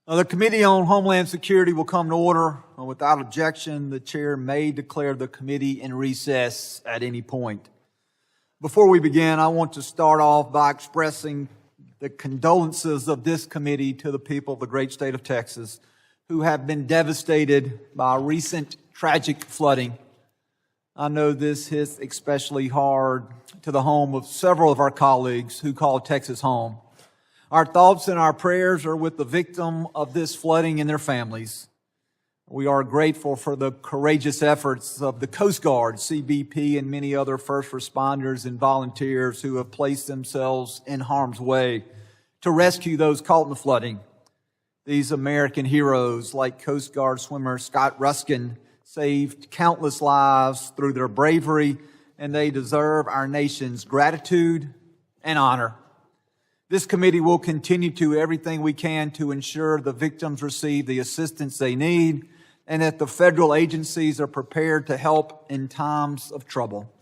The Committee on Homeland Security will come to order. Without objection, the chair may declare the committee in recess at any point. Before we begin, I want to start off by expressing the condolences of this committee to the people of the great state of Texas who have been devastated by recent tragic flooding. I know this hits especially hard to the home of several of our colleagues who call Texas home. Our thoughts and our prayers are with the victim of this flooding and their families. We are grateful for the courageous efforts of the Coast Guard, CBP, and many other first responders and volunteers who have placed themselves in harm's way to rescue those caught in the flooding. These American heroes, like Coast Guard swimmer Scott Ruskin, saved countless lives through their bravery, and they deserve our nation's gratitude and honor. This committee will continue to do everything we can to ensure the victims receive the assistance they need and that the federal agencies are prepared to help in times of trouble.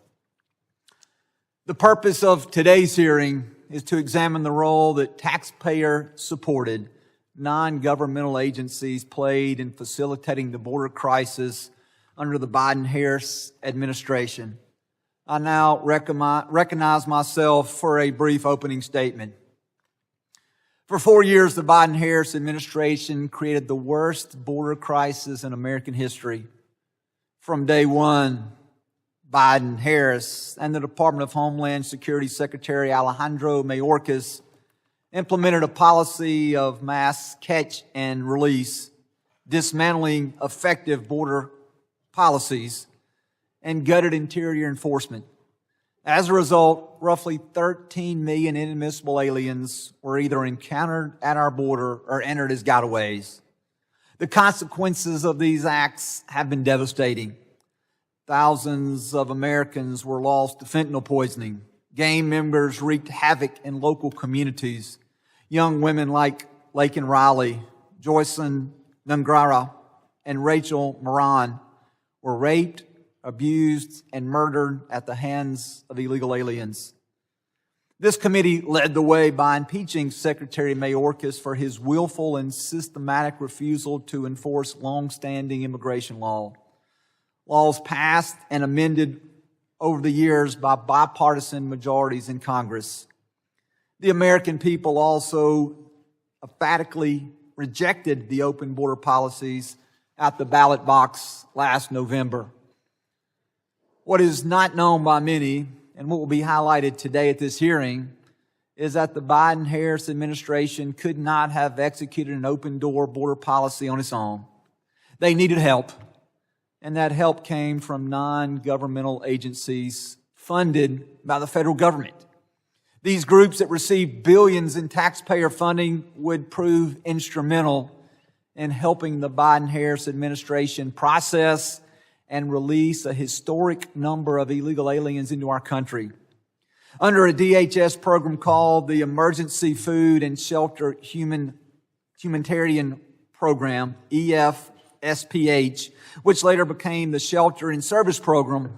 The purpose of today's hearing is to examine the role that taxpayer-supported non-governmental agencies played in facilitating the border crisis under the Biden-Harris administration. I now recognize myself for a brief opening statement. For 4 years, the Biden-Harris administration created the worst border crisis in American history. From day one, Biden, Harris, and the Department of Homeland Security Secretary Alejandro Mayorkas implemented a policy of mass catch and release, dismantling effective border policies, and gutted interior enforcement. As a result, roughly 13 million inadmissible aliens were either encountered at our border or entered as gotaways. The consequences of these acts have been devastating. Thousands of Americans were lost to fentanyl poisoning. Gang members wreaked havoc in local communities. Young women like Laken Riley, Joycelyn Nungrara, and Rachel Moran were raped, abused, and murdered at the hands of illegal aliens. This committee led the way by impeaching Secretary Mayorkas for his willful and systematic refusal to enforce long-standing immigration laws passed and amended over the years by bipartisan majorities in Congress. The American people also emphatically rejected the open border policies at the ballot box last November. What is not known by many, and what will be highlighted today at this hearing, is that the Biden-Harris administration could not have executed an open-door border policy on its own. They needed help, and that help came from non-governmental agencies funded by the federal government. These groups that received billions in taxpayer funding would prove instrumental in helping the Biden-Harris administration process and release a historic number of illegal aliens into our country. Under a DHS program called the Emergency Food and Shelter Humanitarian Program, EFSPH, which later became the Shelter and Service Program,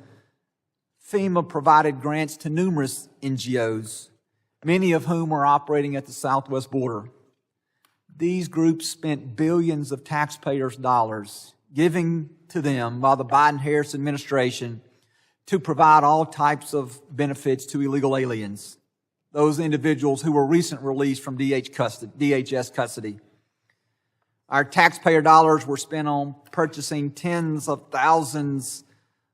FEMA provided grants to numerous NGOs, many of whom are operating at the southwest border. These groups spent billions of taxpayers' dollars giving to them by the Biden-Harris administration to provide all types of benefits to illegal aliens, those individuals who were recently released from DHS custody. Our taxpayer dollars were spent on purchasing tens of thousands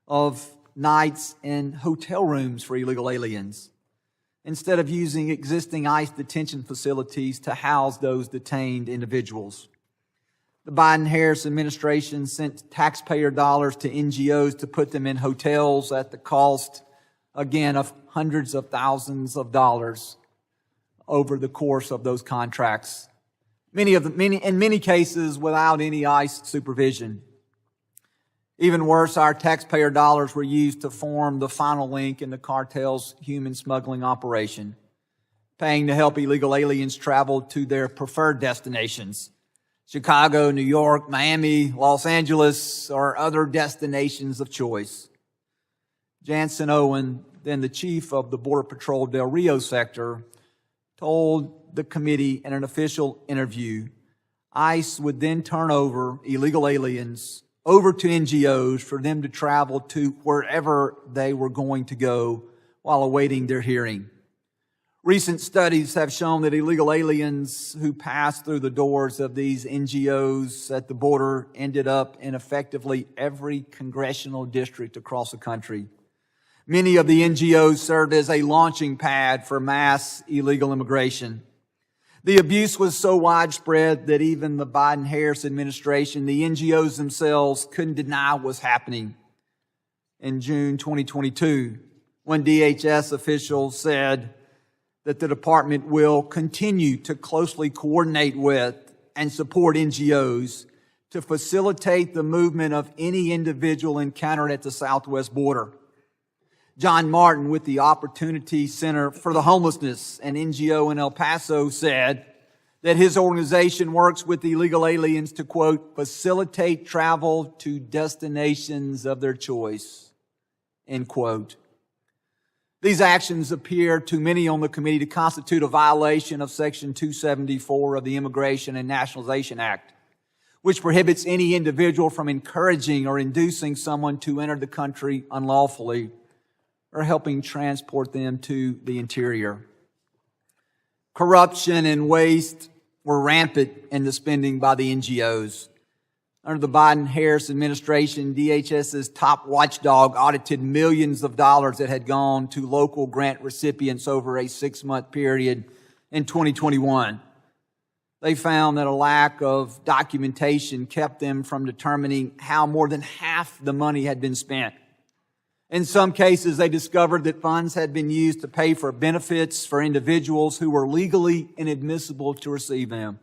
of nights in hotel rooms for illegal aliens, instead of using existing ICE detention facilities to house those detained individuals. The Biden-Harris administration sent taxpayer dollars to NGOs to put them in hotels at the cost, again, of hundreds of thousands of dollars over the course of those contracts. In many cases, without any ICE supervision. Even worse, our taxpayer dollars were used to form the final link in the cartel's human smuggling operation, paying to help illegal aliens travel to their preferred destinations. Chicago, New York, Miami, Los Angeles, or other destinations of choice. Jansen Owen, then the chief of the Border Patrol Del Rio sector, told the committee in an official interview, ICE would then turn over illegal aliens over to NGOs for them to travel to wherever they were going to go while awaiting their hearing. Recent studies have shown that illegal aliens who passed through the doors of these NGOs at the border ended up in effectively every congressional district across the country. Many of the NGOs served as a launching pad for mass illegal immigration. The abuse was so widespread that even the Biden-Harris administration, the NGOs themselves, couldn't deny what was happening. In June 2022, when DHS officials said that the department will continue to closely coordinate with and support NGOs to facilitate the movement of any individual encountered at the southwest border. John Martin with the Opportunity Center for the Homelessness, an NGO in El Paso, said that his organization works with illegal aliens to, quote, facilitate travel to destinations of their choice, end quote. These actions appear to many on the committee to constitute a violation of Section 274 of the Immigration and Nationalization Act, which prohibits any individual from encouraging or inducing someone to enter the country unlawfully or helping transport them to the interior. Corruption and waste were rampant in the spending by the NGOs. Under the Biden-Harris administration, DHS's top watchdog audited millions of dollars that had gone to local grant recipients over a 6-month period in 2021. They found that a lack of documentation kept them from determining how more than half the money had been spent. In some cases, they discovered that funds had been used to pay for benefits for individuals who were legally inadmissible to receive them.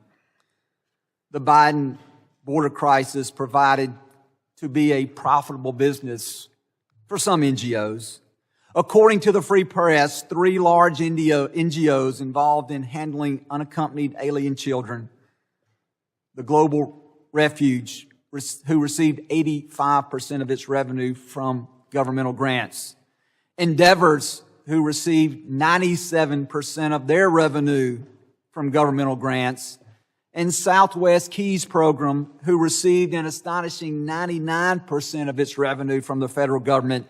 The Biden border crisis provided to be a profitable business for some NGOs. According to the Free Press, 3 large NGOs involved in handling unaccompanied alien children, the Global Refuge, who received 85% of its revenue from governmental grants, Endeavors, who received 97% of their revenue from governmental grants, and Southwest Keys Program, who received an astonishing 99% of its revenue from the federal government.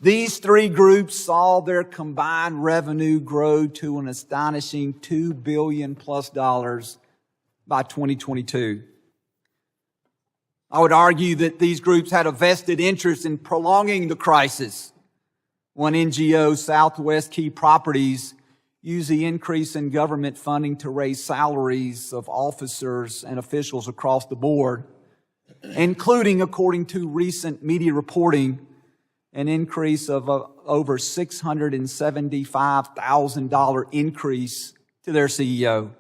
These 3 groups saw their combined revenue grow to an astonishing $2 billion plus by 2022. I would argue that these groups had a vested interest in prolonging the crisis. One NGO, Southwest Key Properties, used the increase in government funding to raise salaries of officers and officials across the board, including, according to recent media reporting, an increase of over $675,000 increase to their CEO.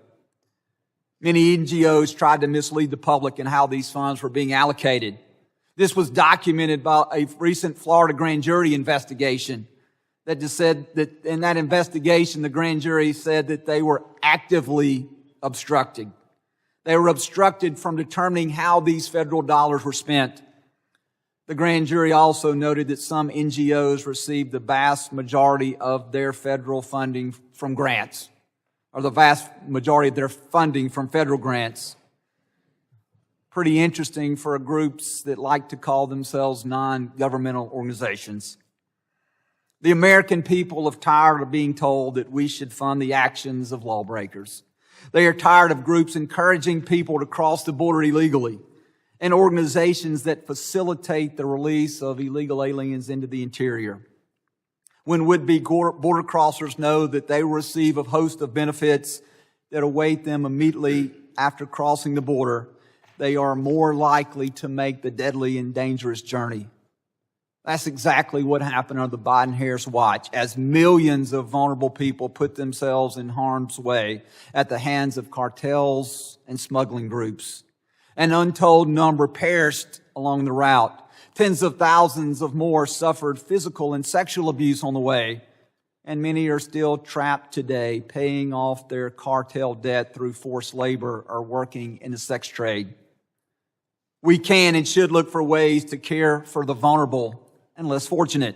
Many NGOs tried to mislead the public in how these funds were being allocated. This was documented by a recent Florida grand jury investigation that just said that in that investigation, the grand jury said that they were actively obstructing. They were obstructed from determining how these federal dollars were spent. The grand jury also noted that some NGOs received the vast majority of their federal funding from grants, or the vast majority of their funding from federal grants. Pretty interesting for groups that like to call themselves non-governmental organizations. The American people are tired of being told that we should fund the actions of lawbreakers. They are tired of groups encouraging people to cross the border illegally and organizations that facilitate the release of illegal aliens into the interior. When would-be border crossers know that they will receive a host of benefits that await them immediately after crossing the border, they are more likely to make the deadly and dangerous journey. That's exactly what happened under the Biden-Harris watch as millions of vulnerable people put themselves in harm's way at the hands of cartels and smuggling groups. An untold number perished along the route. Tens of thousands of more suffered physical and sexual abuse on the way, and many are still trapped today, paying off their cartel debt through forced labor or working in the sex trade. We can and should look for ways to care for the vulnerable and less fortunate,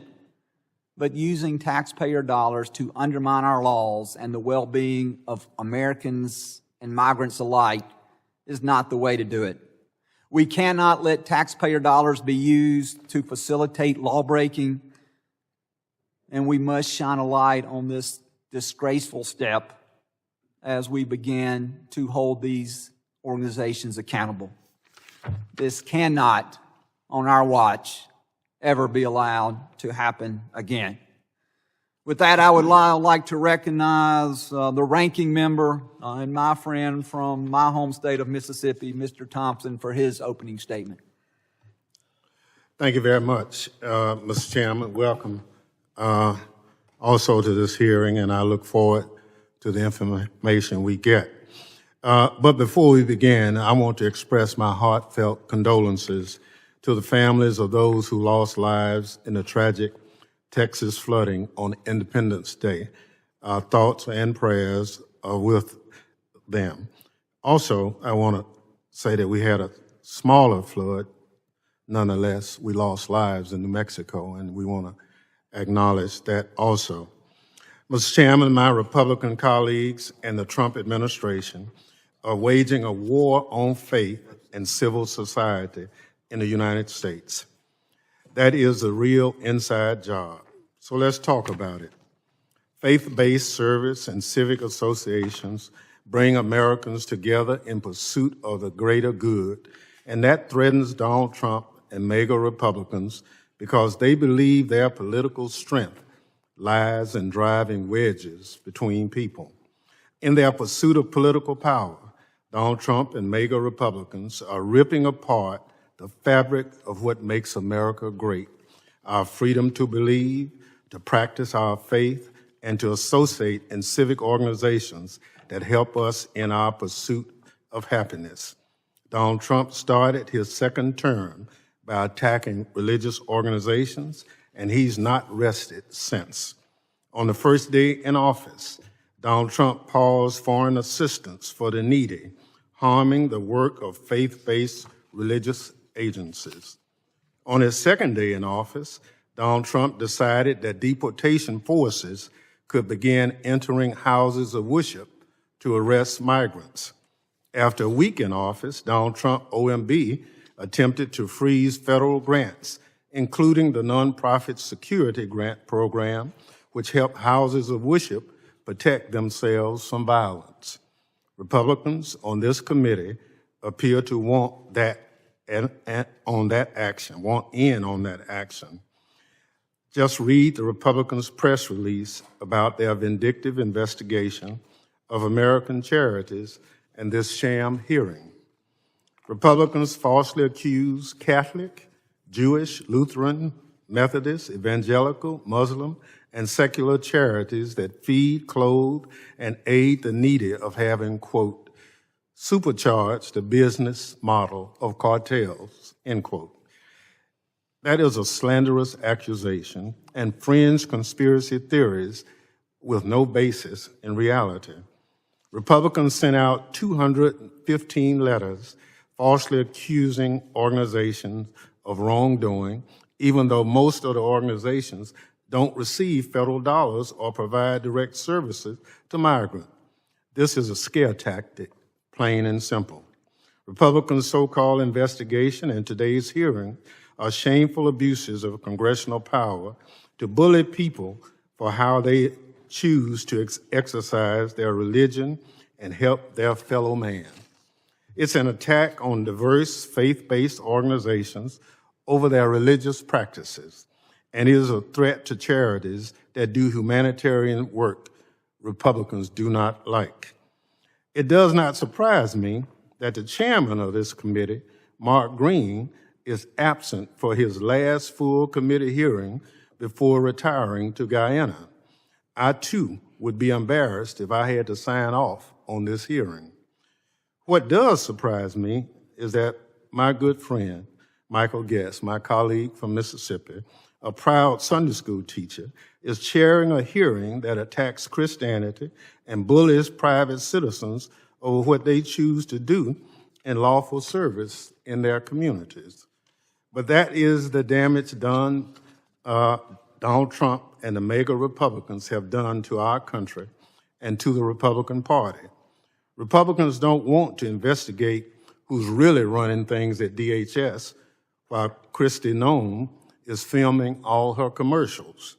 but using taxpayer dollars to undermine our laws and the well-being of Americans and migrants alike is not the way to do it. We cannot let taxpayer dollars be used to facilitate lawbreaking, and we must shine a light on this disgraceful step as we begin to hold these organizations accountable. This cannot, on our watch, ever be allowed to happen again. With that, I would like to recognize the ranking member and my friend from my home state of Mississippi, Mr. Thompson, for his opening statement. Thank you very much, Mr. Chairman. Welcome also to this hearing, and I look forward to the information we get. But before we begin, I want to express my heartfelt condolences to the families of those who lost lives in the tragic Texas flooding on Independence Day. Our thoughts and prayers are with them. Also, I want to say that we had a smaller flood. Nonetheless, we lost lives in New Mexico, and we want to acknowledge that also. Mr. Chairman, my Republican colleagues and the Trump administration are waging a war on faith and civil society in the United States. That is a real inside job. So let's talk about it. Faith-based service and civic associations bring Americans together in pursuit of the greater good, and that threatens Donald Trump and MAGA Republicans because they believe their political strength lies in driving wedges between people. In their pursuit of political power, Donald Trump and MAGA Republicans are ripping apart the fabric of what makes America great, our freedom to believe, to practice our faith, and to associate in civic organizations that help us in our pursuit of happiness. Donald Trump started his second term by attacking religious organizations, and he's not rested since. On the first day in office, Donald Trump paused foreign assistance for the needy, harming the work of faith-based religious agencies. On his second day in office, Donald Trump decided that deportation forces could begin entering houses of worship to arrest migrants. After a week in office, Donald Trump, OMB, attempted to freeze federal grants, including the Nonprofit Security Grant Program, which helped houses of worship protect themselves from violence. Republicans on this committee appear to want that on that action. Just read the Republicans' press release about their vindictive investigation of American charities and this sham hearing. Republicans falsely accuse Catholic, Jewish, Lutheran, Methodist, evangelical, Muslim, and secular charities that feed, clothe, and aid the needy of having, quote, supercharged the business model of cartels, end quote. That is a slanderous accusation and fringe conspiracy theories with no basis in reality. Republicans sent out 215 letters falsely accusing organizations of wrongdoing, even though most of the organizations don't receive federal dollars or provide direct services to migrants. This is a scare tactic, plain and simple. Republicans' so-called investigation and today's hearing are shameful abuses of congressional power to bully people for how they choose to exercise their religion and help their fellow man. It's an attack on diverse faith-based organizations over their religious practices, and it is a threat to charities that do humanitarian work Republicans do not like. It does not surprise me that the chairman of this committee, Mark Green, is absent for his last full committee hearing before retiring to Guyana. I, too, would be embarrassed if I had to sign off on this hearing. What does surprise me is that my good friend, Michael Guest, my colleague from Mississippi, a proud Sunday school teacher, is chairing a hearing that attacks Christianity and bullies private citizens over what they choose to do in lawful service in their communities. But that is the damage done Donald Trump and the MAGA Republicans have done to our country and to the Republican Party. Republicans don't want to investigate who's really running things at DHS, while Kristi Noem is filming all her commercials.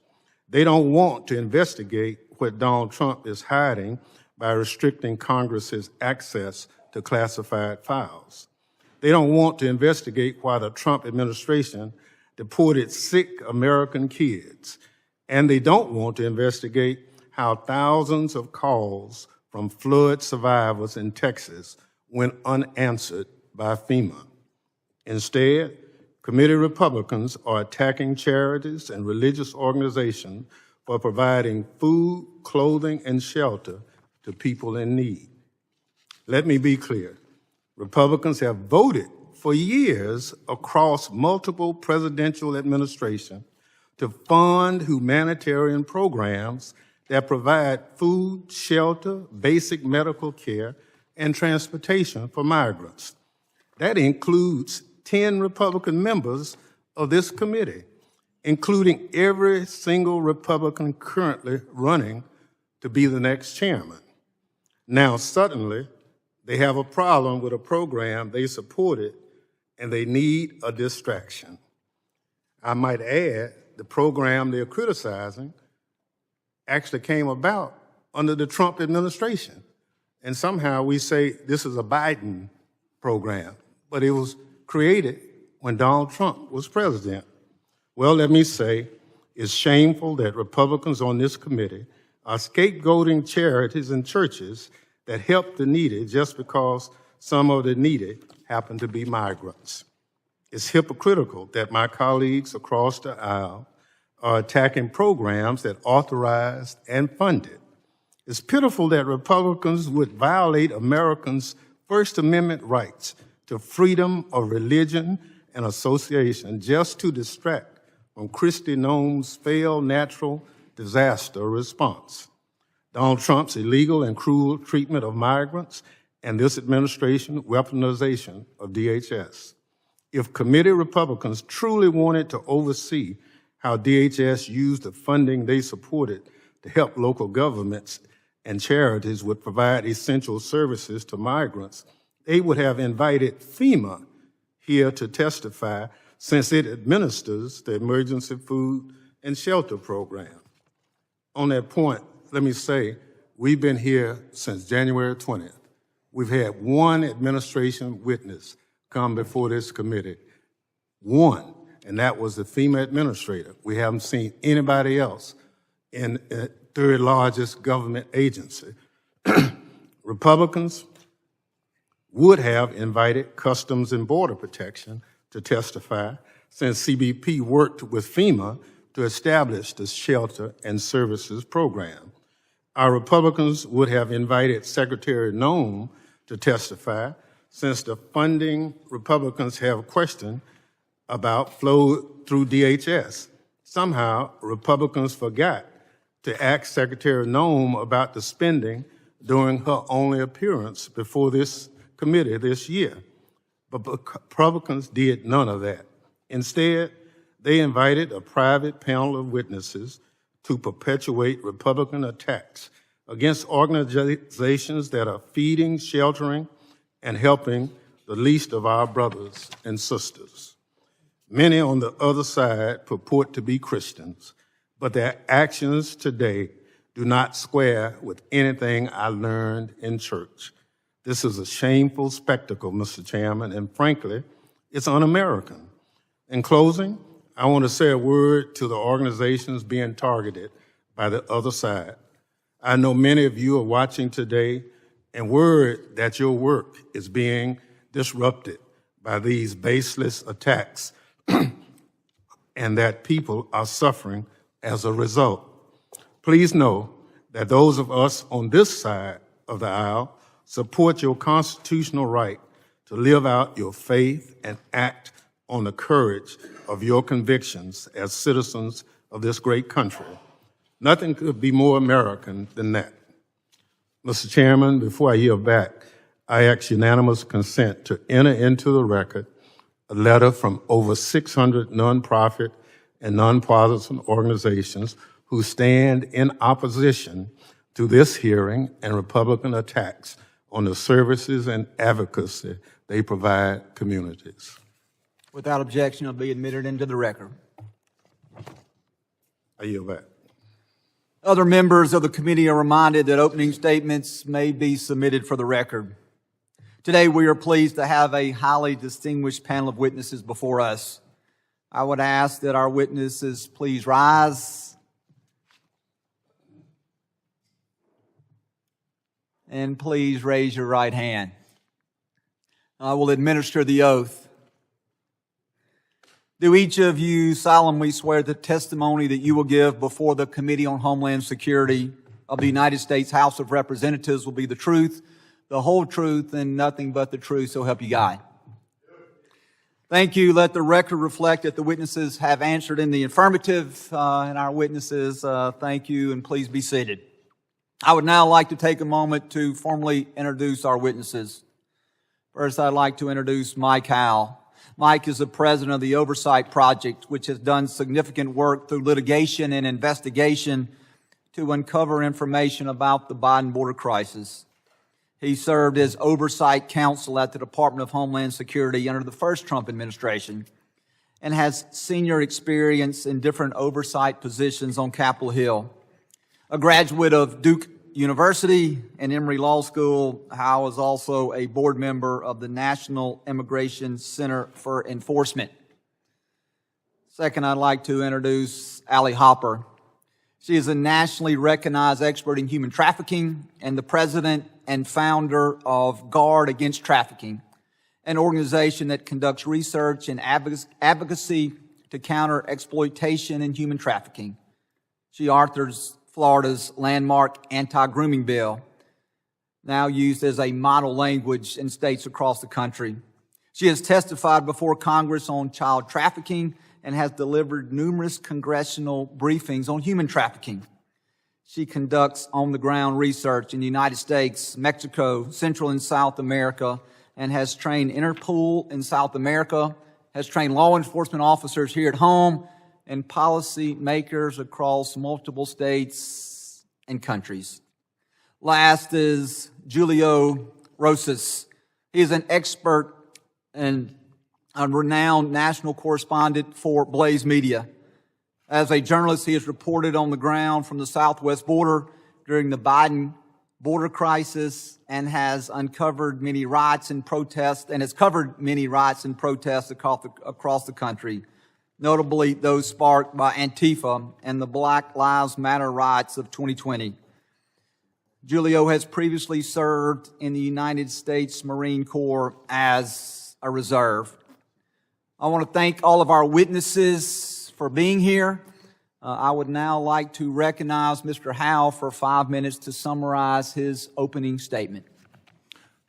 They don't want to investigate what Donald Trump is hiding by restricting Congress's access to classified files. They don't want to investigate why the Trump administration deported sick American kids. And they don't want to investigate how thousands of calls from flood survivors in Texas went unanswered by FEMA. Instead, committee Republicans are attacking charities and religious organizations for providing food, clothing, and shelter to people in need. Let me be clear. Republicans have voted for years across multiple presidential administrations to fund humanitarian programs that provide food, shelter, basic medical care, and transportation for migrants. That includes 10 Republican members of this committee, including every single Republican currently running to be the next chairman. Now, suddenly, they have a problem with a program they supported, and they need a distraction. I might add, the program they're criticizing actually came about under the Trump administration. And somehow we say this is a Biden program, but it was created when Donald Trump was president. Well, let me say, it's shameful that Republicans on this committee are scapegoating charities and churches that help the needy just because some of the needy happen to be migrants. It's hypocritical that my colleagues across the aisle are attacking programs that authorized and funded. It's pitiful that Republicans would violate Americans' First Amendment rights to freedom of religion and association just to distract from Kristi Noem's failed natural disaster response. Donald Trump's illegal and cruel treatment of migrants and this administration's weaponization of DHS. If committee Republicans truly wanted to oversee how DHS used the funding they supported to help local governments and charities would provide essential services to migrants, they would have invited FEMA here to testify since it administers the Emergency Food and Shelter Program. On that point, let me say, we've been here since January 20th. We've had one administration witness come before this committee. One, and that was the FEMA administrator. We haven't seen anybody else in the third largest government agency. Republicans would have invited Customs and Border Protection to testify since CBP worked with FEMA to establish the Shelter and Services Program. Our Republicans would have invited Secretary Noem to testify since the funding Republicans have questioned about flowed through DHS. Somehow, Republicans forgot to ask Secretary Noem about the spending during her only appearance before this committee this year. But Republicans did none of that. Instead, they invited a private panel of witnesses to perpetuate Republican attacks against organizations that are feeding, sheltering, and helping the least of our brothers and sisters. Many on the other side purport to be Christians, but their actions today do not square with anything I learned in church. This is a shameful spectacle, Mr. Chairman, and frankly, it's un-American. In closing, I want to say a word to the organizations being targeted by the other side. I know many of you are watching today and worried that your work is being disrupted by these baseless attacks and that people are suffering as a result. Please know that those of us on this side of the aisle support your constitutional right to live out your faith and act on the courage of your convictions as citizens of this great country. Nothing could be more American than that. Mr. Chairman, before I yield back, I ask unanimous consent to enter into the record a letter from over 600 nonprofit and nonpartisan organizations who stand in opposition to this hearing and Republican attacks on the services and advocacy they provide communities. Without objection, it'll be admitted into the record. I yield back. Other members of the committee are reminded that opening statements may be submitted for the record. Today, we are pleased to have a highly distinguished panel of witnesses before us. I would ask that our witnesses please rise and please raise your right hand. I will administer the oath. Do each of you solemnly swear the testimony that you will give before the Committee on Homeland Security of the United States House of Representatives will be the truth, the whole truth, and nothing but the truth, so help you God? Thank you. Let the record reflect that the witnesses have answered in the affirmative, and our witnesses, thank you, and please be seated. I would now like to take a moment to formally introduce our witnesses. First, I'd like to introduce Mike Howell. Mike is the president of the Oversight Project, which has done significant work through litigation and investigation to uncover information about the Biden border crisis. He served as Oversight Counsel at the Department of Homeland Security under the first Trump administration and has senior experience in different oversight positions on Capitol Hill. A graduate of Duke University and Emory Law School, Howell is also a board member of the National Immigration Center for Enforcement. Second, I'd like to introduce Allie Hopper. She is a nationally recognized expert in human trafficking and the president and founder of Guard Against Trafficking, an organization that conducts research and advocacy to counter exploitation and human trafficking. She authors Florida's landmark anti-grooming bill, now used as a model language in states across the country. She has testified before Congress on child trafficking and has delivered numerous congressional briefings on human trafficking. She conducts on-the-ground research in the United States, Mexico, Central and South America, and has trained Interpol in South America, has trained law enforcement officers here at home, and policy makers across multiple states and countries. Last is Julio Rosas. He is an expert and a renowned national correspondent for Blaze Media. As a journalist, he has reported on the ground from the southwest border during the Biden border crisis and has uncovered many riots and protests and has covered many riots and protests across the country, notably those sparked by Antifa and the Black Lives Matter riots of 2020. Julio has previously served in the United States Marine Corps as a reserve. I want to thank all of our witnesses for being here. I would now like to recognize Mr. Howell for 5 minutes to summarize his opening statement.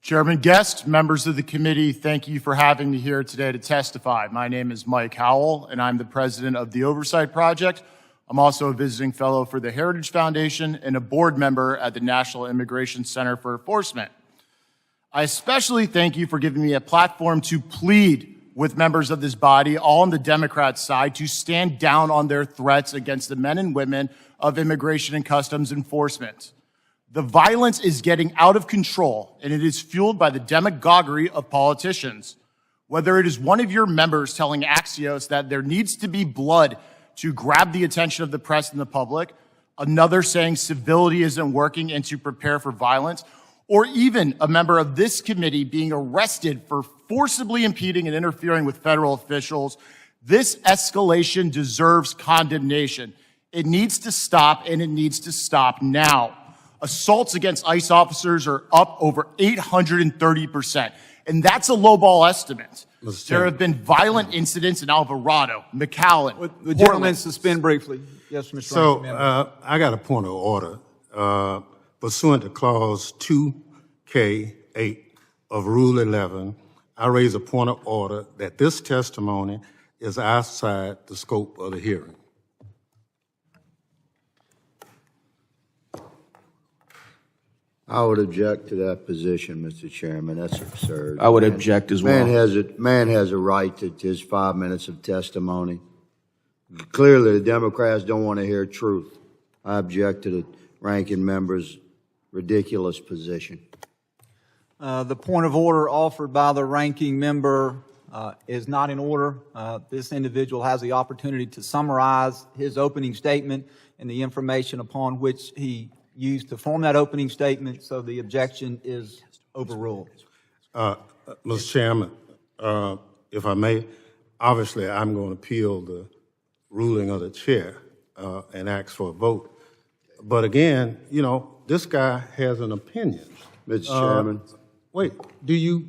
Chairman Guest, members of the committee, thank you for having me here today to testify. My name is Mike Howell, and I'm the president of the Oversight Project. I'm also a visiting fellow for the Heritage Foundation and a board member at the National Immigration Center for Enforcement. I especially thank you for giving me a platform to plead with members of this body, all on the Democrat side, to stand down on their threats against the men and women of Immigration and Customs Enforcement. The violence is getting out of control, and it is fueled by the demagoguery of politicians. Whether it is one of your members telling Axios that there needs to be blood to grab the attention of the press and the public, another saying civility isn't working and to prepare for violence, or even a member of this committee being arrested for forcibly impeding and interfering with federal officials, this escalation deserves condemnation. It needs to stop, and it needs to stop now. Assaults against ICE officers are up over 830%, and that's a lowball estimate. There have been violent incidents in Alvarado, McAllen. The gentleman suspend briefly. Yes, Mr. So I got a point of order. Pursuant to Clause 2K8 of Rule 11, I raise a point of order that this testimony is outside the scope of the hearing. I would object to that position, Mr. Chairman. That's absurd. I would object as well. Man has a right to his 5 minutes of testimony. Clearly, the Democrats don't want to hear truth. I object to the ranking member's ridiculous position. The point of order offered by the ranking member is not in order. This individual has the opportunity to summarize his opening statement and the information upon which he used to form that opening statement, so the objection is overruled. Mr. Chairman, if I may, obviously I'm going to appeal the ruling of the chair and ask for a vote. But again, you know, this guy has an opinion. Mr. Chairman. Wait, do you?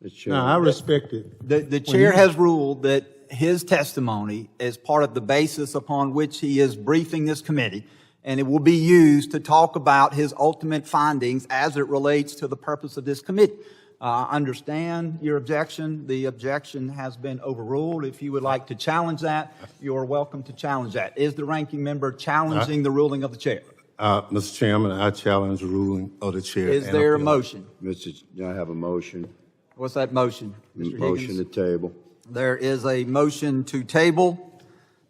Mr. Chairman. No, I respect it. The chair has ruled that his testimony is part of the basis upon which he is briefing this committee, and it will be used to talk about his ultimate findings as it relates to the purpose of this committee. I understand your objection. The objection has been overruled. If you would like to challenge that, you are welcome to challenge that. Is the ranking member challenging the ruling of the chair? Mr. Chairman, I challenge the ruling of the chair. Is there a motion? I have a motion. What's that motion, Mr. Motion to Higgins? table. There is a motion to table.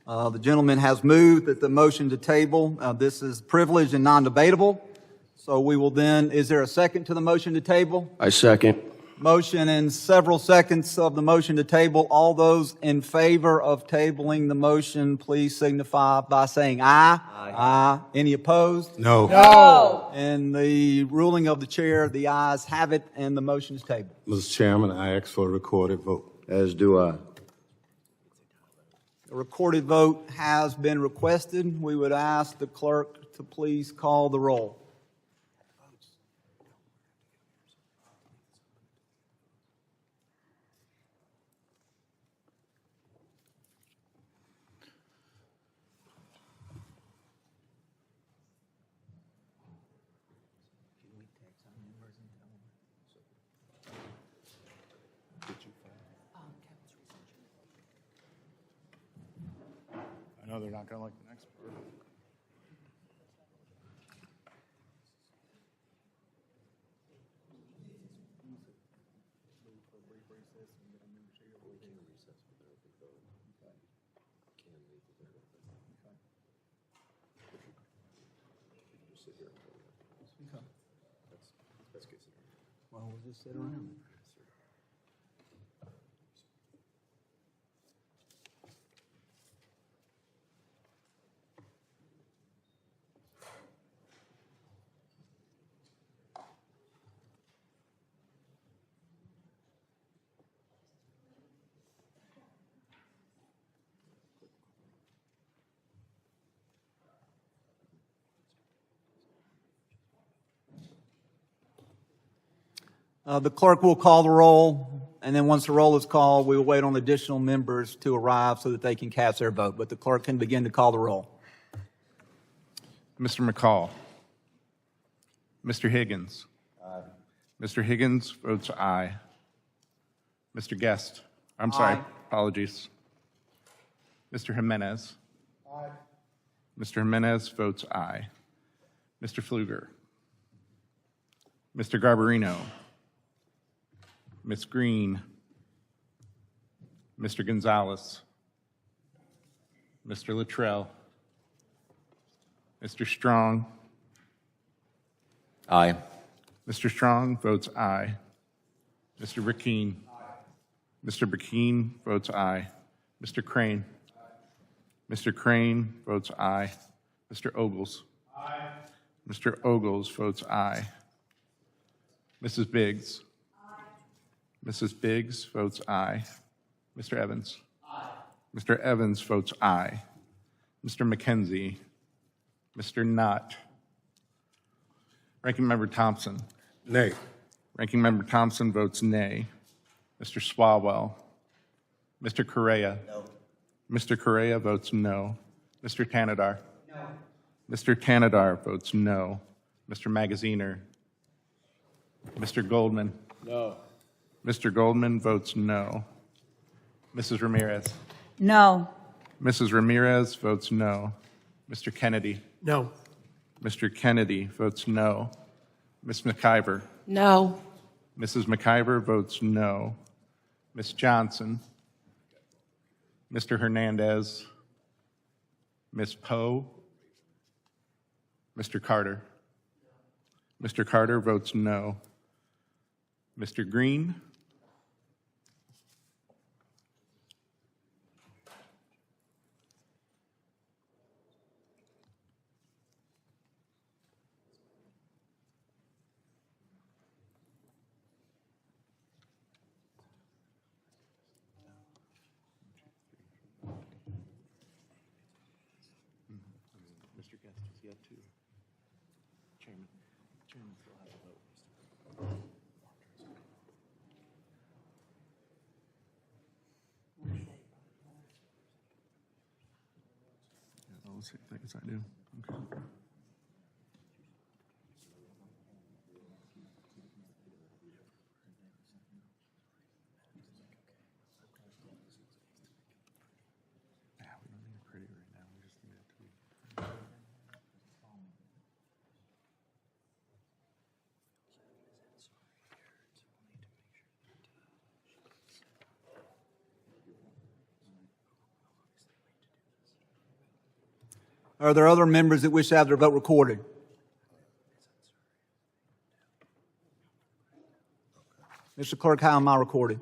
The gentleman has moved that the motion to table, this is privileged and non-debatable. So we will then, is there a second to the motion to table? I second. Motion and several seconds of the motion to table. All those in favor of tabling the motion, please signify by saying aye. Aye. Any opposed? No. No. And the ruling of the chair, the ayes have it, and the motion is tabled. Mr. Chairman, I ask for a recorded vote. As do I. A recorded vote has been requested. We would ask the clerk to please call the roll. I know they're not going to like the next part. Well, we'll just sit around. The clerk will call the roll, and then once the roll is called, we will wait on additional members to arrive so that they can cast their vote. But the clerk can begin to call the roll. Mr. McCall. Mr. Higgins. Aye. Mr. Higgins votes aye. Mr. Guest. I'm sorry. Apologies. Mr. Jimenez. Aye. Mr. Jimenez votes aye. Mr. Pfluger. Mr. Garbarino. Ms. Green. Mr. Gonzalez. Mr. Luttrell. Mr. Strong. Aye. Mr. Strong votes aye. Mr. Burkeen. Mr. Burkeen votes aye. Mr. Crane. Mr. Crane votes aye. Mr. Ogles. Aye. Mr. Ogles votes aye. Mrs. Biggs. Aye. Mrs. Biggs votes aye. Mr. Evans. Aye. Mr. Evans votes aye. Mr. McKenzie. Mr. Nutt. Ranking Member Thompson. Nay. Ranking Member Thompson votes nay. Mr. Swalwell. Mr. Correa. No. Mr. Correa votes no. Mr. Tanadar. No. Mr. Tanadar votes no. Mr. Magaziner. Mr. Goldman. No. Mr. Goldman votes no. Mrs. Ramirez. No. Mrs. Ramirez votes no. Mr. Kennedy. No. Mr. Kennedy votes no. Ms. McIver. No. Mrs. McIver votes no. Ms. Johnson. Mr. Hernandez. Ms. Poe. Mr. Carter. Mr. Carter votes no. Mr. Green? Mr. Guest has yet to. Chairman still has a vote. Let's see, I guess I do. Okay. Yeah, we don't need it pretty right now. We just need it to be. Are there other members that wish to have their vote recorded? Mr. Clerk, how am I recorded?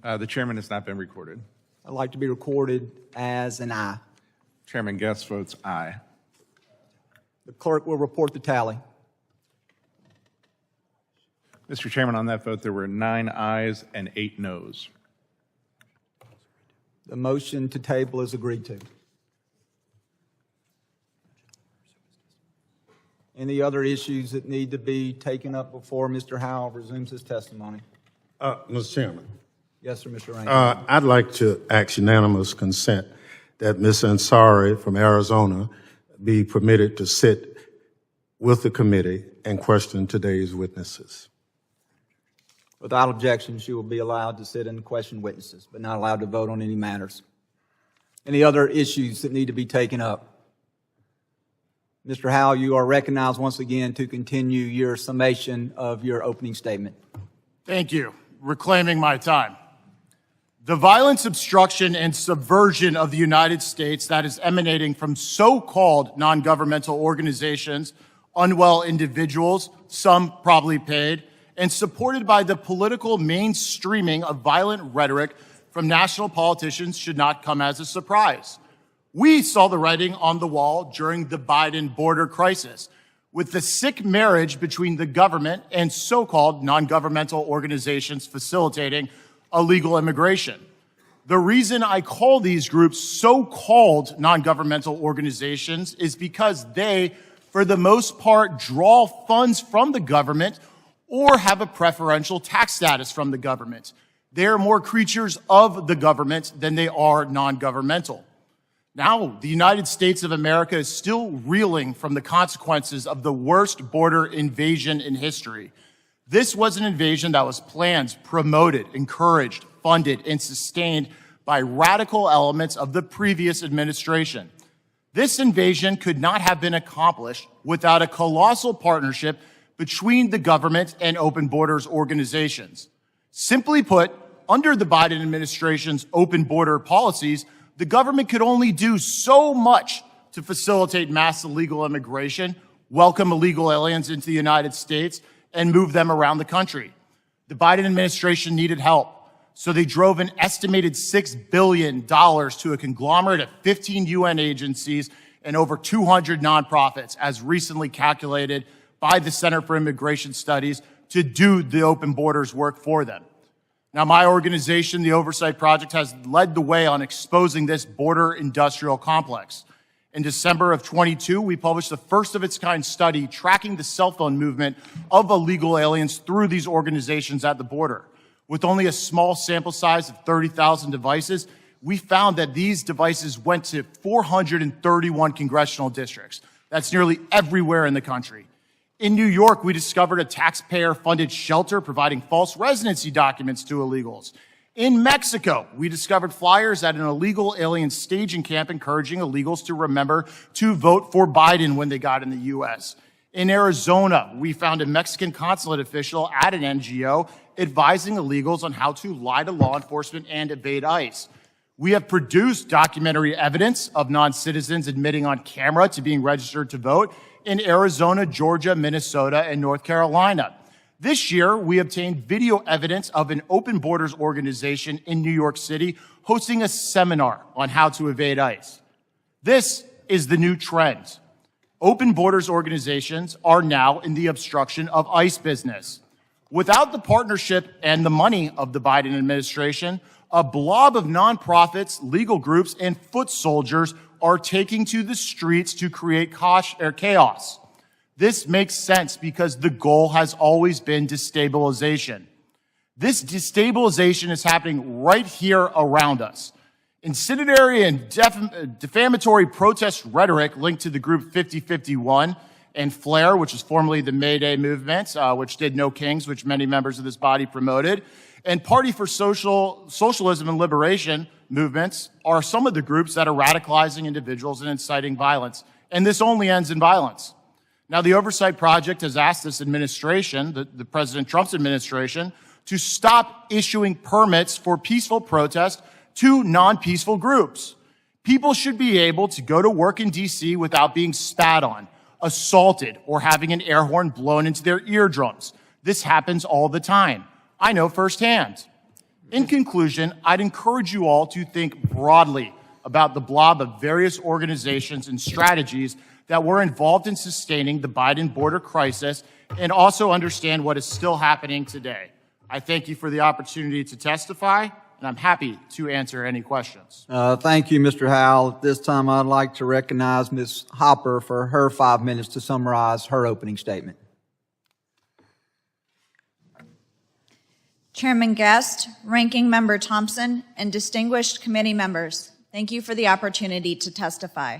The chairman has not been recorded. I'd like to be recorded as an aye. Chairman Guest votes aye. The clerk will report the tally. Mr. Chairman, on that vote, there were 9 ayes and 8 noes. The motion to table is agreed to. Any other issues that need to be taken up before Mr. Howell resumes his testimony? Mr. Chairman, Yes, sir, Mr. Rainey. I'd like to ask unanimous consent that Ms. Ansari from Arizona be permitted to sit with the committee and question today's witnesses. Without objection, she will be allowed to sit and question witnesses, but not allowed to vote on any matters. Any other issues that need to be taken up? Mr. Howell, you are recognized once again to continue your summation of your opening statement. Thank you. Reclaiming my time. The violence, obstruction, and subversion of the United States that is emanating from so-called non-governmental organizations, unwell individuals, some probably paid, and supported by the political mainstreaming of violent rhetoric from national politicians should not come as a surprise. We saw the writing on the wall during the Biden border crisis, with the sick marriage between the government and so-called non-governmental organizations facilitating illegal immigration. The reason I call these groups so-called non-governmental organizations is because they, for the most part, draw funds from the government or have a preferential tax status from the government. They are more creatures of the government than they are non-governmental. Now, the United States of America is still reeling from the consequences of the worst border invasion in history. This was an invasion that was planned, promoted, encouraged, funded, and sustained by radical elements of the previous administration. This invasion could not have been accomplished without a colossal partnership between the government and open borders organizations. Simply put, under the Biden administration's open border policies, the government could only do so much to facilitate mass illegal immigration, welcome illegal aliens into the United States, and move them around the country. The Biden administration needed help, so they drove an estimated $6 billion to a conglomerate of 15 UN agencies and over 200 nonprofits, as recently calculated by the Center for Immigration Studies, to do the open borders work for them. Now, my organization, the Oversight Project, has led the way on exposing this border industrial complex. In December of 22, we published the first of its kind study tracking the cell phone movement of illegal aliens through these organizations at the border. With only a small sample size of 30,000 devices, we found that these devices went to 431 congressional districts. That's nearly everywhere in the country. In New York, we discovered a taxpayer-funded shelter providing false residency documents to illegals. In Mexico, we discovered flyers at an illegal alien staging camp encouraging illegals to remember to vote for Biden when they got in the U.S. In Arizona, we found a Mexican consulate official at an NGO advising illegals on how to lie to law enforcement and evade ICE. We have produced documentary evidence of non-citizens admitting on camera to being registered to vote in Arizona, Georgia, Minnesota, and North Carolina. This year, we obtained video evidence of an open borders organization in New York City hosting a seminar on how to evade ICE. This is the new trend. Open borders organizations are now in the obstruction of ICE business. Without the partnership and the money of the Biden administration, a blob of nonprofits, legal groups, and foot soldiers are taking to the streets to create chaos. This makes sense because the goal has always been destabilization. This destabilization is happening right here around us. Incendiary and defamatory protest rhetoric linked to the group 5051 and FLAIR, which is formerly the May Day movement, which did No Kings, which many members of this body promoted, and Party for Socialism and Liberation movements are some of the groups that are radicalizing individuals and inciting violence. And this only ends in violence. Now, the Oversight Project has asked this administration, the President Trump's administration, to stop issuing permits for peaceful protest to non-peaceful groups. People should be able to go to work in D.C. without being spat on, assaulted, or having an air horn blown into their eardrums. This happens all the time. I know firsthand. In conclusion, I'd encourage you all to think broadly about the blob of various organizations and strategies that were involved in sustaining the Biden border crisis and also understand what is still happening today. I thank you for the opportunity to testify, and I'm happy to answer any questions. Thank you, Mr. Howell. At this time, I'd like to recognize Ms. Hopper for her 5 minutes to summarize her opening statement. Chairman Guest, Ranking Member Thompson, and distinguished committee members, thank you for the opportunity to testify.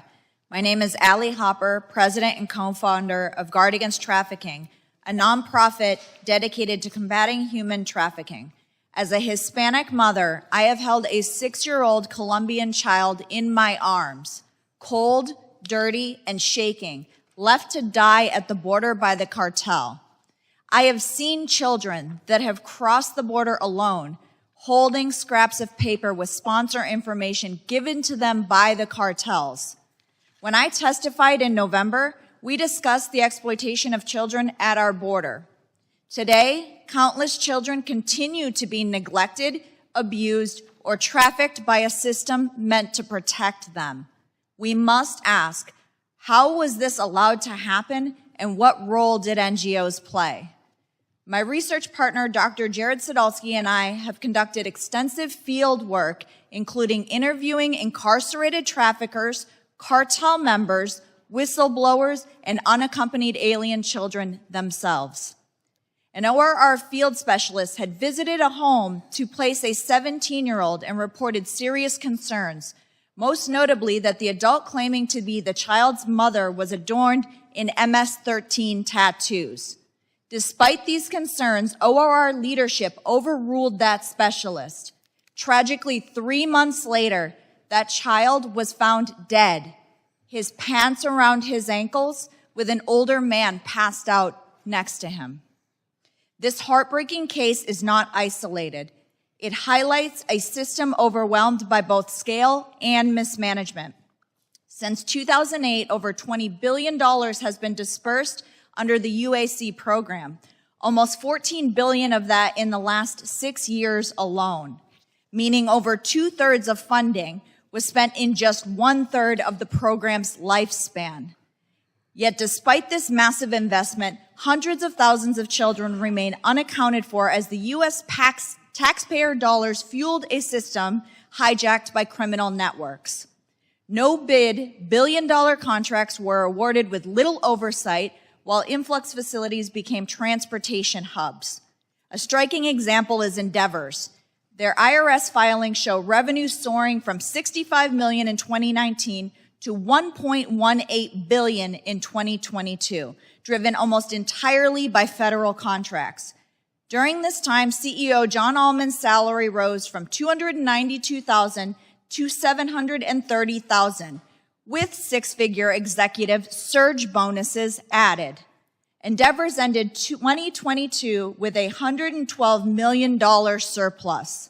My name is Allie Hopper, president and co-founder of Guard Against Trafficking, a nonprofit dedicated to combating human trafficking. As a Hispanic mother, I have held a 6-year-old Colombian child in my arms, cold, dirty, and shaking, left to die at the border by the cartel. I have seen children that have crossed the border alone, holding scraps of paper with sponsor information given to them by the cartels. When I testified in November, we discussed the exploitation of children at our border. Today, countless children continue to be neglected, abused, or trafficked by a system meant to protect them. We must ask, how was this allowed to happen, and what role did NGOs play? My research partner, Dr. Jared Sadolsky, and I have conducted extensive field work, including interviewing incarcerated traffickers, cartel members, whistleblowers, and unaccompanied alien children themselves. An ORR field specialist had visited a home to place a 17-year-old and reported serious concerns, most notably that the adult claiming to be the child's mother was adorned in MS-13 tattoos. Despite these concerns, ORR leadership overruled that specialist. Tragically, 3 months later, that child was found dead, his pants around his ankles, with an older man passed out next to him. This heartbreaking case is not isolated. It highlights a system overwhelmed by both scale and mismanagement. Since 2008, over $20 billion has been dispersed under the UAC program, almost $14 billion of that in the last 6 years alone, meaning over 2/3 of funding was spent in just 1/3 of the program's lifespan. Yet despite this massive investment, hundreds of thousands of children remain unaccounted for as the U.S. taxpayer dollars fueled a system hijacked by criminal networks. No-bid billion-dollar contracts were awarded with little oversight, while influx facilities became transportation hubs. A striking example is Endeavor's. Their IRS filings show revenue soaring from $65 million in 2019 to $1.18 billion in 2022, driven almost entirely by federal contracts. During this time, CEO John Allman's salary rose from $292,000 to $730,000, with six-figure executive surge bonuses added. Endeavor's ended 2022 with a $112 million surplus.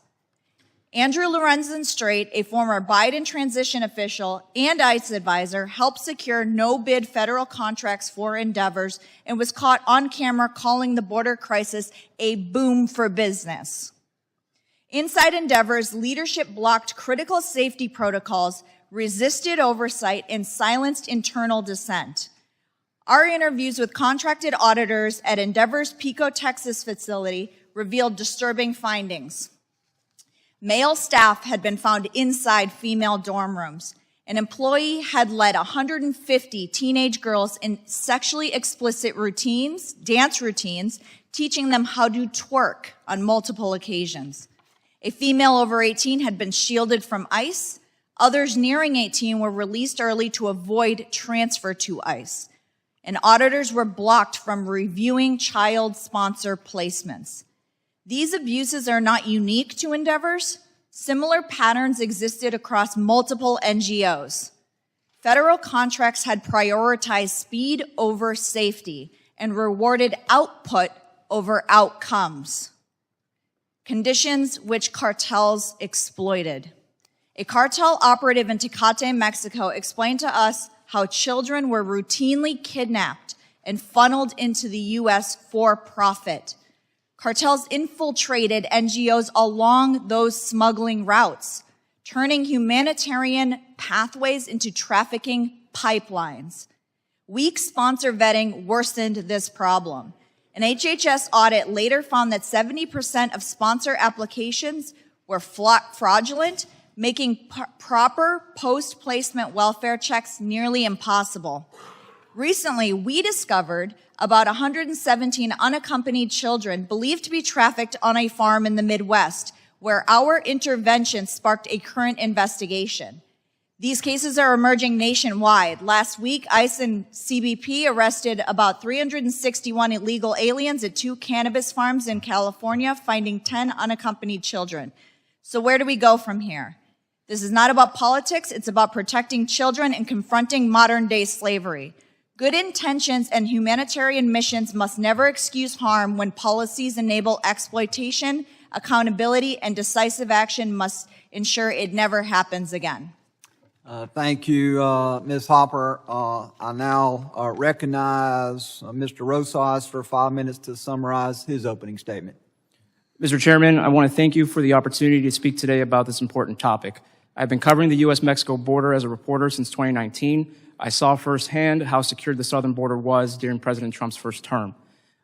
Andrew Lorenzen Strait, a former Biden transition official and ICE advisor, helped secure no-bid federal contracts for endeavors and was caught on camera calling the border crisis a boom for business. Inside endeavors, leadership blocked critical safety protocols, resisted oversight, and silenced internal dissent. Our interviews with contracted auditors at Endeavor's Pico, Texas facility revealed disturbing findings. Male staff had been found inside female dorm rooms. An employee had led 150 teenage girls in sexually explicit routines, dance routines, teaching them how to twerk on multiple occasions. A female over 18 had been shielded from ICE. Others nearing 18 were released early to avoid transfer to ICE. And auditors were blocked from reviewing child sponsor placements. These abuses are not unique to endeavors. Similar patterns existed across multiple NGOs. Federal contracts had prioritized speed over safety and rewarded output over outcomes, conditions which cartels exploited. A cartel operative in Tecate, Mexico, explained to us how children were routinely kidnapped and funneled into the U.S. for profit. Cartels infiltrated NGOs along those smuggling routes, turning humanitarian pathways into trafficking pipelines. Weak sponsor vetting worsened this problem. An HHS audit later found that 70% of sponsor applications were fraudulent, making proper post-placement welfare checks nearly impossible. Recently, we discovered about 117 unaccompanied children believed to be trafficked on a farm in the Midwest, where our intervention sparked a current investigation. These cases are emerging nationwide. Last week, ICE and CBP arrested about 361 illegal aliens at 2 cannabis farms in California, finding 10 unaccompanied children. So where do we go from here? This is not about politics, it's about protecting children and confronting modern-day slavery. Good intentions and humanitarian missions must never excuse harm when policies enable exploitation, accountability, and decisive action must ensure it never happens again. Thank you, Ms. Hopper. I now recognize Mr. Rosas for 5 minutes to summarize his opening statement. Mr. Chairman, I want to thank you for the opportunity to speak today about this important topic. I've been covering the U.S.-Mexico border as a reporter since 2019. I saw firsthand how secure the southern border was during President Trump's first term.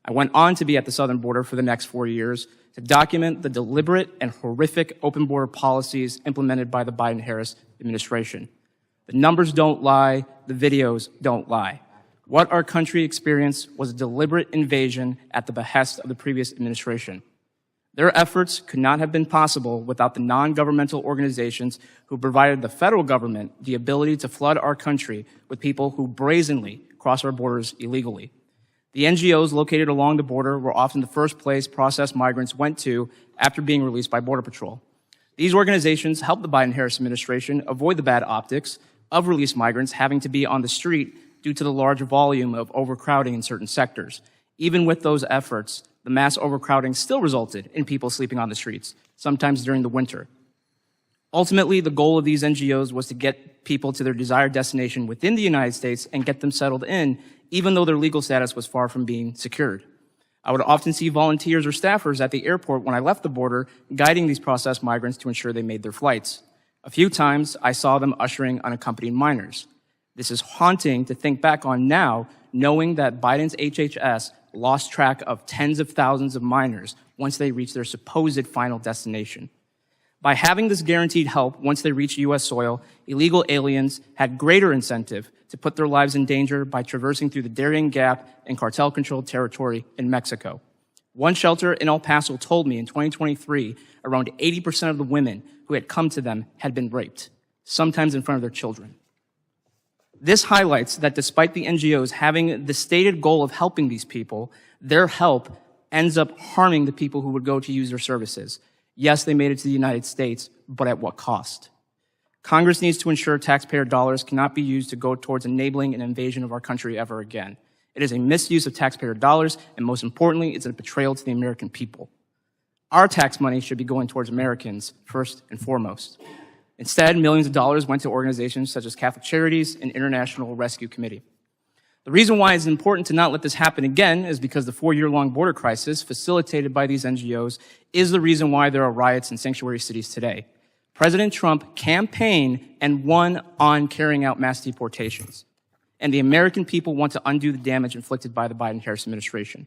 I went on to be at the southern border for the next 4 years to document the deliberate and horrific open border policies implemented by the Biden-Harris administration. The numbers don't lie, the videos don't lie. What our country experienced was a deliberate invasion at the behest of the previous administration. Their efforts could not have been possible without the non-governmental organizations who provided the federal government the ability to flood our country with people who brazenly cross our borders illegally. The NGOs located along the border were often the first place processed migrants went to after being released by Border Patrol. These organizations helped the Biden-Harris administration avoid the bad optics of released migrants having to be on the street due to the large volume of overcrowding in certain sectors. Even with those efforts, the mass overcrowding still resulted in people sleeping on the streets, sometimes during the winter. Ultimately, the goal of these NGOs was to get people to their desired destination within the United States and get them settled in, even though their legal status was far from being secured. I would often see volunteers or staffers at the airport when I left the border guiding these processed migrants to ensure they made their flights. A few times, I saw them ushering unaccompanied minors. This is haunting to think back on now, knowing that Biden's HHS lost track of tens of thousands of minors once they reached their supposed final destination. By having this guaranteed help once they reached U.S. soil, illegal aliens had greater incentive to put their lives in danger by traversing through the Darien Gap and cartel-controlled territory in Mexico. One shelter in El Paso told me in 2023, around 80% of the women who had come to them had been raped, sometimes in front of their children. This highlights that despite the NGOs having the stated goal of helping these people, their help ends up harming the people who would go to use their services. Yes, they made it to the United States, but at what cost? Congress needs to ensure taxpayer dollars cannot be used to go towards enabling an invasion of our country ever again. It is a misuse of taxpayer dollars, and most importantly, it's a betrayal to the American people. Our tax money should be going towards Americans first and foremost. Instead, millions of dollars went to organizations such as Catholic Charities and International Rescue Committee. The reason why it's important to not let this happen again is because the 4-year-long border crisis facilitated by these NGOs is the reason why there are riots in sanctuary cities today. President Trump campaigned and won on carrying out mass deportations. And the American people want to undo the damage inflicted by the Biden-Harris administration.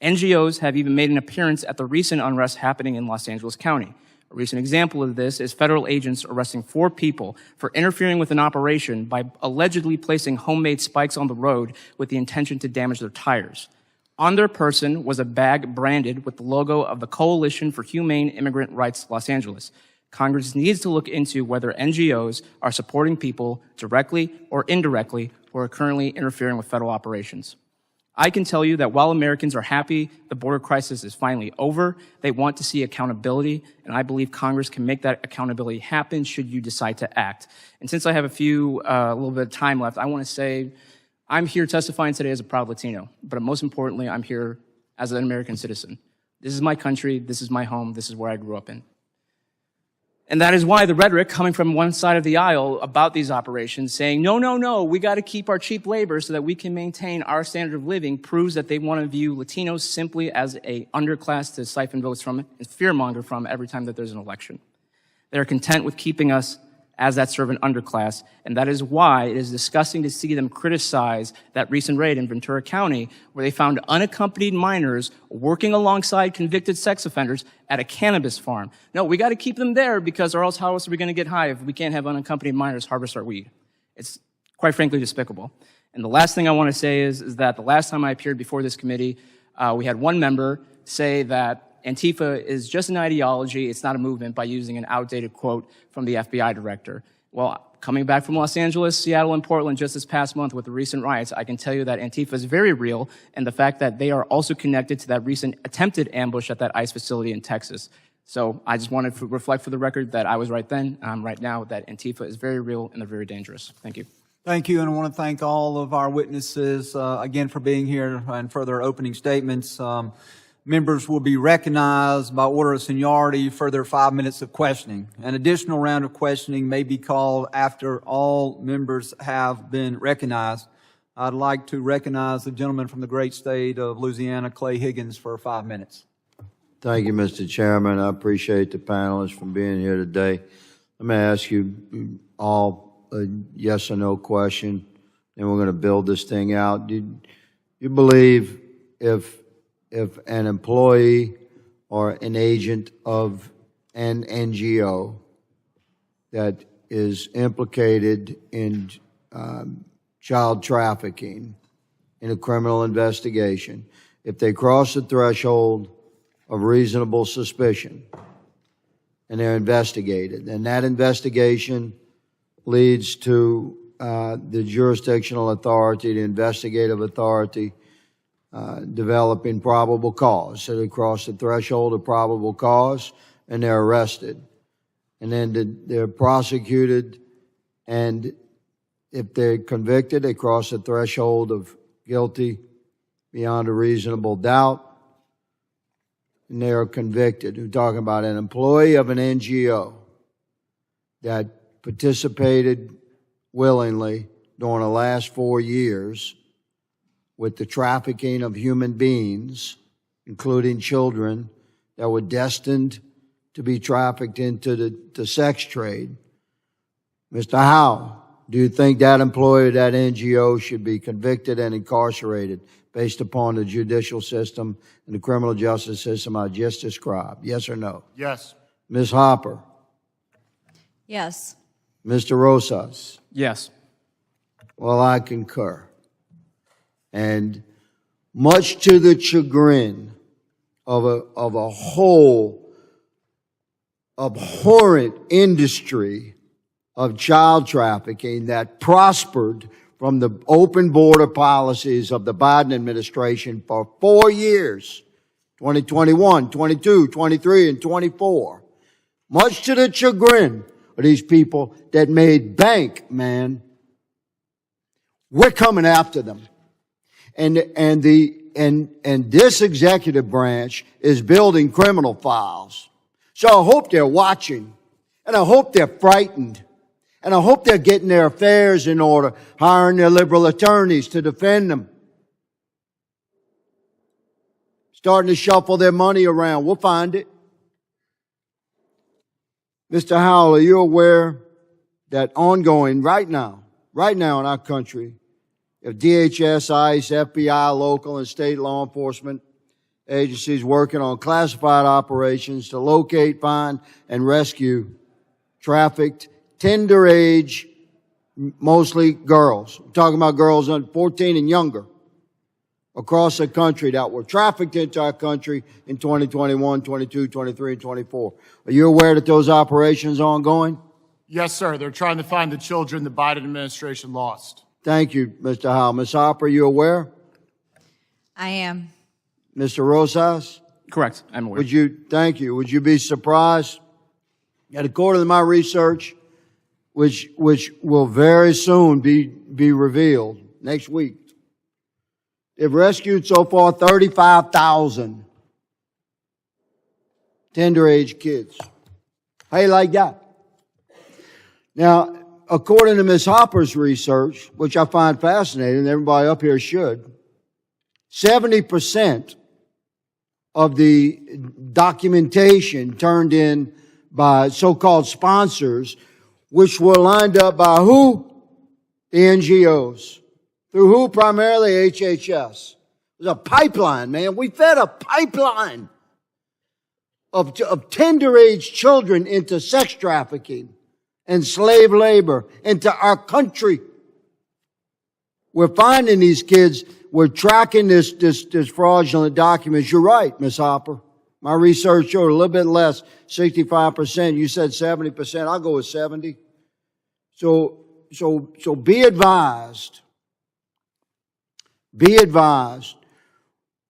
NGOs have even made an appearance at the recent unrest happening in Los Angeles County. A recent example of this is federal agents arresting 4 people for interfering with an operation by allegedly placing homemade spikes on the road with the intention to damage their tires. On their person was a bag branded with the logo of the Coalition for Humane Immigrant Rights Los Angeles. Congress needs to look into whether NGOs are supporting people directly or indirectly who are currently interfering with federal operations. I can tell you that while Americans are happy the border crisis is finally over, they want to see accountability, and I believe Congress can make that accountability happen should you decide to act. And since I have a little bit of time left, I want to say I'm here testifying today as a proud Latino, but most importantly, I'm here as an American citizen. This is my country, this is my home, this is where I grew up in. And that is why the rhetoric coming from one side of the aisle about these operations saying, no, we got to keep our cheap labor so that we can maintain our standard of living proves that they want to view Latinos simply as a underclass to siphon votes from and fearmonger from every time that there's an election. They're content with keeping us as that servant underclass, and that is why it is disgusting to see them criticize that recent raid in Ventura County where they found unaccompanied minors working alongside convicted sex offenders at a cannabis farm. No, we got to keep them there because or else how else are we going to get high if we can't have unaccompanied minors harvest our weed? It's quite frankly despicable. And the last thing I want to say is that the last time I appeared before this committee, we had one member say that Antifa is just an ideology, it's not a movement, by using an outdated quote from the FBI director. Well, coming back from Los Angeles, Seattle, and Portland just this past month with the recent riots, I can tell you that Antifa is very real, and the fact that they are also connected to that recent attempted ambush at that ICE facility in Texas. So I just wanted to reflect for the record that I was right then, and I'm right now, that Antifa is very real and they're very dangerous. Thank you. Thank you, and I want to thank all of our witnesses again for being here and for their opening statements. Members will be recognized by order of seniority for their 5 minutes of questioning. An additional round of questioning may be called after all members have been recognized. I'd like to recognize the gentleman from the great state of Louisiana, Clay Higgins, for 5 minutes. Thank you, Mr. Chairman. I appreciate the panelists for being here today. Let me ask you all a yes or no question, and we're going to build this thing out. Do you believe if an employee or an agent of an NGO that is implicated in child trafficking in a criminal investigation, if they cross the threshold of reasonable suspicion and they're investigated, and that investigation leads to the jurisdictional authority, the investigative authority, developing probable cause. So they cross the threshold of probable cause and they're arrested. And then they're prosecuted, and if they're convicted, they cross the threshold of guilty beyond a reasonable doubt, and they are convicted. We're talking about an employee of an NGO that participated willingly during the last 4 years with the trafficking of human beings, including children that were destined to be trafficked into the sex trade. Mr. Howell, do you think that employee of that NGO should be convicted and incarcerated based upon the judicial system and the criminal justice system I just described? Yes or no? Yes. Ms. Hopper? Yes. Mr. Rosas? Yes. Well, I concur. And much to the chagrin of a whole abhorrent industry of child trafficking that prospered from the open border policies of the Biden administration for 4 years, 2021, 22, 23, and 24. Much to the chagrin of these people that made bank, man. We're coming after them. And the and this executive branch is building criminal files. So I hope they're watching, and I hope they're frightened, and I hope they're getting their affairs in order, hiring their liberal attorneys to defend them, starting to shuffle their money around. We'll find it. Mr. Howell, are you aware that ongoing right now in our country, if DHS, ICE, FBI, local and state law enforcement agencies working on classified operations to locate, find, and rescue trafficked, tender age, mostly girls. I'm talking about girls under 14 and younger across the country that were trafficked into our country in 2021, 22, 23, and 24. Are you aware that those operations are ongoing? Yes, sir. They're trying to find the children the Biden administration lost. Thank you, Mr. Howell. Ms. Hopper, are you aware? I am. Mr. Rosas? Correct. I'm aware. Thank you. Would you be surprised that according to my research, which will very soon be revealed next week, they've rescued so far 35,000 tender age kids. How you like that? Now, according to Ms. Hopper's research, which I find fascinating, and everybody up here should, 70% of the documentation turned in by so-called sponsors, which were lined up by who? The NGOs. Through who? Primarily HHS. It was a pipeline, man. We fed a pipeline of tender age children into sex trafficking and slave labor into our country. We're finding these kids. We're tracking this fraudulent documents. You're right, Ms. Hopper. My research showed a little bit less, 65%. You said 70%. I'll go with 70. So be advised. Be advised.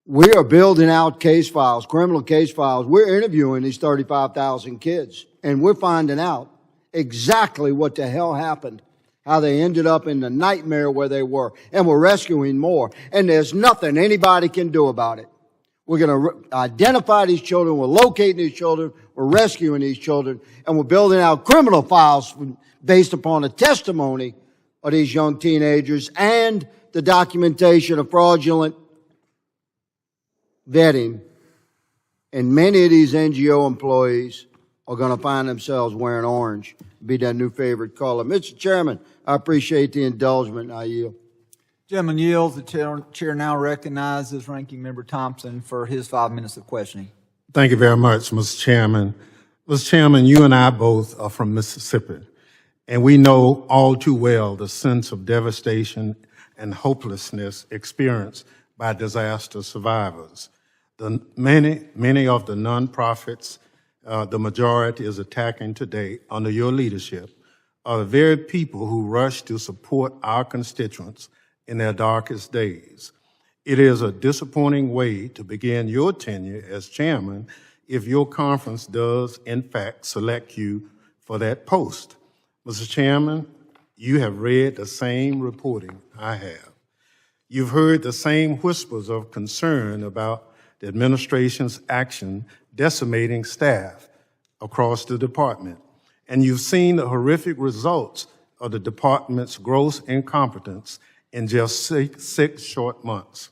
We are building out case files, criminal case files. We're interviewing these 35,000 kids, and we're finding out exactly what the hell happened, how they ended up in the nightmare where they were, and we're rescuing more. And there's nothing anybody can do about it. We're going to identify these children, we're locating these children, we're rescuing these children, and we're building out criminal files based upon the testimony of these young teenagers and the documentation of fraudulent vetting. And many of these NGO employees are going to find themselves wearing orange, be their new favorite color. Mr. Chairman, I appreciate the indulgence. I yield. Gentleman yields. The chair now recognizes Ranking Member Thompson for his 5 minutes of questioning. Thank you very much, Mr. Chairman. Mr. Chairman, you and I both are from Mississippi, and we know all too well the sense of devastation and hopelessness experienced by disaster survivors. Many of the nonprofits the majority is attacking today under your leadership are the very people who rush to support our constituents in their darkest days. It is a disappointing way to begin your tenure as chairman if your conference does, in fact, select you for that post. Mr. Chairman, you have read the same reporting I have. You've heard the same whispers of concern about the administration's action decimating staff across the department, and you've seen the horrific results of the department's gross incompetence in just six short months.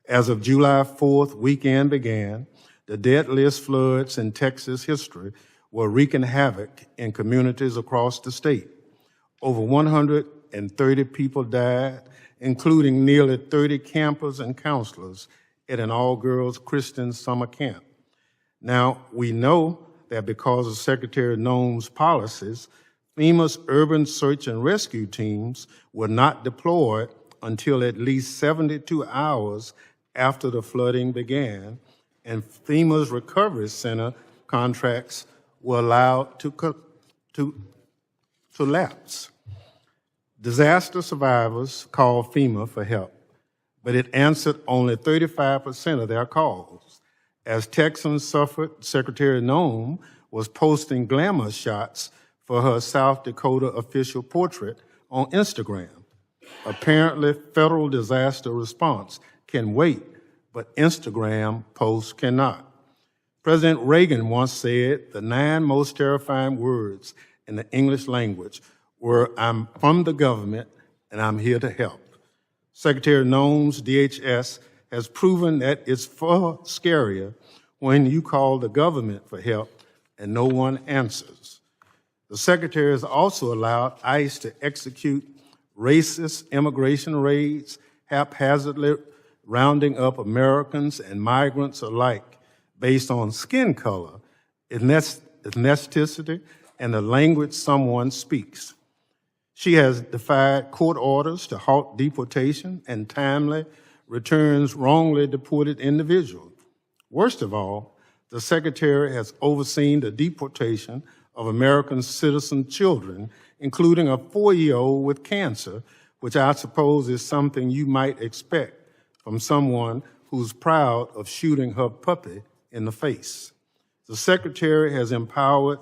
As of July 4th weekend began, the deadliest floods in Texas history were wreaking havoc in communities across the state. Over 130 people died, including nearly 30 campers and counselors at an all-girls Christian summer camp. Now, we know that because of Secretary Noem's policies, FEMA's urban search and rescue teams were not deployed until at least 72 hours after the flooding began, and FEMA's recovery center contracts were allowed to lapse. Disaster survivors called FEMA for help, but it answered only 35% of their calls. As Texans suffered, Secretary Noem was posting glamour shots for her South Dakota official portrait on Instagram. Apparently, federal disaster response can wait but Instagram posts cannot. President Reagan once said the 9 most terrifying words in the English language were, "I'm from the government and I'm here to help." Secretary Noem's DHS has proven that it's far scarier when you call the government for help and no one answers. The Secretary has also allowed ICE to execute racist immigration raids, haphazardly rounding up Americans and migrants alike based on skin color, ethnicity, and the language someone speaks. She has defied court orders to halt deportation and timely returns wrongly deported individuals. Worst of all, the Secretary has overseen the deportation of American citizen children, including a 4-year-old with cancer, which I suppose is something you might expect from someone who's proud of shooting her puppy in the face. The Secretary has empowered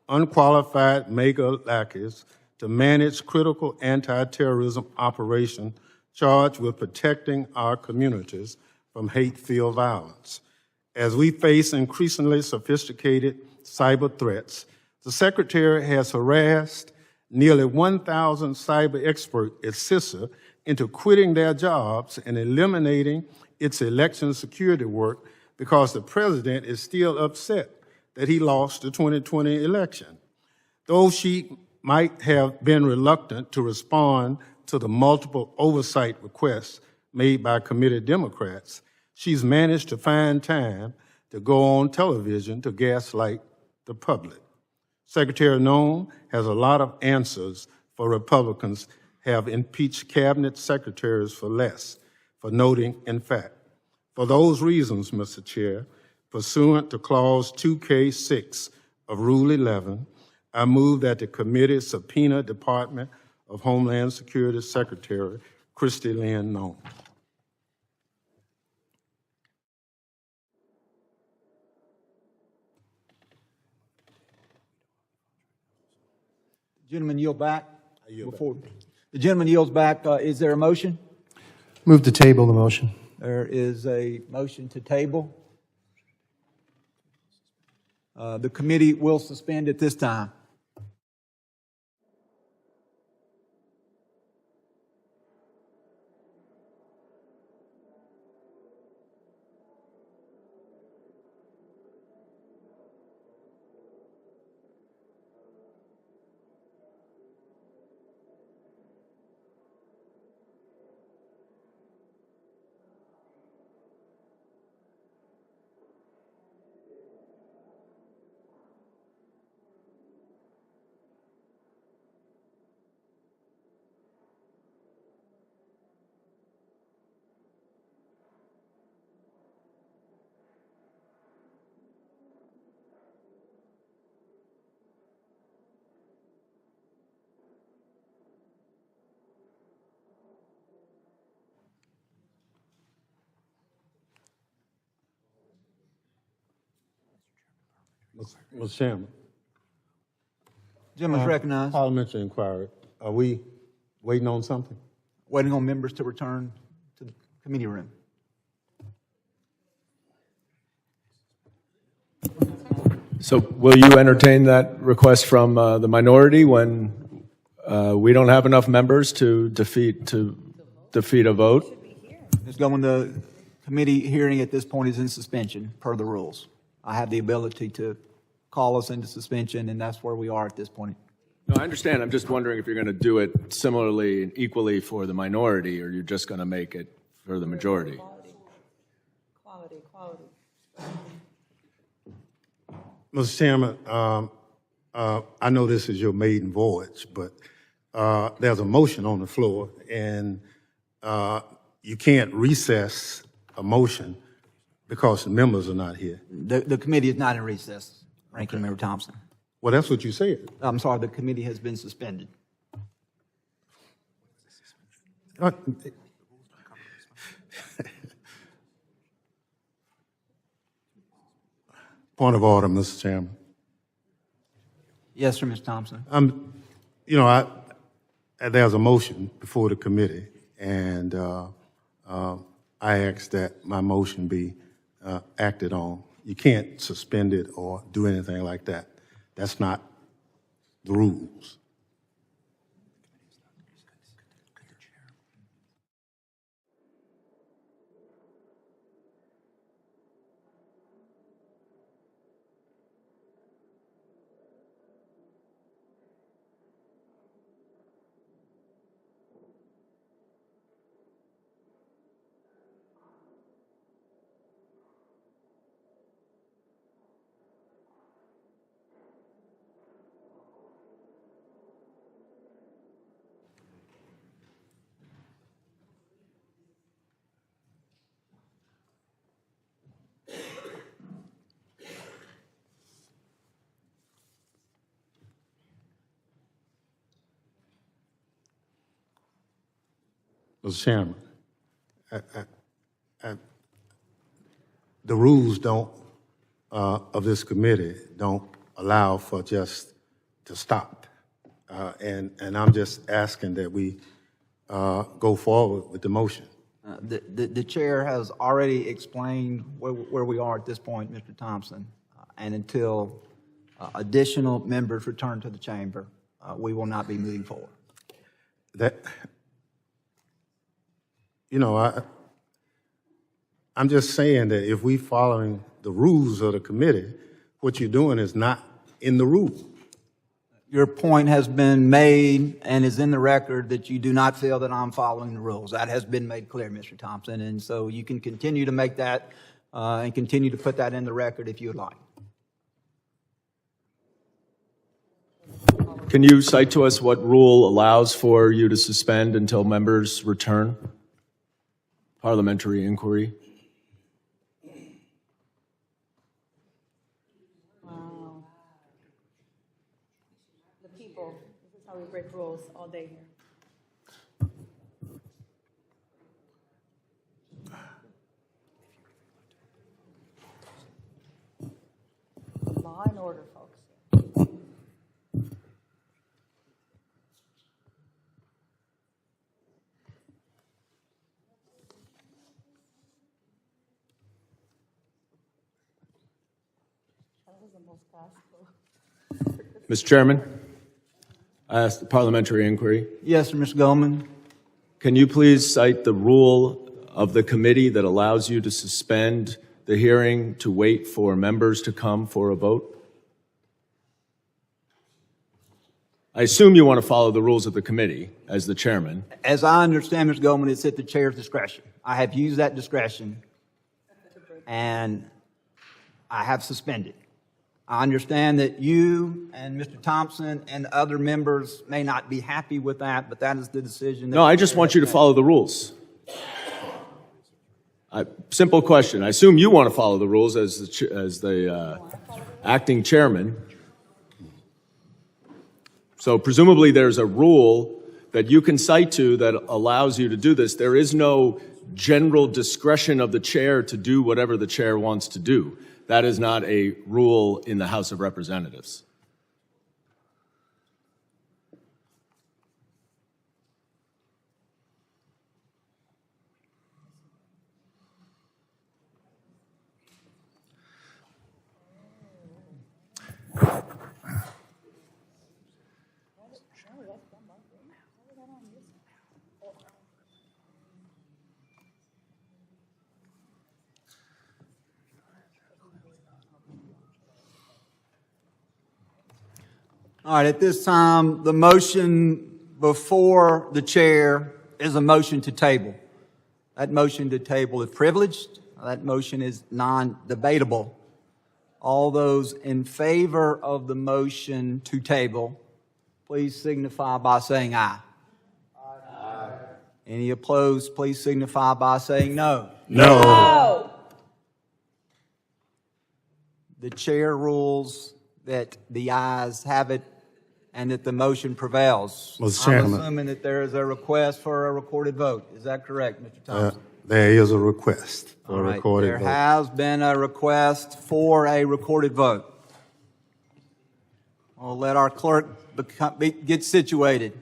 unqualified mega lackeys to manage critical anti-terrorism operations charged with protecting our communities from hate-filled violence. As we face increasingly sophisticated cyber threats, the Secretary has harassed nearly 1,000 cyber experts at CISA into quitting their jobs and eliminating its election security work because the president is still upset that he lost the 2020 election. Though she might have been reluctant to respond to the multiple oversight requests made by committee Democrats, she's managed to find time to go on television to gaslight the public. Secretary Noem has a lot of answers for Republicans have impeached cabinet secretaries for less, for noting, in fact. For those reasons, Mr. Chair, pursuant to Clause 2K6 of Rule 11, I move that the committee subpoena Department of Homeland Security Secretary Christy Lynn Noem. Gentleman yield back. I yield Before the gentleman yields back, is there a motion? Move to table the motion. There is a motion to table. The committee will suspend at this time. Mr. Chairman. Gentleman's recognized. Parliamentary inquiry. Are we waiting on something? Waiting on members to return to the committee room. So will you entertain that request from the minority when we don't have enough members to defeat a vote? Ms. Goldman, the committee hearing at this point is in suspension per the rules. I have the ability to call us into suspension, and that's where we are at this point. No, I understand. I'm just wondering if you're going to do it similarly and equally for the minority, or you're just going to make it for the majority. Quality. Mr. Chairman, I know this is your maiden voyage, but there's a motion on the floor, and you can't recess a motion because the members are not here. The committee is not in recess, Ranking Member Thompson. Well, that's what you said. I'm sorry, the committee has been suspended. Point of order, Mr. Chairman. Yes, sir, Ms. Thompson. There's a motion before the committee, and I ask that my motion be acted on. You can't suspend it or do anything like that. That's not the rules. Mr. Chairman, the rules don't, of this committee don't allow for just to stop. And I'm just asking that we go forward with the motion. The chair has already explained where we are at this point, Mr. Thompson, and until additional members return to the chamber, we will not be moving forward. That, you know, I'm just saying that if we following the rules of the committee, what you're doing is not in the rule. Your point has been made and is in the record that you do not feel that I'm following the rules. That has been made clear, Mr. Thompson, and so you can continue to make that and continue to put that in the record if you would like. Can you cite to us what rule allows for you to suspend until members return? Parliamentary inquiry. Wow. The people, this is how we break rules all day here. Law and order, folks. Mr. Chairman, I ask the parliamentary inquiry. Yes, sir, Mr. Goldman. Can you please cite the rule of the committee that allows you to suspend the hearing to wait for members to come for a vote? I assume you want to follow the rules of the committee as the chairman. As I understand, Mr. Goldman, it's at the chair's discretion. I have used that discretion, and I have suspended. I understand that you and Mr. Thompson and other members may not be happy with that, but that is the decision. No, I just want you to follow the rules. Simple question. I assume you want to follow the rules as the acting chairman. So presumably there's a rule that you can cite to that allows you to do this. There is no general discretion of the chair to do whatever the chair wants to do. That is not a rule in the House of Representatives. All right, at this time, the motion before the chair is a motion to table. That motion to table is privileged. That motion is non-debatable. All those in favor of the motion to table, please signify by saying aye. Aye. Any opposed, please signify by saying no. No. The chair rules that the ayes have it and that the motion prevails. Mr. I'm Chairman. assuming that there is a request for a recorded vote. Is that correct, Mr. Thompson? There is a request for All a right. recorded There vote. has been a request for a recorded vote. We'll let our clerk get situated.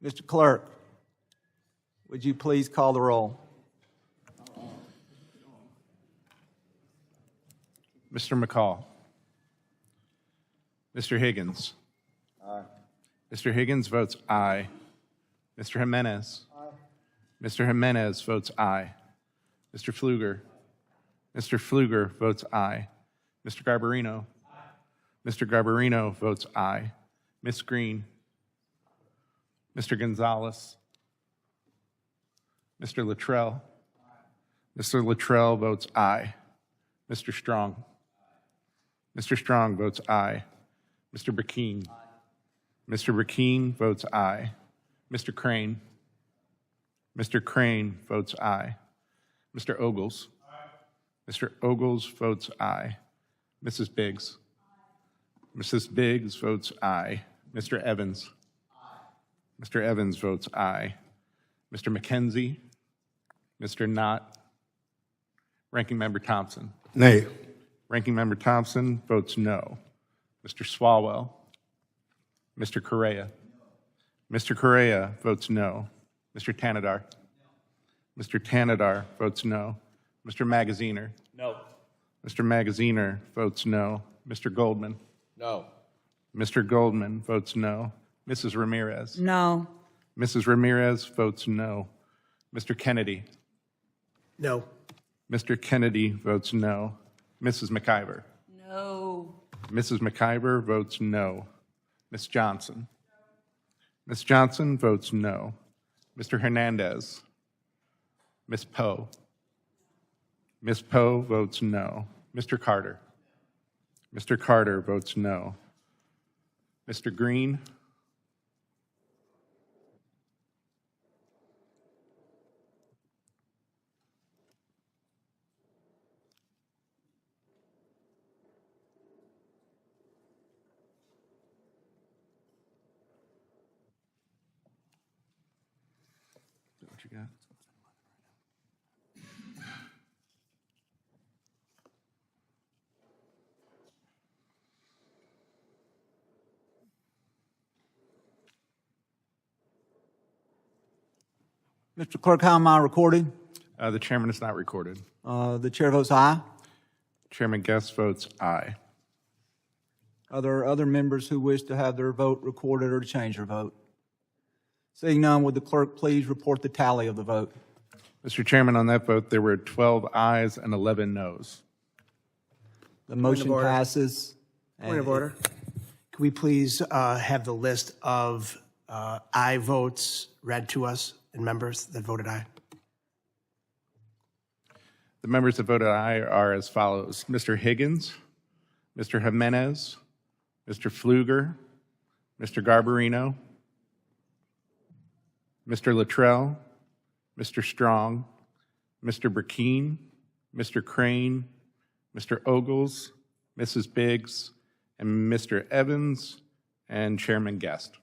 Mr. Clerk, would you please call the roll? Mr. McCall. Mr. Higgins. Aye. Mr. Higgins votes aye. Mr. Jimenez. Aye. Mr. Jimenez votes aye. Mr. Pfluger. Mr. Pfluger votes aye. Mr. Garbarino. Aye. Mr. Garbarino votes aye. Ms. Green. Mr. Gonzalez. Mr. Luttrell. Aye. Mr. Luttrell votes aye. Mr. Strong. Mr. Strong votes aye. Mr. Burkeen. Aye. Mr. Burkeen votes aye. Mr. Crane. Mr. Crane votes aye. Mr. Ogles. Aye. Mr. Ogles votes aye. Mrs. Biggs. Aye. Mrs. Biggs votes aye. Mr. Evans. Aye. Mr. Evans votes aye. Mr. McKenzie. Mr. Knott. Ranking Member Thompson. Nay. Ranking Member Thompson votes no. Mr. Swalwell. Mr. Correa. Mr. Correa votes no. Mr. Tanadar. Mr. Tanadar votes no. Mr. Magaziner. No. Mr. Magaziner votes no. Mr. Goldman. No. Mr. Goldman votes no. Mrs. Ramirez. No. Mrs. Ramirez votes no. Mr. Kennedy. No. Mr. Kennedy votes no. Mrs. McIver. No. Mrs. McIver votes no. Ms. Johnson. Ms. Johnson votes no. Mr. Hernandez. Ms. Poe. Ms. Poe votes no. Mr. Carter. Mr. Carter votes no. Mr. Green. What you got? Mr. Clerk, how am I recorded? The chairman is not recorded. The chair votes aye. Chairman Guest votes aye. Are there other members who wish to have their vote recorded or to change their vote? Seeing none, would the clerk please report the tally of the vote? Mr. Chairman, on that vote, there were 12 ayes and 11 noes. The motion order. passes. Point of order. Can we please have the list of aye votes read to us and members that voted aye? The members that voted aye are as follows: Mr. Higgins, Mr. Jimenez, Mr. Pfluger, Mr. Garbarino, Mr. Luttrell, Mr. Strong, Mr. Burkeen, Mr. Crane, Mr. Ogles, Mrs. Biggs, and Mr. Evans, and Chairman Guest.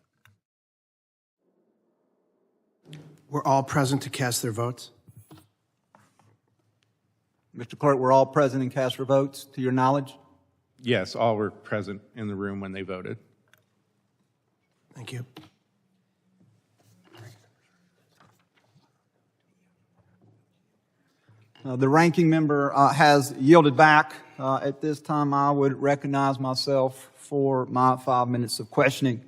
Were all present to cast their votes? Mr. Clerk, we're all present and cast for votes, to your knowledge? Yes, all were present in the room when they voted. Thank you. The ranking member has yielded back. At this time, I would recognize myself for my 5 minutes of questioning.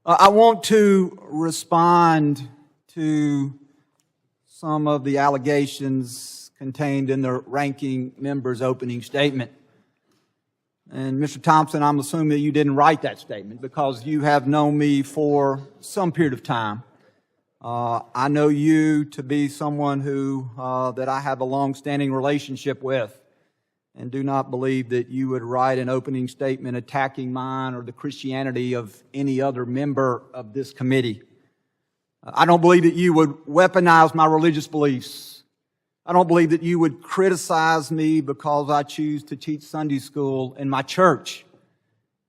I want to respond to some of the allegations contained in the ranking member's opening statement. And Mr. Thompson, I'm assuming that you didn't write that statement because you have known me for some period of time. I know you to be someone who that I have a long-standing relationship with, and do not believe that you would write an opening statement attacking mine or the Christianity of any other member of this committee. I don't believe that you would weaponize my religious beliefs. I don't believe that you would criticize me because I choose to teach Sunday school in my church,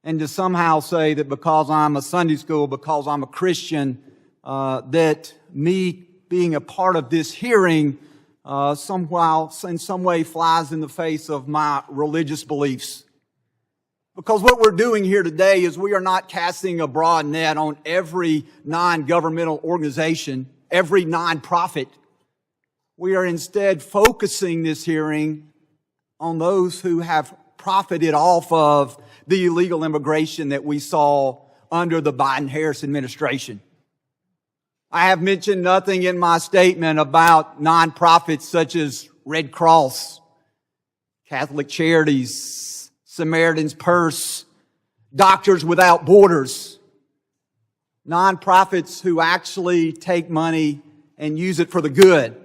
and to somehow say that because I'm a Sunday school, because I'm a Christian, that me being a part of this hearing somehow, in some way, flies in the face of my religious beliefs. Because what we're doing here today is we are not casting a broad net on every non-governmental organization, every nonprofit. We are instead focusing this hearing on those who have profited off of the illegal immigration that we saw under the Biden-Harris administration. I have mentioned nothing in my statement about nonprofits such as Red Cross, Catholic Charities, Samaritan's Purse, Doctors Without Borders, nonprofits who actually take money and use it for the good,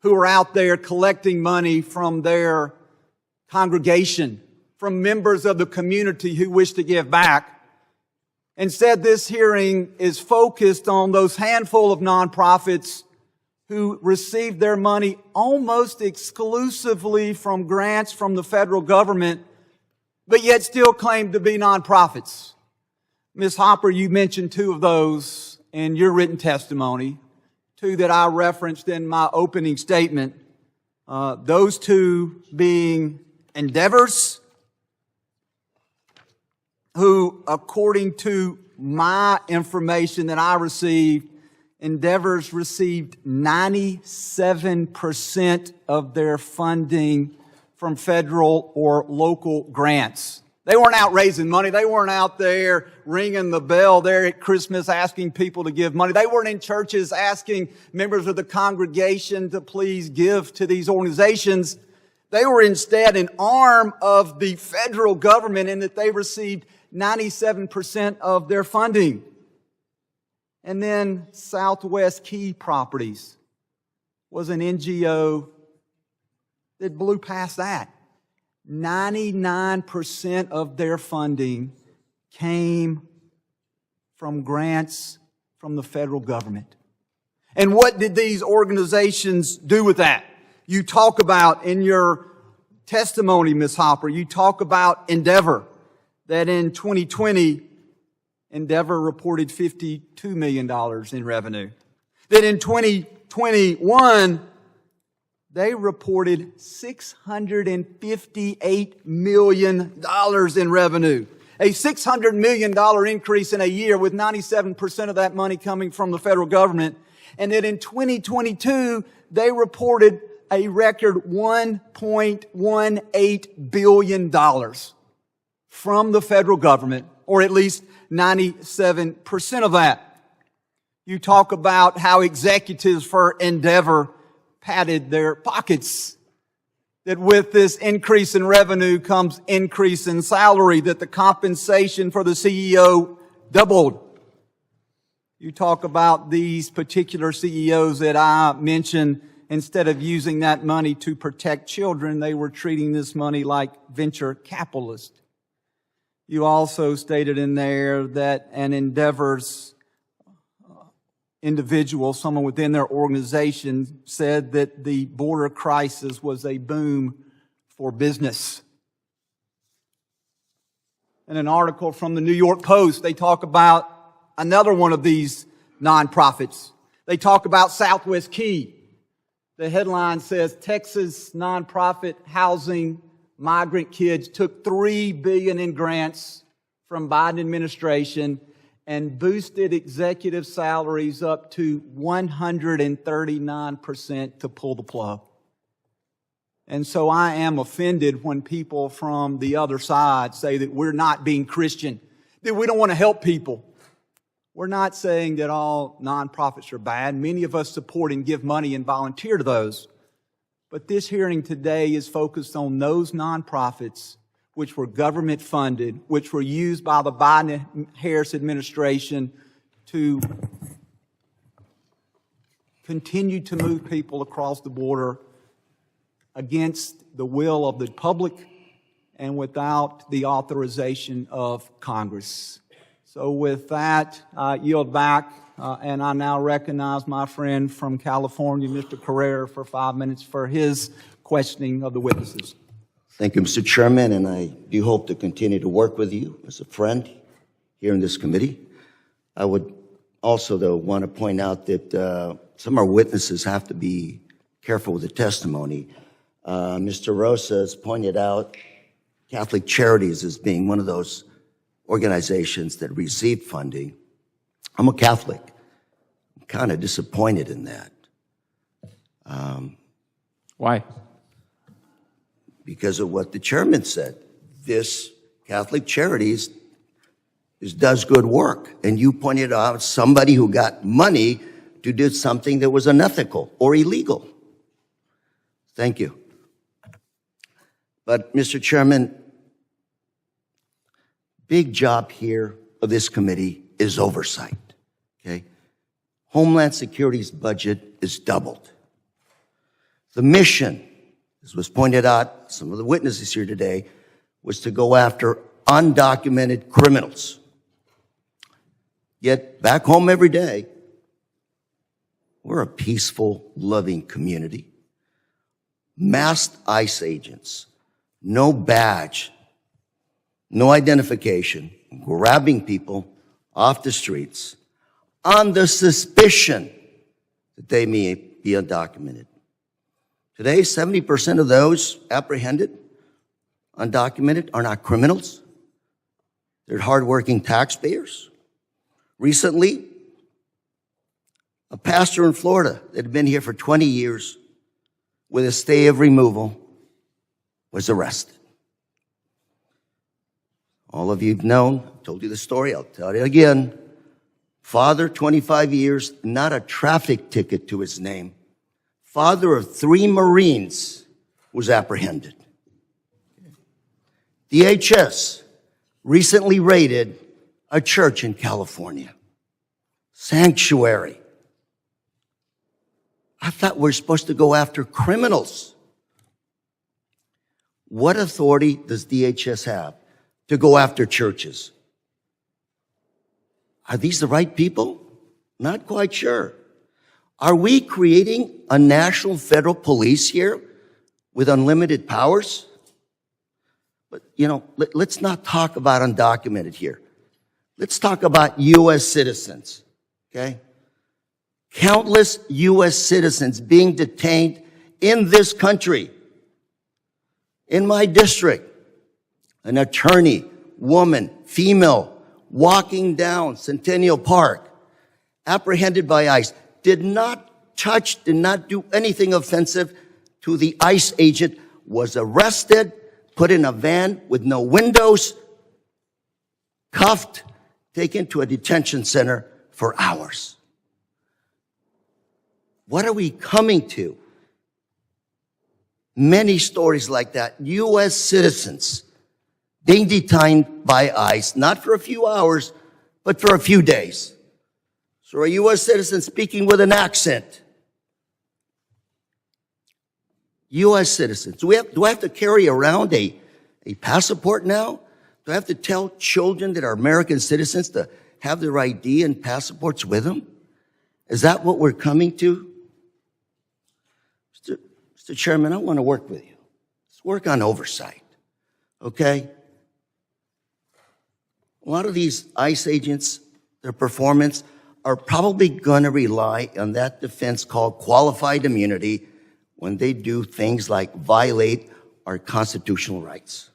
who are out there collecting money from their congregation, from members of the community who wish to give back. Instead, this hearing is focused on those handful of nonprofits who received their money almost exclusively from grants from the federal government, but yet still claim to be nonprofits. Ms. Hopper, you mentioned two of those in your written testimony, two that I referenced in my opening statement. Those two being Endeavors, who, according to my information that I received, Endeavors received 97% of their funding from federal or local grants. They weren't out raising money. They weren't out there ringing the bell there at Christmas asking people to give money. They weren't in churches asking members of the congregation to please give to these organizations. They were instead an arm of the federal government in that they received 97% of their funding. And then Southwest Key Properties was an NGO that blew past that. 99% of their funding came from grants from the federal government. And what did these organizations do with that? You talk about in your testimony, Ms. Hopper, you talk about Endeavor, that in 2020, Endeavor reported $52 million in revenue. That in 2021, they reported $658 million in revenue. A $600 million increase in a year with 97% of that money coming from the federal government. And that in 2022, they reported a record $1.18 billion from the federal government, or at least 97% of that. You talk about how executives for Endeavor padded their pockets, that with this increase in revenue comes increase in salary, that the compensation for the CEO doubled. You talk about these particular CEOs that I mentioned, instead of using that money to protect children, they were treating this money like venture capitalists. You also stated in there that an Endeavor's individual, someone within their organization, said that the border crisis was a boom for business. In an article from the New York Post, they talk about another one of these nonprofits. They talk about Southwest Key. The headline says, Texas nonprofit housing migrant kids took $3 billion in grants from Biden administration and boosted executive salaries up to 139% to pull the plug. And so I am offended when people from the other side say that we're not being Christian, that we don't want to help people. We're not saying that all nonprofits are bad. Many of us support and give money and volunteer to those. But this hearing today is focused on those nonprofits which were government funded, which were used by the Biden-Harris administration to continue to move people across the border against the will of the public and without the authorization of Congress. So with that, I yield back, and I now recognize my friend from California, Mr. Carrera, for 5 minutes for his questioning of the witnesses. Thank you, Mr. Chairman, and I do hope to continue to work with you as a friend here in this committee. I would also, though, want to point out that some of our witnesses have to be careful with the testimony. Mr. Rosas pointed out Catholic Charities as being one of those organizations that received funding. I'm a Catholic. I'm kind of disappointed in that. Why? Because of what the chairman said. This Catholic Charities does good work. And you pointed out somebody who got money to do something that was unethical or illegal. Thank you. But, Mr. Chairman, big job here of this committee is oversight, okay? Homeland Security's budget is doubled. The mission, as was pointed out, some of the witnesses here today, was to go after undocumented criminals. Yet, back home every day, we're a peaceful, loving community. Masked ICE agents, no badge, no identification, grabbing people off the streets on the suspicion that they may be undocumented. Today, 70% of those apprehended, undocumented, are not criminals. They're hardworking taxpayers. Recently, a pastor in Florida that had been here for 20 years with a stay of removal was arrested. All of you have known, I told you the story, I'll tell you again. Father, 25 years, not a traffic ticket to his name. Father of 3 Marines was apprehended. DHS recently raided a church in California. Sanctuary. I thought we're supposed to go after criminals. What authority does DHS have to go after churches? Are these the right people? Not quite sure. Are we creating a national federal police here with unlimited powers? But, let's not talk about undocumented here. Let's talk about U.S. citizens, okay? Countless U.S. citizens being detained in this country. In my district, an attorney, woman, female, walking down Centennial Park, apprehended by ICE, did not touch, did not do anything offensive to the ICE agent, was arrested, put in a van with no windows, cuffed, taken to a detention center for hours. What are we coming to? Many stories like that. U.S. citizens being detained by ICE, not for a few hours, but for a few days. So a U.S. citizen speaking with an accent. U.S. citizens. Do I have to carry around a passport now? Do I have to tell children that are American citizens to have their ID and passports with them? Is that what we're coming to? Mr. Chairman, I want to work with you. Let's work on oversight, okay? A lot of these ICE agents, their performance, are probably going to rely on that defense called qualified immunity when they do things like violate our constitutional rights.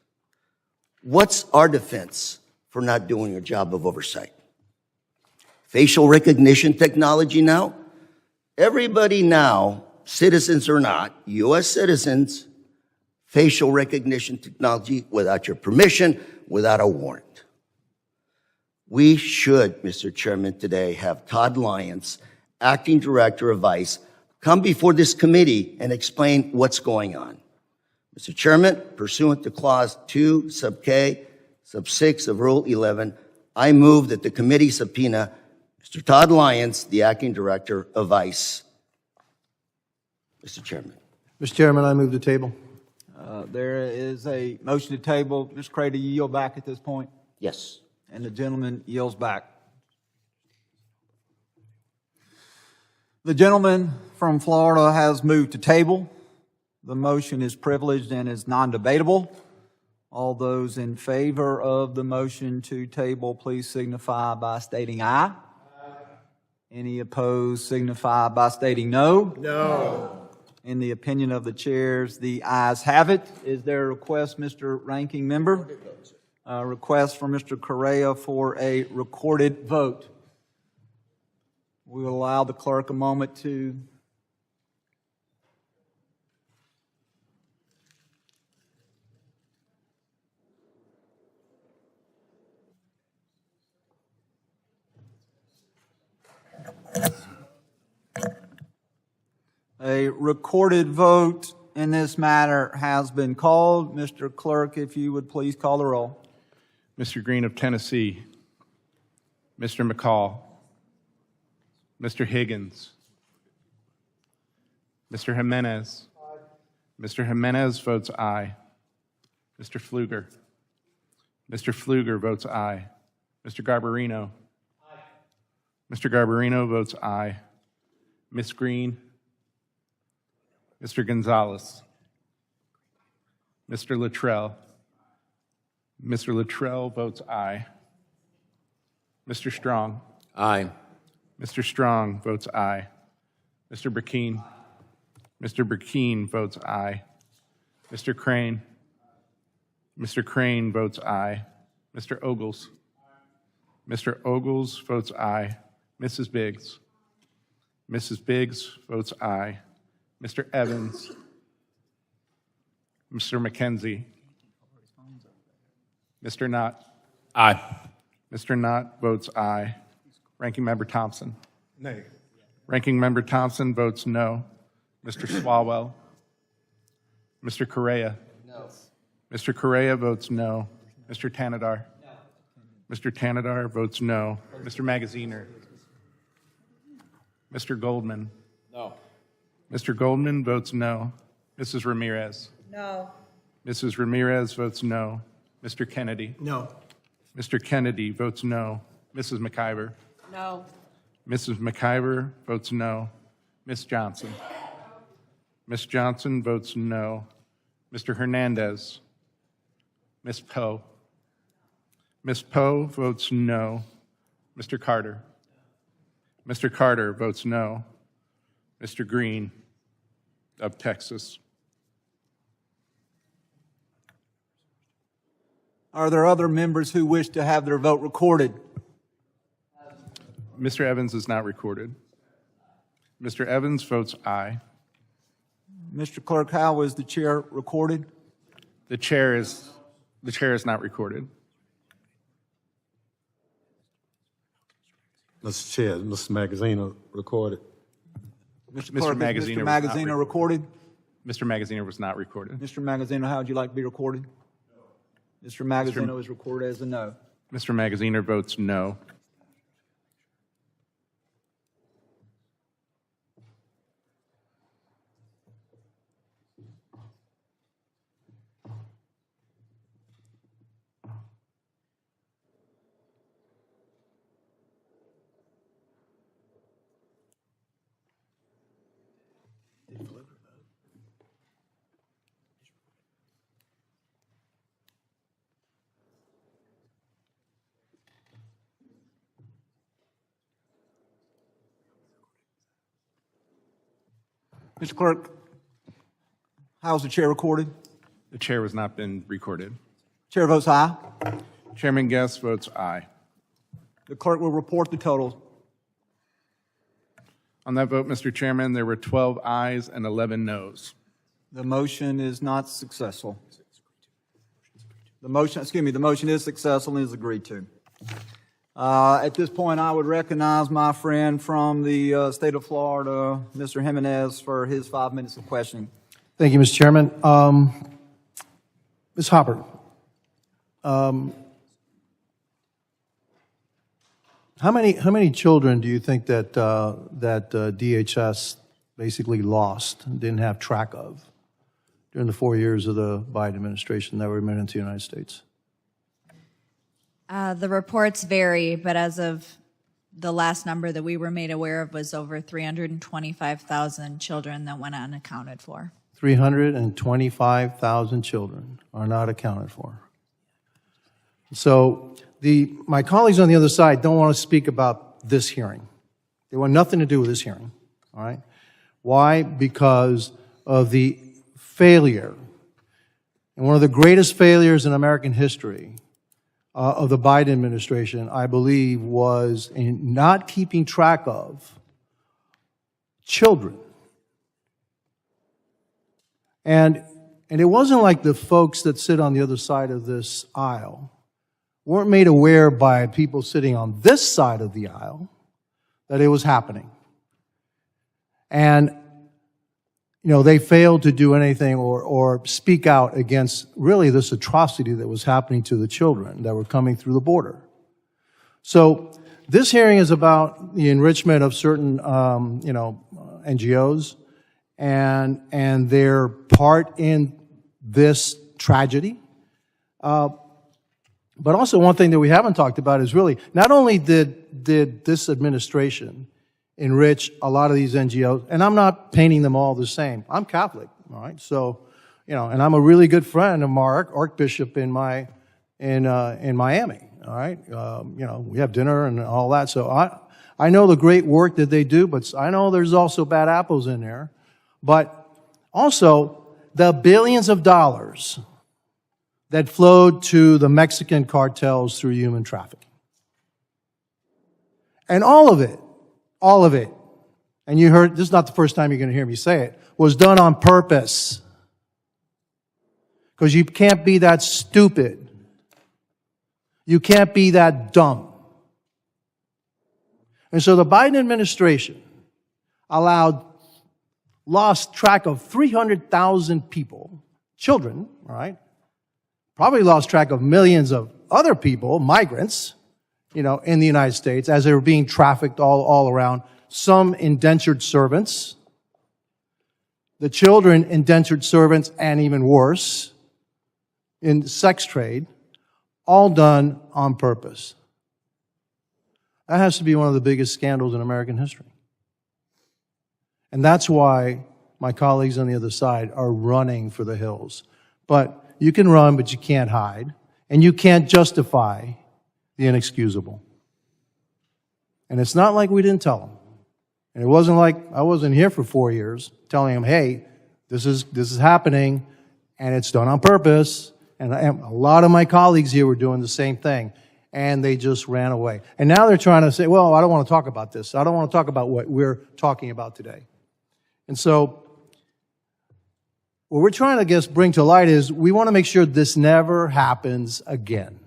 What's our defense for not doing a job of oversight? Facial recognition technology now? Everybody now, citizens or not, U.S. citizens, facial recognition technology without your permission, without a warrant. We should, Mr. Chairman, today have Todd Lyons, Acting Director of ICE, come before this committee and explain what's going on. Mr. Chairman, pursuant to Clause 2, sub K, sub 6 of Rule 11, I move that the committee subpoena Mr. Todd Lyons, the Acting Director of ICE. Mr. Chairman. Mr. Chairman, I move to table. There is a motion to table. Ms. Crater, you yield back at this point? Yes. And the gentleman yields back. The gentleman from Florida has moved to table. The motion is privileged and is non-debatable. All those in favor of the motion to table, please signify by stating aye. Aye. Any opposed, signify by stating no. No. In the opinion of the chairs, the ayes have it. Is there a request, Mr. Ranking Member? A request from Mr. Correa for a recorded vote. We will allow the clerk a moment to a recorded vote in this matter has been called. Mr. Clerk, if you would please call the roll. Mr. Green of Tennessee, Mr. McCall, Mr. Higgins, Mr. Jimenez. Mr. Jimenez votes aye. Mr. Pfluger. Mr. Pfluger votes aye. Mr. Garbarino. Mr. Garbarino votes aye. Ms. Green. Mr. Gonzalez. Mr. Luttrell. Mr. Luttrell votes aye. Mr. Strong. Aye. Mr. Strong votes aye. Mr. Burkeen. Mr. Burkeen votes aye. Mr. Crane. Mr. Crane votes aye. Mr. Ogles. Mr. Ogles votes aye. Mrs. Biggs. Mrs. Biggs votes aye. Mr. Evans. Mr. McKenzie. Mr. Knott. Aye. Mr. Knott votes aye. Ranking Member Thompson. Nay. Ranking Member Thompson votes no. Mr. Swalwell. Mr. Correa. No. Mr. Correa votes no. Mr. Tanadar. No. Mr. Tanadar votes no. Mr. Magaziner. Mr. Goldman. No. Mr. Goldman votes no. Mrs. Ramirez. No. Mrs. Ramirez votes no. Mr. Kennedy. No. Mr. Kennedy votes no. Mrs. McIver. No. Mrs. McIver votes no. Ms. Johnson. Ms. Johnson votes no. Mr. Hernandez. Ms. Poe. Ms. Poe votes no. Mr. Carter. Mr. Carter votes no. Mr. Green of Texas. Are there other members who wish to have their vote recorded? Mr. Evans is not recorded. Mr. Evans votes aye. Mr. Clerk, how is the chair recorded? The chair is not recorded. Mr. Chair, Mr. Magaziner recorded. Mr. Clerk, is Mr. Magaziner recorded? Mr. Magaziner was not recorded. Mr. Magaziner, how would you like to be recorded? Mr. Magaziner is recorded as a no. Mr. Magaziner votes no. Mr. Clerk, how is the chair recorded? The chair has not been recorded. Chair votes aye. Chairman Guest votes aye. The clerk will report the totals. On that vote, Mr. Chairman, there were 12 ayes and 11 noes. The motion is not successful. The motion is successful and is agreed to. At this point, I would recognize my friend from the state of Florida, Mr. Jimenez, for his 5 minutes of questioning. Thank you, Mr. Chairman. Ms. Hopper, how many children do you think that DHS basically lost and didn't have track of during the 4 years of the Biden administration that were admitted into the United States? The reports vary, but as of the last number that we were made aware of was over 325,000 children that went unaccounted for. 325,000 children are not accounted for. So my colleagues on the other side don't want to speak about this hearing. They want nothing to do with this hearing, all right? Why? Because of the failure, and one of the greatest failures in American history of the Biden administration, I believe, was in not keeping track of children. And it wasn't like the folks that sit on the other side of this aisle weren't made aware by people sitting on this side of the aisle that it was happening. And, you know, they failed to do anything or speak out against really this atrocity that was happening to the children that were coming through the border. So this hearing is about the enrichment of certain, NGOs and their part in this tragedy. But also one thing that we haven't talked about is really, not only did this administration enrich a lot of these NGOs, and I'm not painting them all the same. I'm Catholic, all right? So, you know, and I'm a really good friend of our Archbishop in Miami, all right? We have dinner and all that. So I know the great work that they do, but I know there's also bad apples in there. But also the billions of dollars that flowed to the Mexican cartels through human trafficking. And all of it, and you heard, this is not the first time you're going to hear me say it, was done on purpose. Because you can't be that stupid. You can't be that dumb. And so the Biden administration lost track of 300,000 people, children, all right? Probably lost track of millions of other people, migrants, in the United States as they were being trafficked all around. Some indentured servants, the children indentured servants, and even worse, in sex trade, all done on purpose. That has to be one of the biggest scandals in American history. And that's why my colleagues on the other side are running for the hills. But you can run, but you can't hide. And you can't justify the inexcusable. And it's not like we didn't tell them. And it wasn't like I wasn't here for 4 years telling them, hey, this is happening, and it's done on purpose. And a lot of my colleagues here were doing the same thing. And they just ran away. And now they're trying to say, well, I don't want to talk about this. I don't want to talk about what we're talking about today. And so what we're trying to bring to light is we want to make sure this never happens again.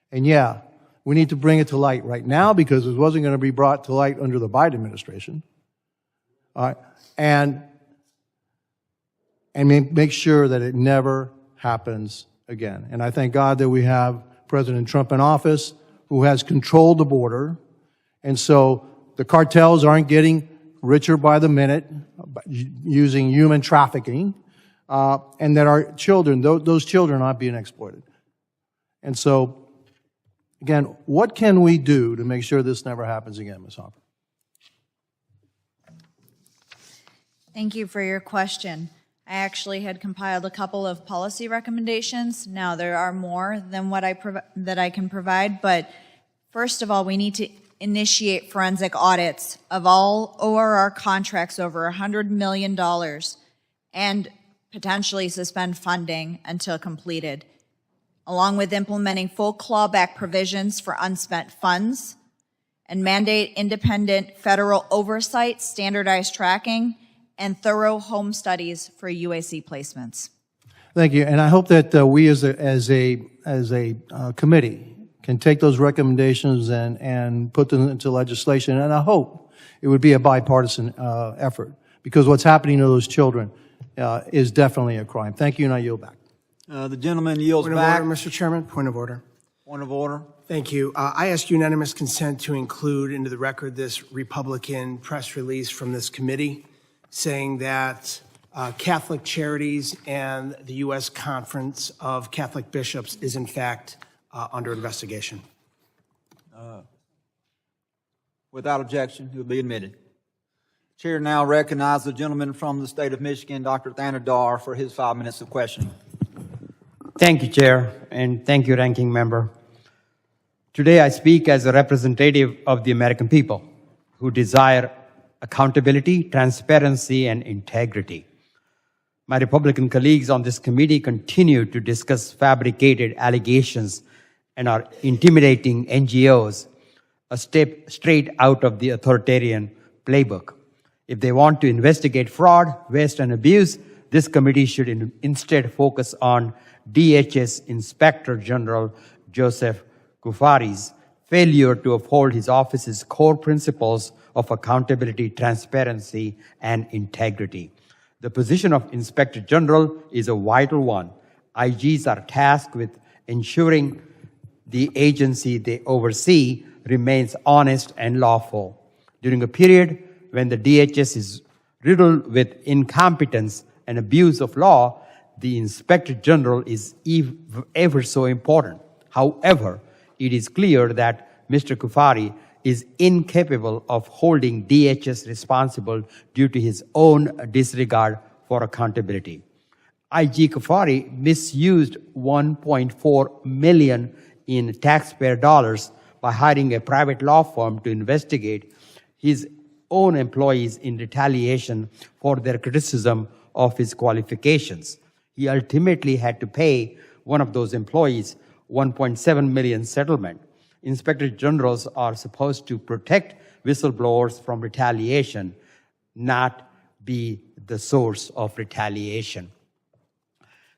And yeah, we need to bring it to light right now because it wasn't going to be brought to light under the Biden administration. All right. And make sure that it never happens again. And I thank God that we have President Trump in office who has controlled the border. And so the cartels aren't getting richer by the minute using human trafficking, and that our children, those children aren't being exploited. And so, again, what can we do to make sure this never happens again, Ms. Hopper? Thank you for your question. I actually had compiled a couple of policy recommendations. Now, there are more than what that I can provide, but first of all, we need to initiate forensic audits of all ORR contracts over $100 million and potentially suspend funding until completed, along with implementing full clawback provisions for unspent funds and mandate independent federal oversight, standardized tracking, and thorough home studies for UAC placements. Thank you, and I hope that we as a committee can take those recommendations and put them into legislation, and I hope it would be a bipartisan effort, because what's happening to those children is definitely a crime. Thank you, and I yield back. The gentleman yields Point back. of order, Mr. Chairman. Point of order. Point of order. Thank you. I ask unanimous consent to include into the record this Republican press release from this committee saying that Catholic Charities and the U.S. Conference of Catholic Bishops is in fact under investigation. Without objection, it will be admitted. Chair now recognizes the gentleman from the state of Michigan, Dr. Thanadar, for his 5 minutes of questioning. Thank you, Chair, and thank you, Ranking Member. Today I speak as a representative of the American people who desire accountability, transparency, and integrity. My Republican colleagues on this committee continue to discuss fabricated allegations and are intimidating NGOs, a step straight out of the authoritarian playbook. If they want to investigate fraud, waste, and abuse, this committee should instead focus on DHS Inspector General Joseph Kufari's failure to uphold his office's core principles of accountability, transparency, and integrity. The position of Inspector General is a vital one. IGs are tasked with ensuring the agency they oversee remains honest and lawful. During a period when the DHS is riddled with incompetence and abuse of law, the Inspector General is ever so important. However, it is clear that Mr. Kufari is incapable of holding DHS responsible due to his own disregard for accountability. IG Kufari misused $1.4 million in taxpayer dollars by hiring a private law firm to investigate his own employees in retaliation for their criticism of his qualifications. He ultimately had to pay one of those employees $1.7 million settlement. Inspector Generals are supposed to protect whistleblowers from retaliation, not be the source of retaliation.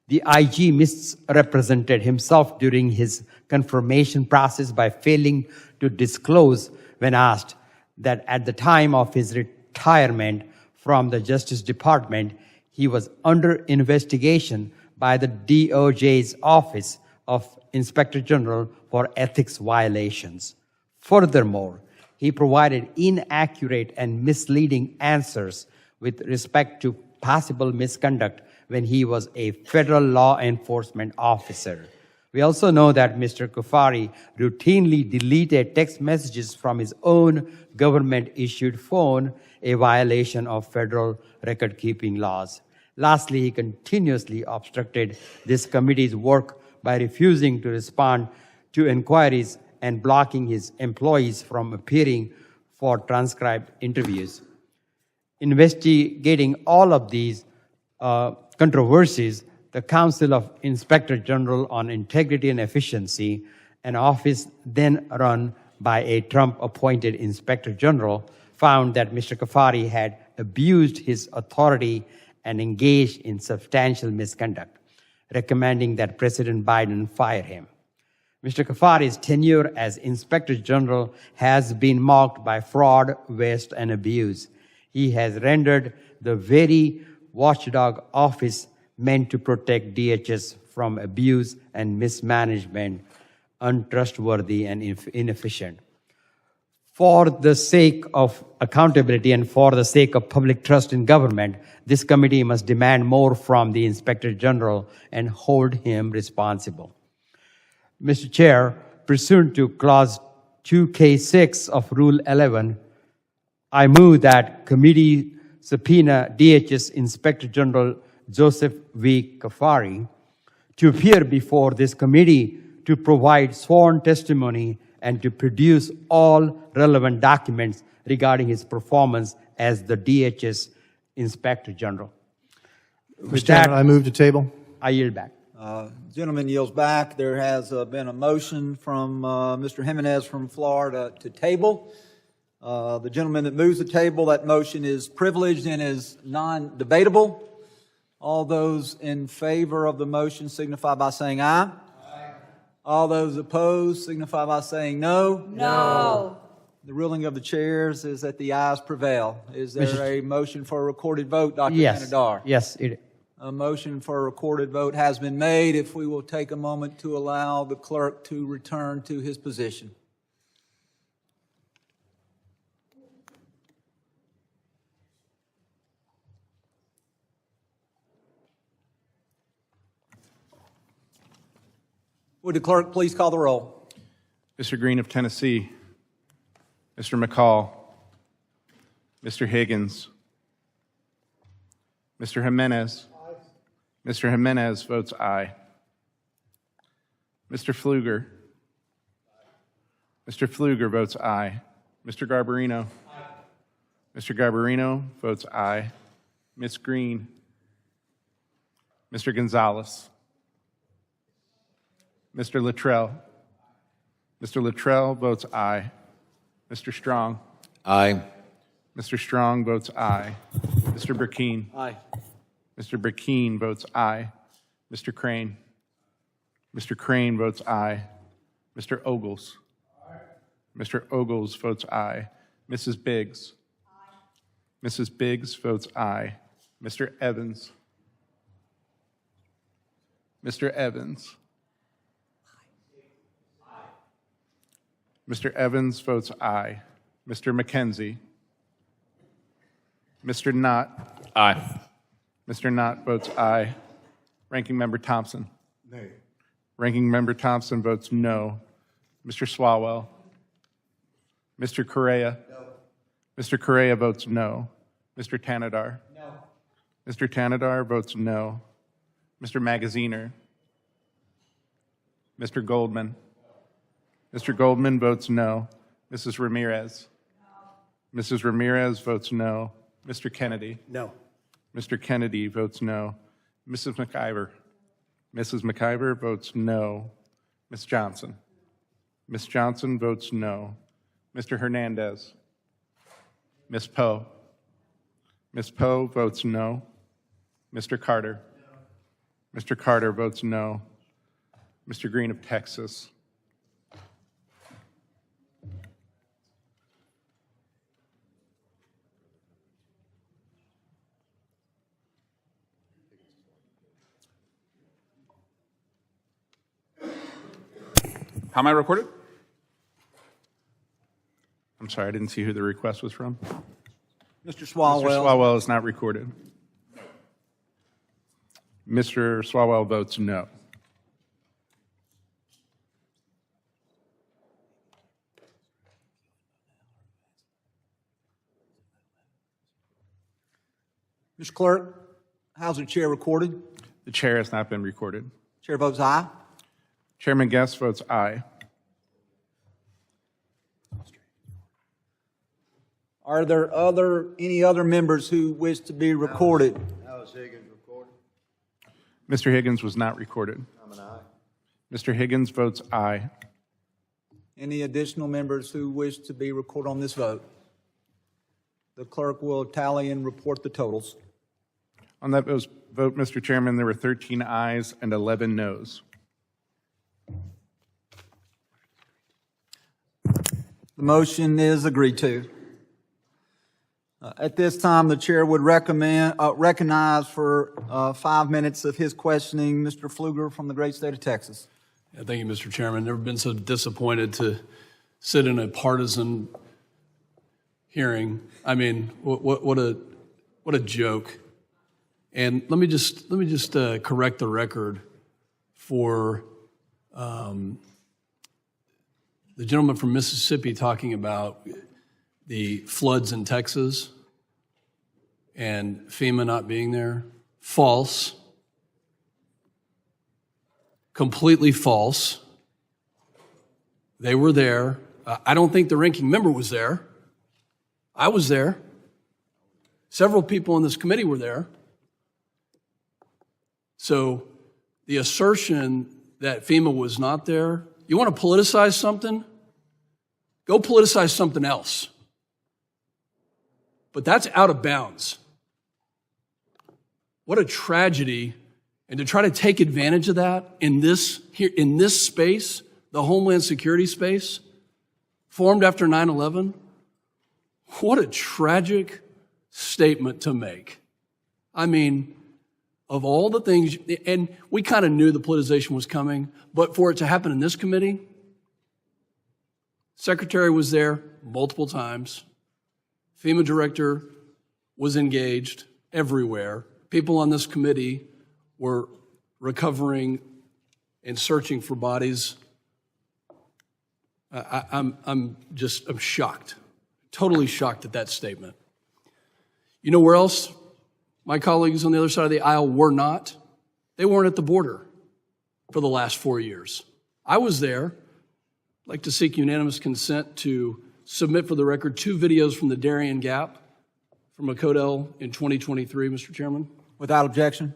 The IG misrepresented himself during his confirmation process by failing to disclose when asked that at the time of his retirement from the Justice Department, he was under investigation by the DOJ's Office of Inspector General for ethics violations. Furthermore, he provided inaccurate and misleading answers with respect to possible misconduct when he was a federal law enforcement officer. We also know that Mr. Kufari routinely deleted text messages from his own government-issued phone, a violation of federal record-keeping laws. Lastly, he continuously obstructed this committee's work by refusing to respond to inquiries and blocking his employees from appearing for transcribed interviews. Investigating all of these controversies, the Council of Inspector General on Integrity and Efficiency, an office then run by a Trump-appointed Inspector General, found that Mr. Kufari had abused his authority and engaged in substantial misconduct, recommending that President Biden fire him. Mr. Kufari's tenure as Inspector General has been marked by fraud, waste, and abuse. He has rendered the very watchdog office meant to protect DHS from abuse and mismanagement untrustworthy and inefficient. For the sake of accountability and for the sake of public trust in government, this committee must demand more from the Inspector General and hold him responsible. Mr. Chair, pursuant to Clause 2K6 of Rule 11, I move that committee subpoena DHS Inspector General Joseph V. Kufari to appear before this committee to provide sworn testimony and to produce all relevant documents regarding his performance as the DHS Inspector General. Mr. Chairman, I move to table. I yield back. Gentleman yields back. There has been a motion from Mr. Jimenez from Florida to table. The gentleman that moves the table, that motion is privileged and is non-debatable. All those in favor of the motion signify by saying aye. Aye. All those opposed signify by saying no. No. The ruling of the chairs is that the ayes prevail. Is there a motion for a recorded vote, Dr. Yes. Tanadar? Yes, it is. A motion for a recorded vote has been made. If we will take a moment to allow the clerk to return to his position. Would the clerk please call the roll? Mr. Green of Tennessee, Mr. McCall, Mr. Higgins, Mr. Jimenez. Mr. Jimenez votes aye. Mr. Pfluger. Mr. Pfluger votes aye. Mr. Garbarino. Mr. Garbarino votes aye. Ms. Green. Mr. Gonzalez, Mr. Luttrell. Mr. Luttrell votes aye. Mr. Strong. Aye. Mr. Strong votes aye. Mr. Burkeen. Aye. Mr. Burkeen votes aye. Mr. Crane. Mr. Crane votes aye. Mr. Ogles. Mr. Ogles votes aye. Mrs. Biggs. Mrs. Biggs votes aye. Mr. Evans. Mr. Evans. Mr. Evans votes aye. Mr. McKenzie. Mr. Knott. Aye. Mr. Knott votes aye. Ranking Member Thompson. Nay. Ranking Member Thompson votes no. Mr. Swalwell. Mr. Correa. No. Mr. Correa votes no. Mr. Tanadar. No. Mr. Tanadar votes no. Mr. Magaziner. Mr. Goldman. Mr. Goldman votes no. Mrs. Ramirez. No. Mrs. Ramirez votes no. Mr. Kennedy. No. Mr. Kennedy votes no. Mrs. McIver. Mrs. McIver votes no. Ms. Johnson. Ms. Johnson votes no. Mr. Hernandez. Ms. Poe. Ms. Poe votes no. Mr. Carter. No. Mr. Carter votes no. Mr. Green of Texas. How am I recorded? I'm sorry, I didn't see who the request was from. Mr. Swalwell. Mr. Swalwell is not recorded. Mr. Swalwell votes no. Mr. Clerk, how's the chair recorded? The chair has not been recorded. Chair votes aye. Chairman Guest votes aye. Are there any other members who wish to be recorded? How is Higgins recorded? Mr. Higgins was not recorded. I'm an aye. Mr. Higgins votes aye. Any additional members who wish to be recorded on this vote? The clerk will tally and report the totals. On that vote, Mr. Chairman, there were 13 ayes and 11 noes. The motion is agreed to. At this time, the chair would recognize for 5 minutes of his questioning Mr. Pfluger from the great state of Texas. Yeah, thank you, Mr. Chairman. Never been so disappointed to sit in a partisan hearing. I mean, what a joke. And let me just correct the record for the gentleman from Mississippi talking about the floods in Texas and FEMA not being there. False. Completely false. They were there. I don't think the ranking member was there. I was there. Several people on this committee were there. So the assertion that FEMA was not there, you want to politicize something? Go politicize something else. But that's out of bounds. What a tragedy. And to try to take advantage of that in this space, the Homeland Security space, formed after 9/11, what a tragic statement to make. I mean, of all the things, and we kind of knew the politicization was coming, but for it to happen in this committee, Secretary was there multiple times. FEMA director was engaged everywhere. People on this committee were recovering and searching for bodies. I'm shocked, totally shocked at that statement. You know where else my colleagues on the other side of the aisle were not? They weren't at the border for the last 4 years. I was there. I'd like to seek unanimous consent to submit for the record 2 videos from the Darien Gap from a Codell in 2023, Mr. Chairman. Without objection.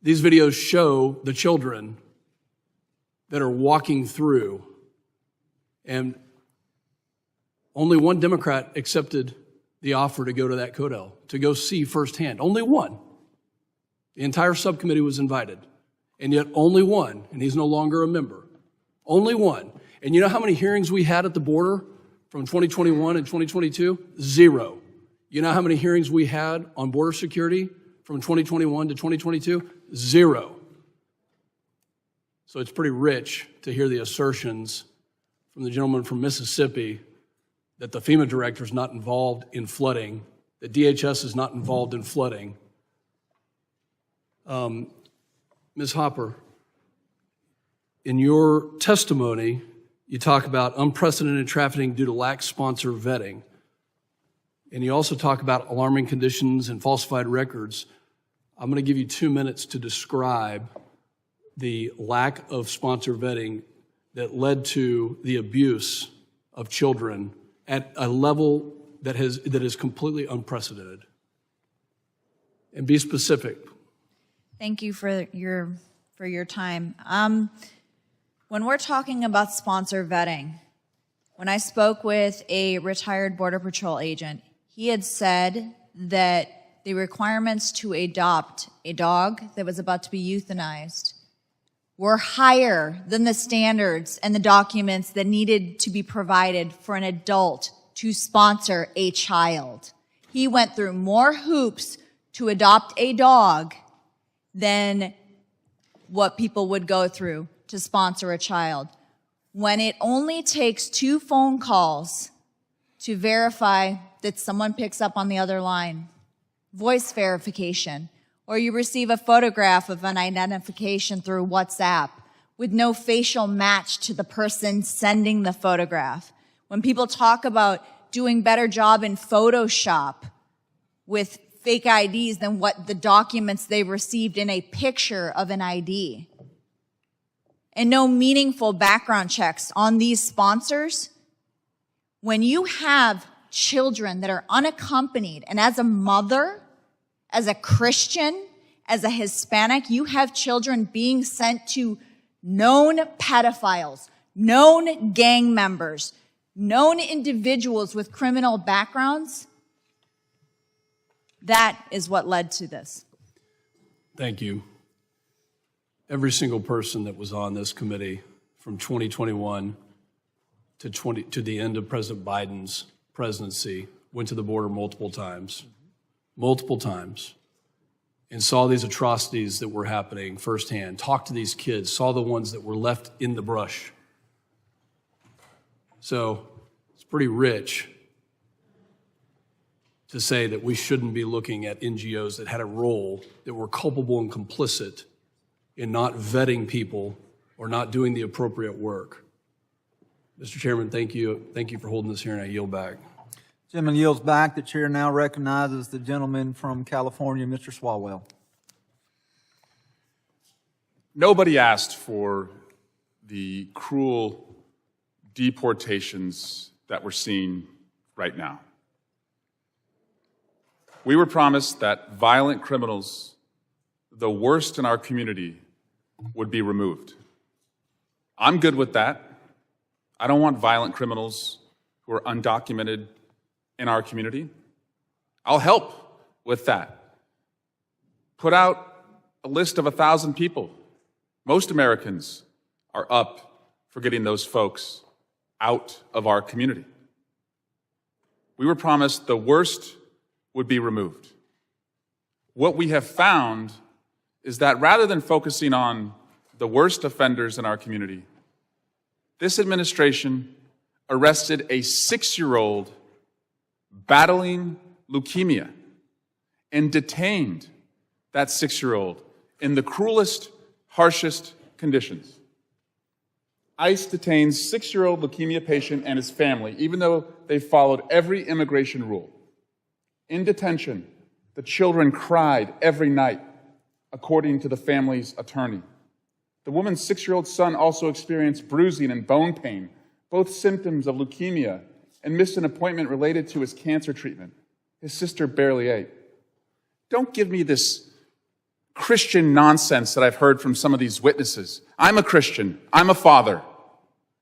These videos show the children that are walking through, and only one Democrat accepted the offer to go to that Codel, to go see firsthand. Only one. The entire subcommittee was invited, and yet only one, and he's no longer a member. Only one. And you know how many hearings we had at the border from 2021 and 2022? 0. You know how many hearings we had on border security from 2021 to 2022? 0. So it's pretty rich to hear the assertions from the gentleman from Mississippi that the FEMA director is not involved in flooding, that DHS is not involved in flooding. Ms. Hopper, in your testimony, you talk about unprecedented trafficking due to lax sponsor vetting. And you also talk about alarming conditions and falsified records. I'm going to give you 2 minutes to describe the lack of sponsor vetting that led to the abuse of children at a level that is completely unprecedented. And be specific. Thank you for your time. When we're talking about sponsor vetting, when I spoke with a retired Border Patrol agent, he had said that the requirements to adopt a dog that was about to be euthanized were higher than the standards and the documents that needed to be provided for an adult to sponsor a child. He went through more hoops to adopt a dog than what people would go through to sponsor a child. When it only takes 2 phone calls to verify that someone picks up on the other line, voice verification, or you receive a photograph of an identification through WhatsApp with no facial match to the person sending the photograph. When people talk about doing better job in Photoshop with fake IDs than what the documents they received in a picture of an ID, and no meaningful background checks on these sponsors, when you have children that are unaccompanied, and as a mother, as a Christian, as a Hispanic, you have children being sent to known pedophiles, known gang members, known individuals with criminal backgrounds, that is what led to this. Thank you. Every single person that was on this committee from 2021 to the end of President Biden's presidency went to the border multiple times, and saw these atrocities that were happening firsthand, talked to these kids, saw the ones that were left in the brush. So it's pretty rich to say that we shouldn't be looking at NGOs that had a role, that were culpable and complicit in not vetting people or not doing the appropriate work. Mr. Chairman, thank you. Thank you for holding this hearing. I yield back. Gentleman yields back. The chair now recognizes the gentleman from California, Mr. Swalwell. Nobody asked for the cruel deportations that we're seeing right now. We were promised that violent criminals, the worst in our community, would be removed. I'm good with that. I don't want violent criminals who are undocumented in our community. I'll help with that. Put out a list of 1,000 people. Most Americans are up for getting those folks out of our community. We were promised the worst would be removed. What we have found is that rather than focusing on the worst offenders in our community, this administration arrested a 6-year-old battling leukemia and detained that 6-year-old in the cruelest, harshest conditions. ICE detains 6-year-old leukemia patient and his family, even though they followed every immigration rule. In detention, the children cried every night, according to the family's attorney. The woman's 6-year-old son also experienced bruising and bone pain, both symptoms of leukemia, and missed an appointment related to his cancer treatment. His sister barely ate. Don't give me this Christian nonsense that I've heard from some of these witnesses. I'm a Christian. I'm a father.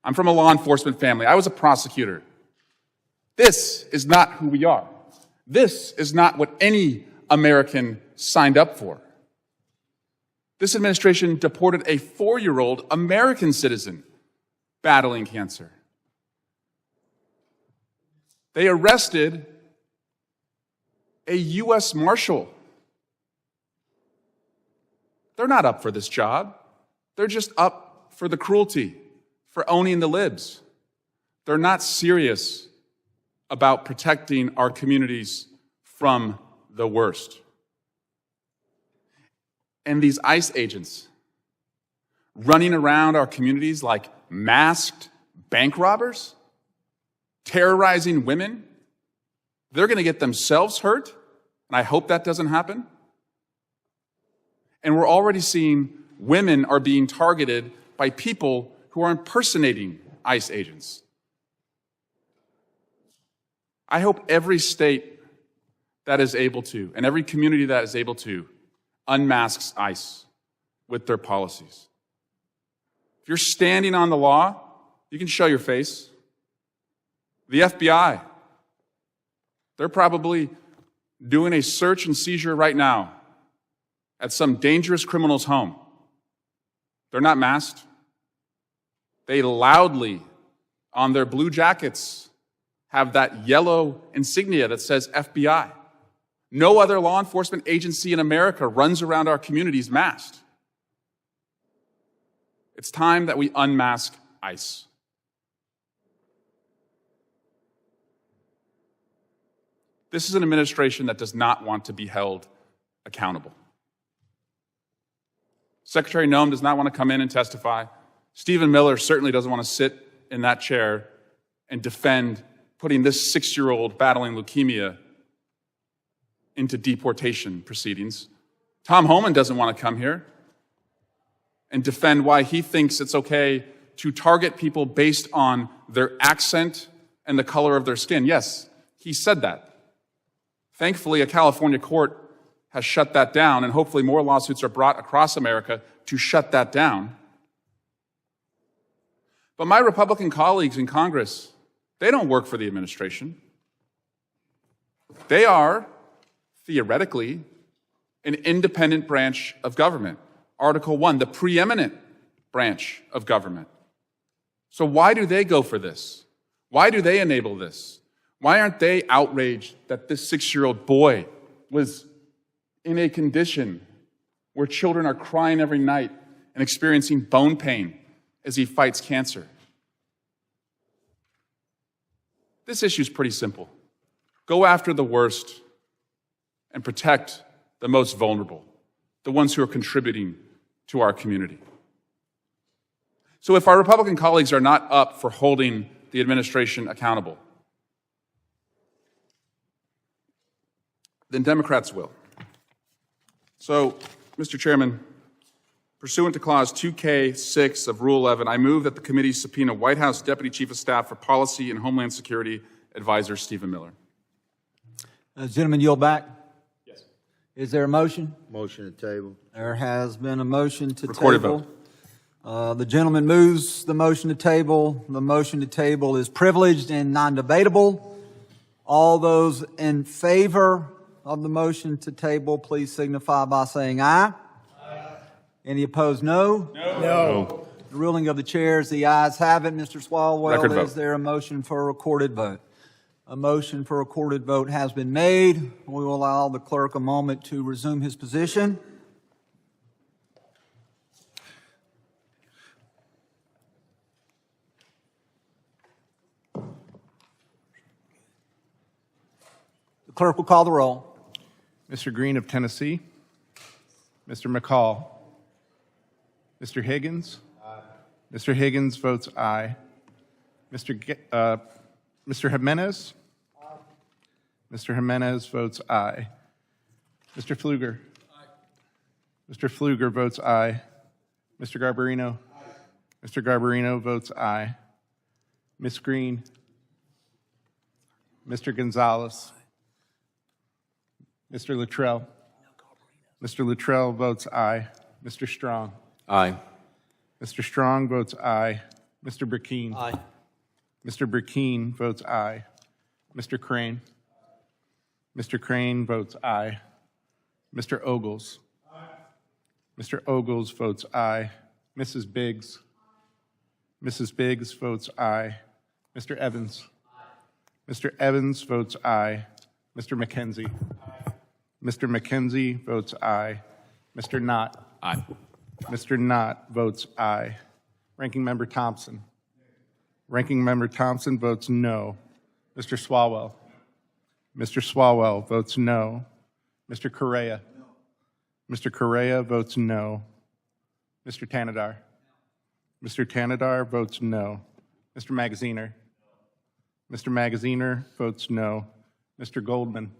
I'm from a law enforcement family. I was a prosecutor. This is not who we are. This is not what any American signed up for. This administration deported a 4-year-old American citizen battling cancer. They arrested a U.S. Marshal. They're not up for this job. They're just up for the cruelty, for owning the libs. They're not serious about protecting our communities from the worst. And these ICE agents running around our communities like masked bank robbers, terrorizing women, they're going to get themselves hurt, and I hope that doesn't happen. And we're already seeing women are being targeted by people who are impersonating ICE agents. I hope every state that is able to, and every community that is able to, unmasks ICE with their policies. If you're standing on the law, you can show your face. The FBI, they're probably doing a search and seizure right now at some dangerous criminal's home. They're not masked. They loudly, on their blue jackets, have that yellow insignia that says FBI. No other law enforcement agency in America runs around our communities masked. It's time that we unmask ICE. This is an administration that does not want to be held accountable. Secretary Noem does not want to come in and testify. Stephen Miller certainly doesn't want to sit in that chair and defend putting this 6-year-old battling leukemia into deportation proceedings. Tom Homan doesn't want to come here and defend why he thinks it's okay to target people based on their accent and the color of their skin. Yes, he said that. Thankfully, a California court has shut that down, and hopefully more lawsuits are brought across America to shut that down. But my Republican colleagues in Congress, they don't work for the administration. They are, theoretically, an independent branch of government. Article 1, the preeminent branch of government. So why do they go for this? Why do they enable this? Why aren't they outraged that this 6-year-old boy was in a condition where children are crying every night and experiencing bone pain as he fights cancer? This issue is pretty simple. Go after the worst and protect the most vulnerable, the ones who are contributing to our community. So if our Republican colleagues are not up for holding the administration accountable, then Democrats will. So, Mr. Chairman, pursuant to Clause 2K6 of Rule 11, I move that the committee subpoena White House Deputy Chief of Staff for Policy and Homeland Security Advisor Stephen Miller. Gentlemen, yield back. Yes. Is there a motion? Motion to table. There has been a motion to Recorded table. The gentleman moves the motion to table. The motion to table is privileged and non-debatable. All those in favor of the motion to table, please signify by saying aye. Aye. Any opposed, no? No. The ruling of the chair is the ayes have it. Mr. Swalwell, Record vote. is there a motion for a recorded vote? A motion for a recorded vote has been made. We will allow the clerk a moment to resume his position. The clerk will call the roll. Mr. Green of Tennessee. Mr. McCall. Mr. Higgins. Aye. Mr. Higgins votes aye. Mr. Jimenez. Aye. Mr. Jimenez votes aye. Mr. Pfluger. Aye. Mr. Pfluger votes aye. Mr. Garbarino. Aye. Mr. Garbarino votes aye. Ms. Green. Mr. Gonzalez. Mr. Luttrell. Mr. Luttrell votes aye. Mr. Strong. Aye. Mr. Strong votes aye. Mr. Burkeen. Aye. Mr. Burkeen votes aye. Mr. Crane. Mr. Crane votes aye. Mr. Ogles. Mr. Ogles votes aye. Mrs. Biggs. Mrs. Biggs votes aye. Mr. Evans. Mr. Evans votes aye. Mr. McKenzie. Mr. McKenzie votes aye. Mr. Knott. Aye. Mr. Knott votes aye. Ranking Member Thompson. Ranking Member Thompson votes no. Mr. Swalwell. Mr. Swalwell votes no. Mr. Correa. Mr. Correa votes no. Mr. Tanadar. Mr. Tanadar votes no. Mr. Magaziner. Mr. Magaziner votes no. Mr. Goldman.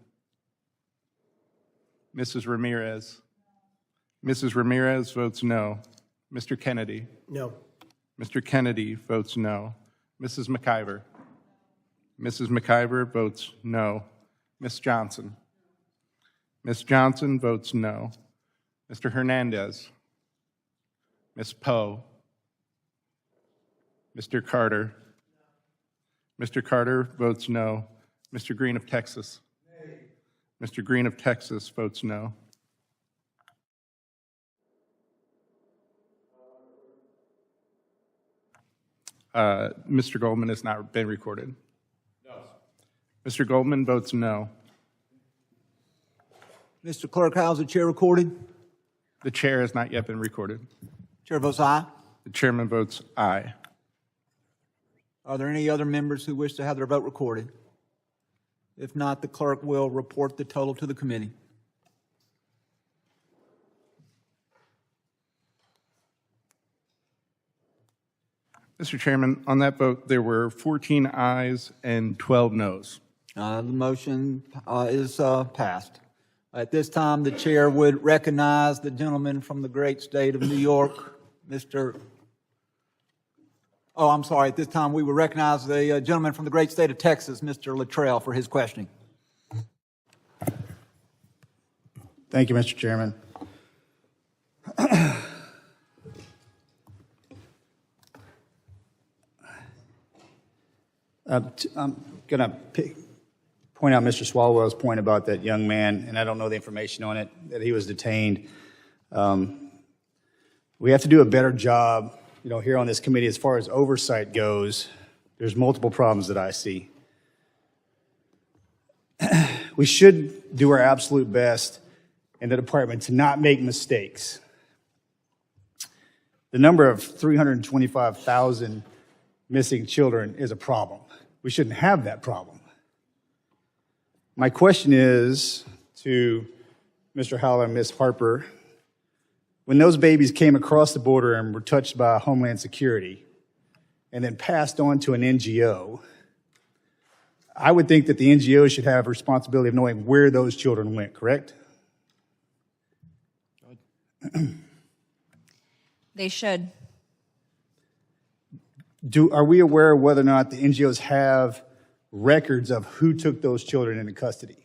Mrs. Ramirez. Mrs. Ramirez votes no. Mr. Kennedy. No. Mr. Kennedy votes no. Mrs. McIver. Mrs. McIver votes no. Ms. Johnson. Ms. Johnson votes no. Mr. Hernandez. Ms. Poe. Mr. Carter. Mr. Carter votes no. Mr. Green of Texas. Mr. Green of Texas votes no. Mr. Goldman has not been recorded. No. Mr. Goldman votes no. Mr. Clerk, how's the chair recorded? The chair has not yet been recorded. Chair votes aye. The chairman votes aye. Are there any other members who wish to have their vote recorded? If not, the clerk will report the total to the committee. Mr. Chairman, on that vote, there were 14 ayes and 12 noes. The motion is passed. At this time, the chair would recognize the gentleman from the great state of New York, Mr. Oh, I'm sorry. At this time, we would recognize the gentleman from the great state of Texas, Mr. Luttrell, for his questioning. Thank you, Mr. Chairman. I'm going to point out Mr. Swalwell's point about that young man, and I don't know the information on it, that he was detained. We have to do a better job, here on this committee as far as oversight goes. There's multiple problems that I see. We should do our absolute best in the department to not make mistakes. The number of 325,000 missing children is a problem. We shouldn't have that problem. My question is to Mr. Howell and Ms. Harper, when those babies came across the border and were touched by Homeland Security and then passed on to an NGO, I would think that the NGO should have responsibility of knowing where those children went, correct? They should. Are we aware of whether or not the NGOs have records of who took those children into custody?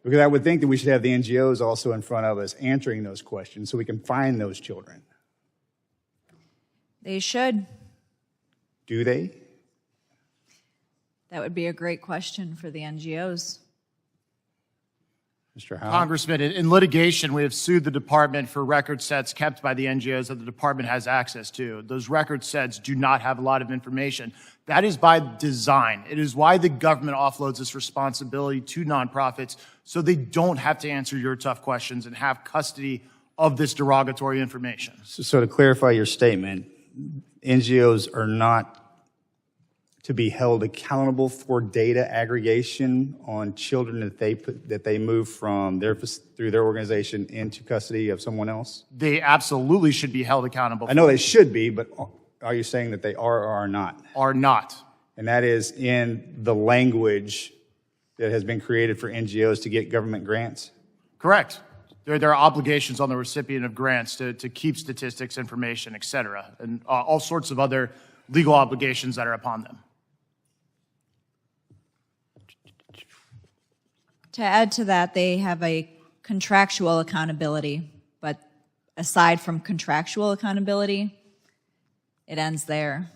Because I would think that we should have the NGOs also in front of us answering those questions so we can find those children. They should. Do they? That would be a great question for the NGOs. Mr. Howell? Congressman, in litigation, we have sued the department for record sets kept by the NGOs that the department has access to. Those record sets do not have a lot of information. That is by design. It is why the government offloads this responsibility to nonprofits so they don't have to answer your tough questions and have custody of this derogatory information. So to clarify your statement, NGOs are not to be held accountable for data aggregation on children that they move from through their organization into custody of someone else? They absolutely should be held accountable. I know they should be, but are you saying that they are or are not? Are not. And that is in the language that has been created for NGOs to get government grants? Correct. There are obligations on the recipient of grants to keep statistics, information, et cetera, and all sorts of other legal obligations that are upon them. To add to that, they have a contractual accountability. But aside from contractual accountability, it ends there.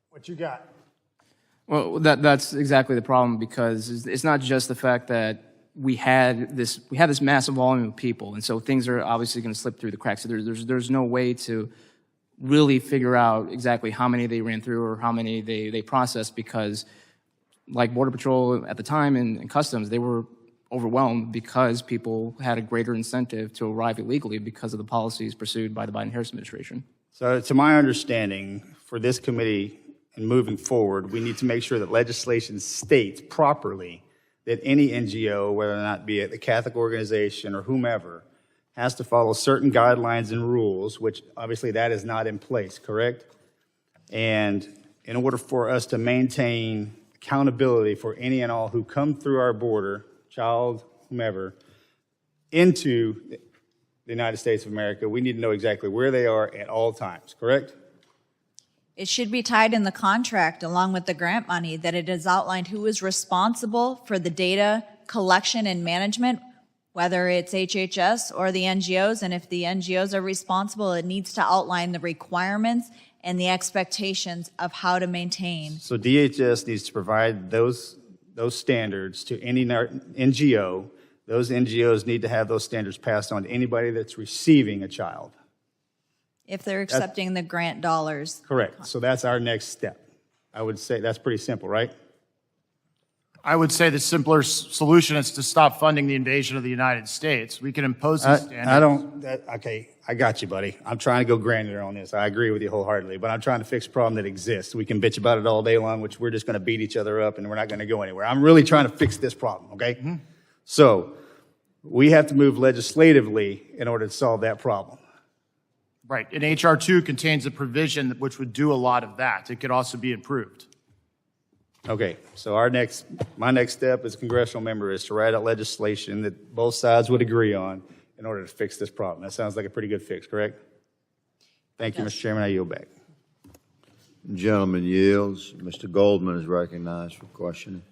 What you got? Well, that's exactly the problem, because it's not just the fact that we had this massive volume of people, and so things are obviously going to slip through the cracks. So there's no way to really figure out exactly how many they ran through or how many they processed, because like Border Patrol at the time and Customs, they were overwhelmed because people had a greater incentive to arrive illegally because of the policies pursued by the Biden-Harris administration. So to my understanding, for this committee and moving forward, we need to make sure that legislation states properly that any NGO, whether or not be it a Catholic organization or whomever, has to follow certain guidelines and rules, which obviously that is not in place, correct? And in order for us to maintain accountability for any and all who come through our border, child, whomever, into the United States of America, we need to know exactly where they are at all times, correct? It should be tied in the contract along with the grant money that it is outlined who is responsible for the data collection and management, whether it's HHS or the NGOs. And if the NGOs are responsible, it needs to outline the requirements and the expectations of how to maintain. So DHS needs to provide those standards to any NGO. Those NGOs need to have those standards passed on to anybody that's receiving a child. If they're accepting the grant dollars. Correct. So that's our next step. I would say that's pretty simple, right? I would say the simpler solution is to stop funding the invasion of the United States. We can impose these standards. Okay, I got you, buddy. I'm trying to go granular on this. I agree with you wholeheartedly, but I'm trying to fix a problem that exists. We can bitch about it all day long, which we're just going to beat each other up and we're not going to go anywhere. I'm really trying to fix this problem, okay? Mm-hmm. So we have to move legislatively in order to solve that problem. Right, and HR 2 contains a provision which would do a lot of that. It could also be improved. Okay, so my next step as a congressional member is to write out legislation that both sides would agree on in order to fix this problem. That sounds like a pretty good fix, correct? Thank you, Mr. Chairman. I yield back. Gentleman yields. Mr. Goldman is recognized for questioning.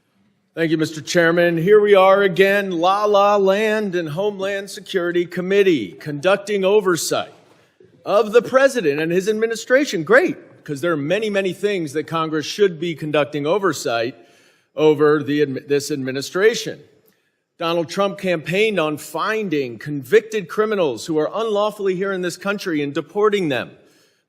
Thank you, Mr. Chairman. Here we are again, La Land and Homeland Security Committee, conducting oversight of the President and his administration. Great, because there are many, many things that Congress should be conducting oversight over this administration. Donald Trump campaigned on finding convicted criminals who are unlawfully here in this country and deporting them.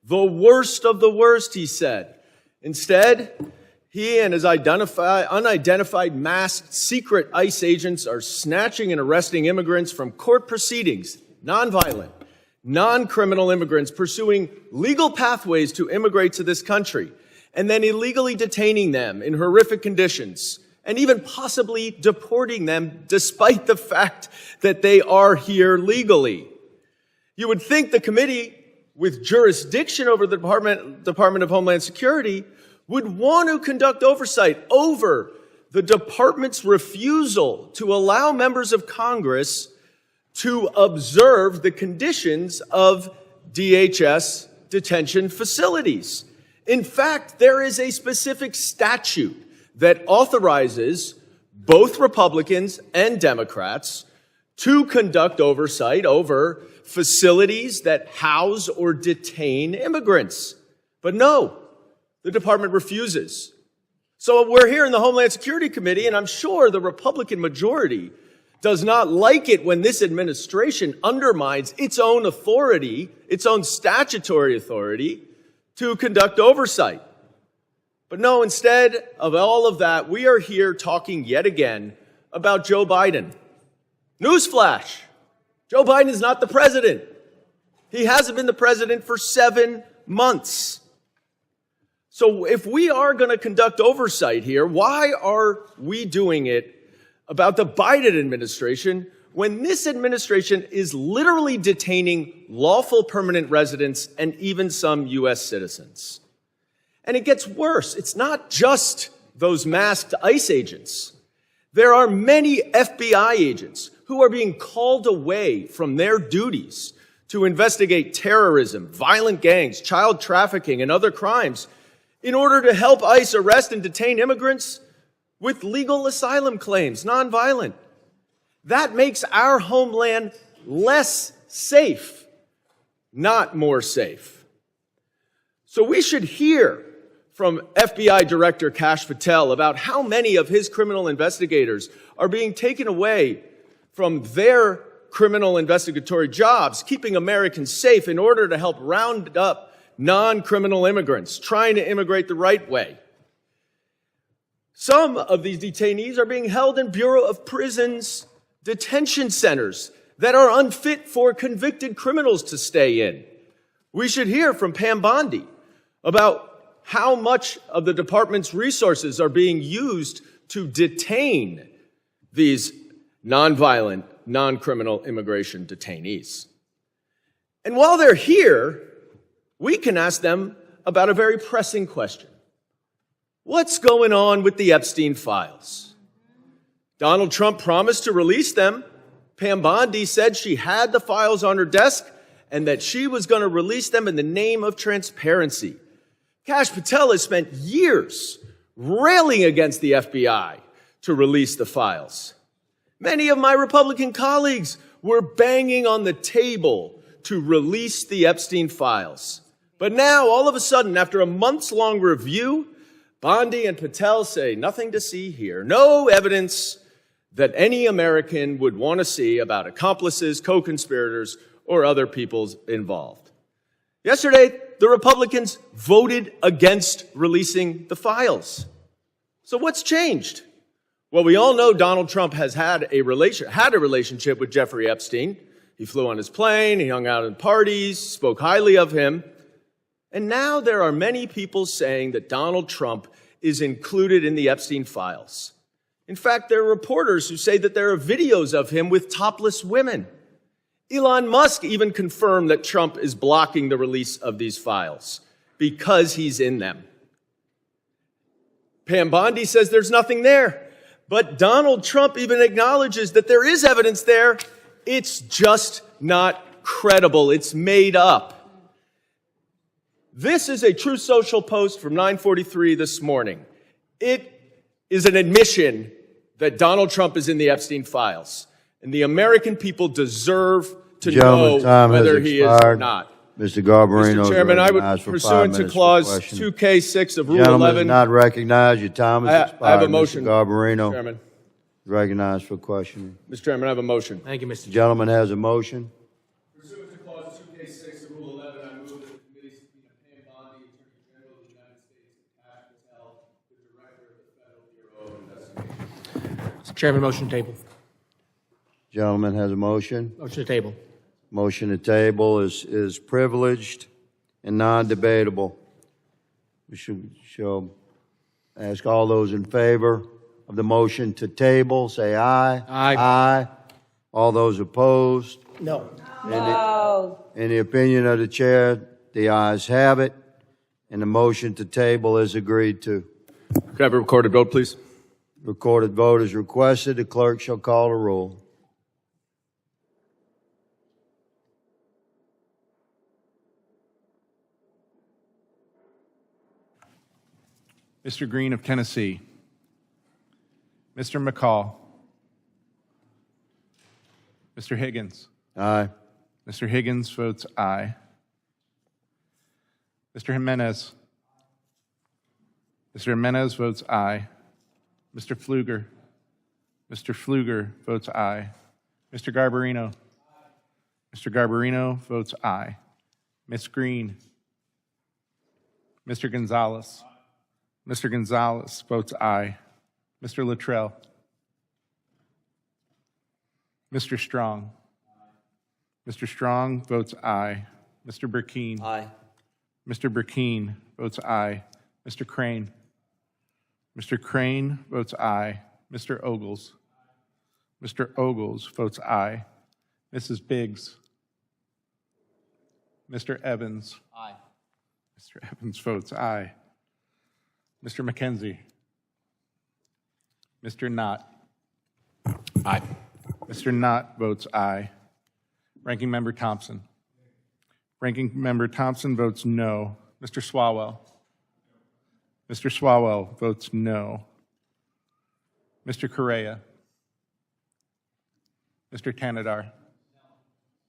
The worst of the worst, he said. Instead, he and his unidentified masked secret ICE agents are snatching and arresting immigrants from court proceedings, nonviolent, non-criminal immigrants pursuing legal pathways to immigrate to this country, and then illegally detaining them in horrific conditions, and even possibly deporting them despite the fact that they are here legally. You would think the committee, with jurisdiction over the Department of Homeland Security, would want to conduct oversight over the department's refusal to allow members of Congress to observe the conditions of DHS detention facilities. In fact, there is a specific statute that authorizes both Republicans and Democrats to conduct oversight over facilities that house or detain immigrants. But no, the department refuses. So we're here in the Homeland Security Committee, and I'm sure the Republican majority does not like it when this administration undermines its own authority, its own statutory authority, to conduct oversight. But no, instead of all of that, we are here talking yet again about Joe Biden. Newsflash, Joe Biden is not the president. He hasn't been the president for 7 months. So if we are going to conduct oversight here, why are we doing it about the Biden administration when this administration is literally detaining lawful permanent residents and even some U.S. citizens? And it gets worse. It's not just those masked ICE agents. There are many FBI agents who are being called away from their duties to investigate terrorism, violent gangs, child trafficking, and other crimes in order to help ICE arrest and detain immigrants with legal asylum claims, nonviolent. That makes our homeland less safe, not more safe. So we should hear from FBI Director Kash Patel about how many of his criminal investigators are being taken away from their criminal investigatory jobs, keeping Americans safe in order to help round up non-criminal immigrants trying to immigrate the right way. Some of these detainees are being held in Bureau of Prisons detention centers that are unfit for convicted criminals to stay in. We should hear from Pam Bondi about how much of the department's resources are being used to detain these nonviolent, non-criminal immigration detainees. And while they're here, we can ask them about a very pressing question. What's going on with the Epstein files? Donald Trump promised to release them. Pam Bondi said she had the files on her desk and that she was going to release them in the name of transparency. Kash Patel has spent years railing against the FBI to release the files. Many of my Republican colleagues were banging on the table to release the Epstein files. But now, all of a sudden, after a months-long review, Bondi and Patel say nothing to see here, no evidence that any American would want to see about accomplices, co-conspirators, or other people involved. Yesterday, the Republicans voted against releasing the files. So what's changed? Well, we all know Donald Trump has had a relationship with Jeffrey Epstein. He flew on his plane, he hung out in parties, spoke highly of him. And now there are many people saying that Donald Trump is included in the Epstein files. In fact, there are reporters who say that there are videos of him with topless women. Elon Musk even confirmed that Trump is blocking the release of these files because he's in them. Pam Bondi says there's nothing there. But Donald Trump even acknowledges that there is evidence there. It's just not credible. It's made up. This is a Truth Social post from 9:43 this morning. It is an admission that Donald Trump is in the Epstein files. And the American people deserve to know whether he is or not. Mr. Garbarino. Mr. Chairman, I would, pursuant to Clause 2K6 of Rule 11. Gentleman is not recognized. Your time has expired. I have a motion, Mr. Garbarino. Mr. Chairman. Recognized for questioning. Mr. Chairman, I have a motion. Thank you, Mr. Chairman. Gentleman has a motion. Pursuant to Clause 2K6 of Rule 11, I move that the committee subpoena Pam Bondi, Attorney General of the United States, and Kash Patel, the Director of the Federal Bureau of Investigation. Mr. Chairman, motion to table. Gentleman has a motion. Motion to table. Motion to table is privileged and non-debatable. We shall ask all those in favor of the motion to table, say aye. Aye. Aye. All those opposed? No. In the opinion of the chair, the ayes have it, and the motion to table is agreed to. Could I have a recorded vote, please? Recorded vote is requested. The clerk shall call the roll. Mr. Green of Tennessee. Mr. McCall. Mr. Higgins. Aye. Mr. Higgins votes aye. Mr. Jimenez. Mr. Jimenez votes aye. Mr. Pfluger. Mr. Pfluger votes aye. Mr. Garbarino. Mr. Garbarino votes aye. Ms. Green. Mr. Gonzalez. Mr. Gonzalez votes aye. Mr. Luttrell. Mr. Strong. Mr. Strong votes aye. Mr. Burkeen. Aye. Mr. Burkeen votes aye. Mr. Crane. Mr. Crane votes aye. Mr. Ogles. Mr. Ogles votes aye. Mrs. Biggs. Mr. Evans. Aye. Mr. Evans votes aye. Mr. McKenzie. Mr. Knott. Aye. Mr. Knott votes aye. Ranking Member Thompson. Ranking Member Thompson votes no. Mr. Swalwell. Mr. Swalwell votes no. Mr. Correa. Mr. Tanadar.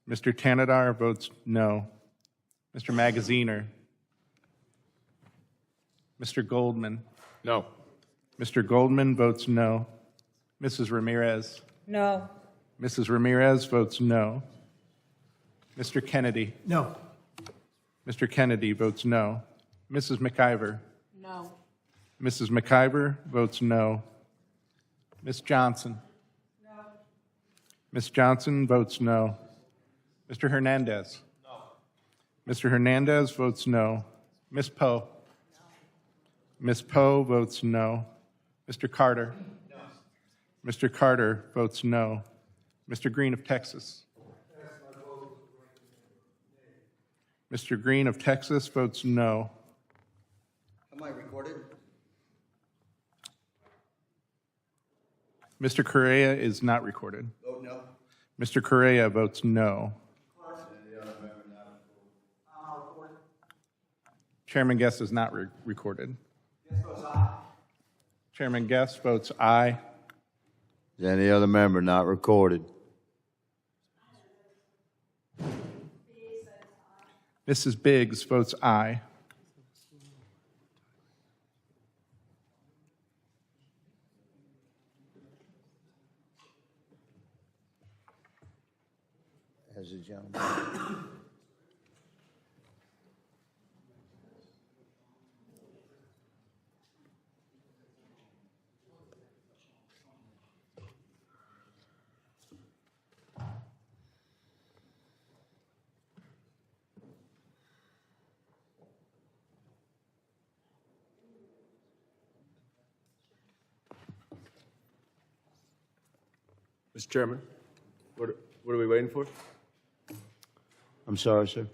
Mr. Tanadar votes no. Mr. Magaziner. Mr. Goldman. No. Mr. Goldman votes no. Mrs. Ramirez. No. Mrs. Ramirez votes no. Mr. Kennedy. No. Mr. Kennedy votes no. Mrs. McIver. No. Mrs. McIver votes no. Ms. Johnson. No. Ms. Johnson votes no. Mr. Hernandez. No. Mr. Hernandez votes no. Ms. Poe. Ms. Poe votes no. Mr. Carter. No. Mr. Carter votes no. Mr. Green of Texas. Mr. Green of Texas votes no. Am I recorded? Mr. Correa is not recorded. Vote no. Mr. Correa votes no. Chairman Guest is not recorded. Chairman Guest votes aye. Is any other member not recorded? Mrs. Biggs votes aye. As a gentleman. Mr. Chairman, what are we waiting for? I'm sorry, sir.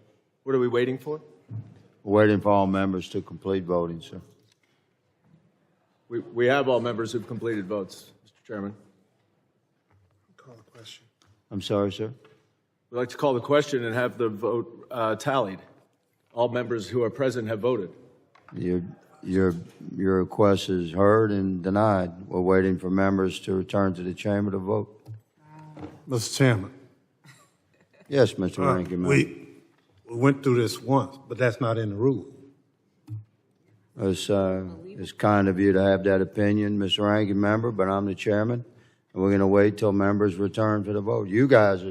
What are we waiting for? We're waiting for all members to complete voting, sir. We have all members who've completed votes, Mr. Chairman. Call the question. I'm sorry, sir. We'd like to call the question and have the vote tallied. All members who are present have voted. Your request is heard and denied. We're waiting for members to return to the chamber to vote. Mr. Chairman. Yes, Mr. Ranking Member. We went through this once, but that's not in the rule. It's kind of you to have that opinion, Mr. Ranking Member, but I'm the chairman, and we're going to wait till members return for the vote. You guys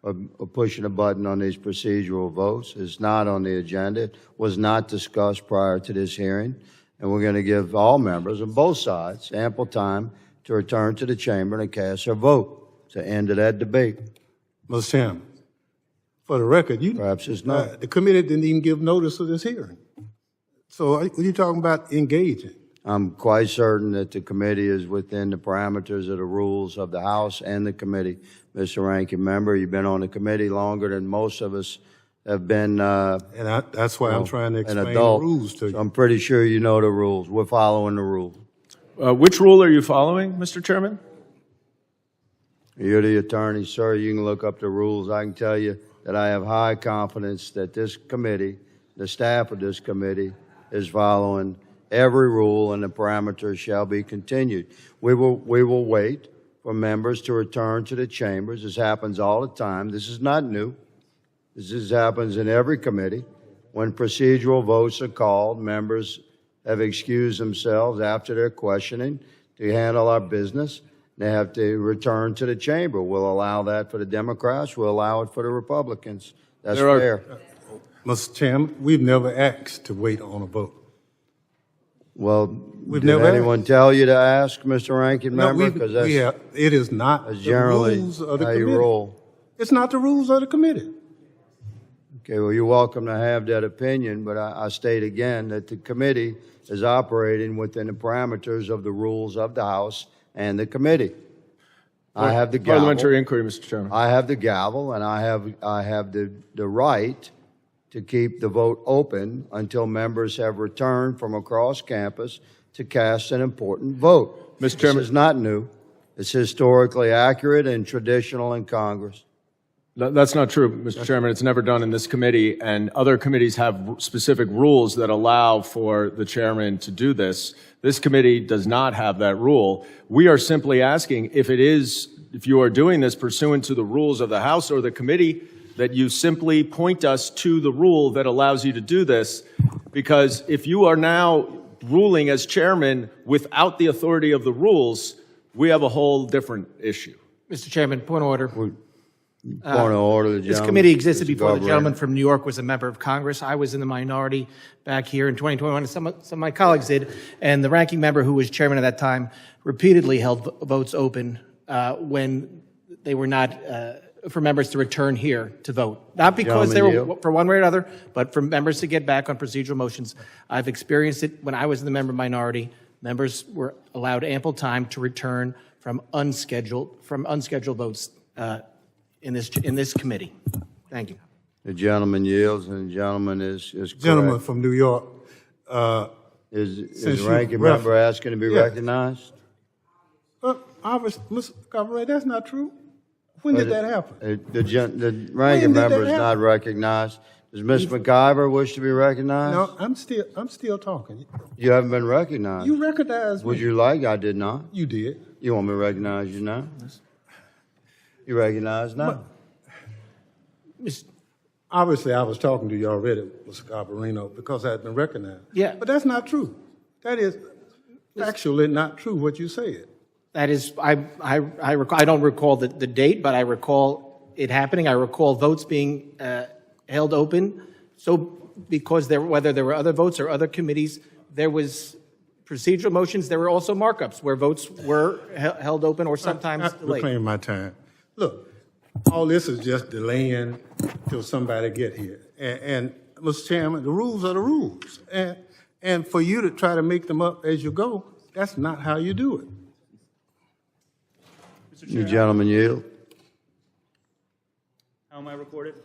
are pushing a button on these procedural votes. It's not on the agenda. It was not discussed prior to this hearing, and we're going to give all members on both sides ample time to return to the chamber and cast their vote. It's the end of that debate. Mr. Chairman, for the record, Perhaps it's not. The committee didn't even give notice of this hearing. So what are you talking about engaging? I'm quite certain that the committee is within the parameters of the rules of the House and the committee. Mr. Ranking Member, you've been on the committee longer than most of us have been. That's why I'm trying to explain an adult. the rules to you. So I'm pretty sure you know the rules. We're following the rules. Which rule are you following, Mr. Chairman? You're the attorney, sir. You can look up the rules. I can tell you that I have high confidence that this committee, the staff of this committee, is following every rule, and the parameters shall be continued. We will wait for members to return to the chambers. This happens all the time. This is not new. This happens in every committee. When procedural votes are called, members have excused themselves after their questioning to handle our business. They have to return to the chamber. We'll allow that for the Democrats. We'll allow it for the Republicans. That's fair. Mr. Chairman, we've never asked to wait on a vote. Well, We've did never anyone tell you to ask, Mr. Ranking Member? Because it is not the generally rules of the how committee. you roll. It's not the rules of the committee. Okay, well, you're welcome to have that opinion, but I state again that the committee is operating within the parameters of the rules of the House and the committee. I have the gavel. Parliamentary inquiry, Mr. Chairman. I have the gavel, and I have the right to keep the vote open until members have returned from across campus to cast an important vote. Mr. Chairman. This is not new. It's historically accurate and traditional in Congress. That's not true, Mr. Chairman. It's never done in this committee, and other committees have specific rules that allow for the chairman to do this. This committee does not have that rule. We are simply asking if you are doing this pursuant to the rules of the House or the committee, that you simply point us to the rule that allows you to do this, because if you are now ruling as chairman without the authority of the rules, we have a whole different issue. Mr. Chairman, point of order. Point of order, the This gentleman. committee existed Mr. before the Garber. gentleman from New York was a member of Congress. I was in the minority back here in 2021, and some of my colleagues did. And the ranking member, who was chairman at that time, repeatedly held votes open when they were not for members to return here to vote. Not because they were for one way or another, but for members to get back on procedural motions. I've experienced it when I was in the member minority. Members were allowed ample time to return from unscheduled votes in this committee. Thank you. The gentleman yields, and the gentleman is correct. Gentleman from New York. Is the ranking member asking to be recognized? Mr. Garber, that's not true. When did that happen? The ranking member is not recognized. Does Ms. McIver wish to be recognized? No, I'm still talking. You haven't been recognized. You recognized me. Would you like? I did not. You did. You want me to recognize you now? You recognize now. Obviously, I was talking to you already, Mr. Garbarino, because I had been recognized. Yeah. But that's not true. That is actually not true what you said. That is, I don't recall the date, but I recall it happening. I recall votes being held open. So because whether there were other votes or other committees, there was procedural motions. There were also markups where votes were held open or sometimes delayed. Reclaim my time. Look, all this is just delaying till somebody get here. And Mr. Chairman, the rules are the rules. And for you to try to make them up as you go, that's not how you do it. The gentleman yield. How am I recorded?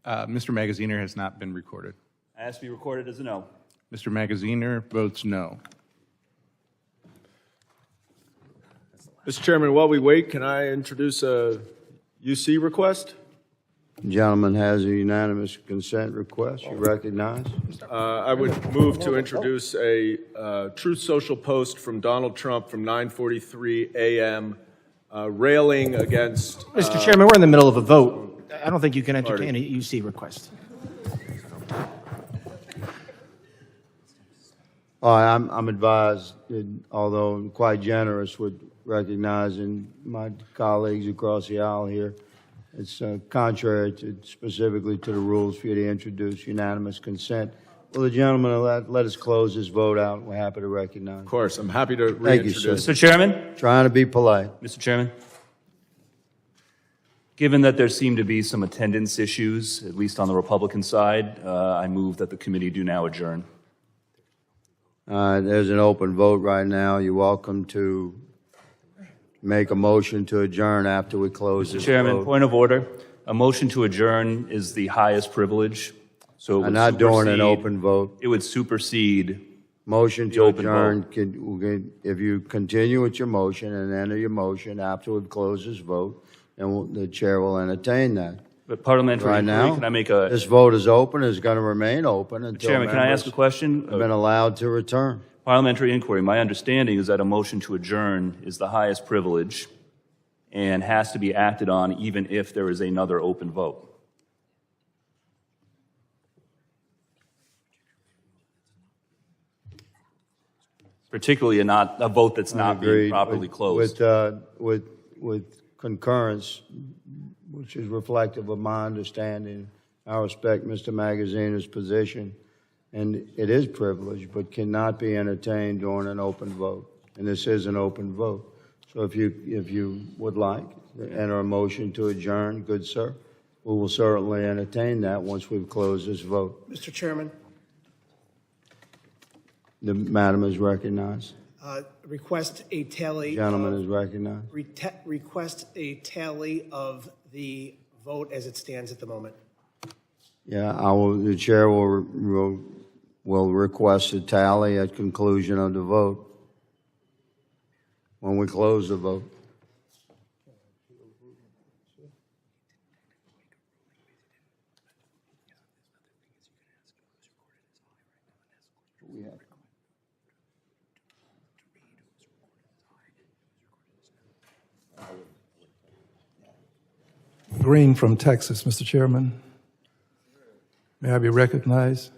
Mr. Magaziner has not been recorded. I asked to be recorded as a no. Mr. Magaziner votes no. Mr. Chairman, while we wait, can I introduce a UC request? The gentleman has a unanimous consent request. You recognize? I would move to introduce a Truth Social post from Donald Trump from 9:43 a.m. Railing against... Mr. Chairman, we're in the middle of a vote. I don't think you can entertain a UC request. I'm advised, that, although I'm quite generous with recognizing my colleagues across the aisle here, it's contrary specifically to the rules for you to introduce unanimous consent. Will the gentleman let us close this vote out? We're happy to recognize. Of course, I'm happy to Thank you, reintroduce. sir. Mr. Chairman? Trying to be polite. Mr. Chairman? Given that there seem to be some attendance issues, at least on the Republican side, I move that the committee do now adjourn. There's an open vote right now. You're welcome to make a motion to adjourn after we close this Mr. Chairman, vote. point of order. A motion to adjourn is the highest privilege, so it would I'm not doing an supersede- open vote. It would supersede Motion the to open adjourn, if you continue with your motion and enter your motion after we've closed this vote, then the chair will entertain that. But parliamentary Right inquiry, now, can I make a... this vote is open, is going to remain open until Chairman, can I ask a members question? have been allowed to return. Parliamentary inquiry. My understanding is that a motion to adjourn is the highest privilege and has to be acted on even if there is another open vote. Particularly a vote that's not being Agreed. properly closed. With concurrence, which is reflective of my understanding, I respect Mr. Magaziner's position, and it is privileged, but cannot be entertained during an open vote. And this is an open vote. So if you would like to enter a motion to adjourn, good sir, we will certainly entertain that once we've closed this vote. Mr. Chairman, The madam is recognized. request a tally. Gentleman is recognized. Request a tally of the vote as it stands at the moment. Yeah, the chair will request a tally at conclusion of the vote when we close the vote. Green from Texas, Mr. Chairman. May I be recognized?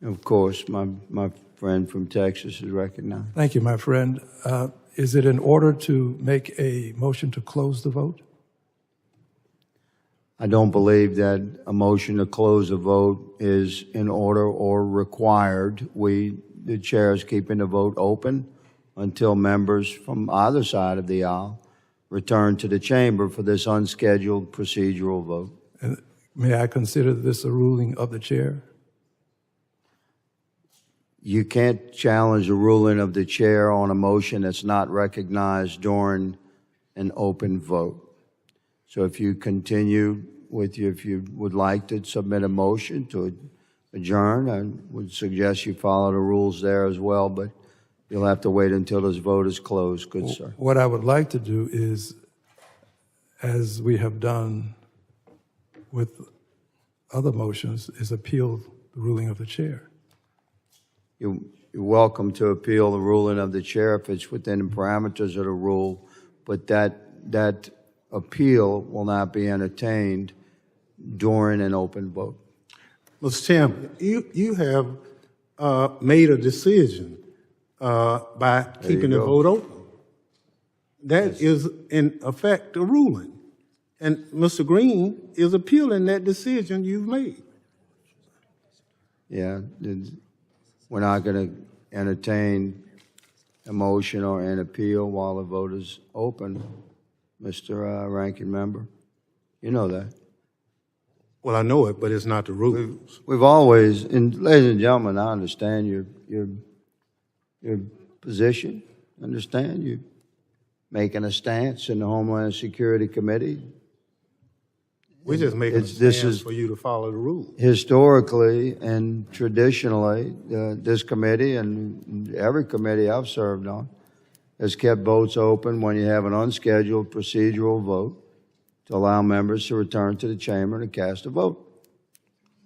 Of course, my friend from Texas is recognized. Thank you, my friend. Is it in order to make a motion to close the vote? I don't believe that a motion to close the vote is in order or required. The chair is keeping the vote open until members from either side of the aisle return to the chamber for this unscheduled procedural vote. And may I consider this a ruling of the chair? You can't challenge the ruling of the chair on a motion that's not recognized during an open vote. So if you continue if you would like to submit a motion to adjourn, I would suggest you follow the rules there as well, but you'll have to wait until this vote is closed, good sir. What I would like to do is, as we have done with other motions, is appeal the ruling of the chair. You're welcome to appeal the ruling of the chair if it's within the parameters of the rule, but that appeal will not be entertained during an open vote. Mr. Chairman, you have made a decision by keeping the vote open. That is, in effect, a ruling. And Mr. Green is appealing that decision you've made. Yeah, we're not going to entertain a motion or an appeal while the vote is open, Mr. Ranking Member. You know that. Well, I know it, but it's not the rules. We've always, and ladies and gentlemen, I understand your position. Understand you making a stance in the Homeland Security Committee. We're just making a stance for you to follow the rules. Historically and traditionally, this committee and every committee I've served on has kept votes open when you have an unscheduled procedural vote to allow members to return to the chamber to cast a vote.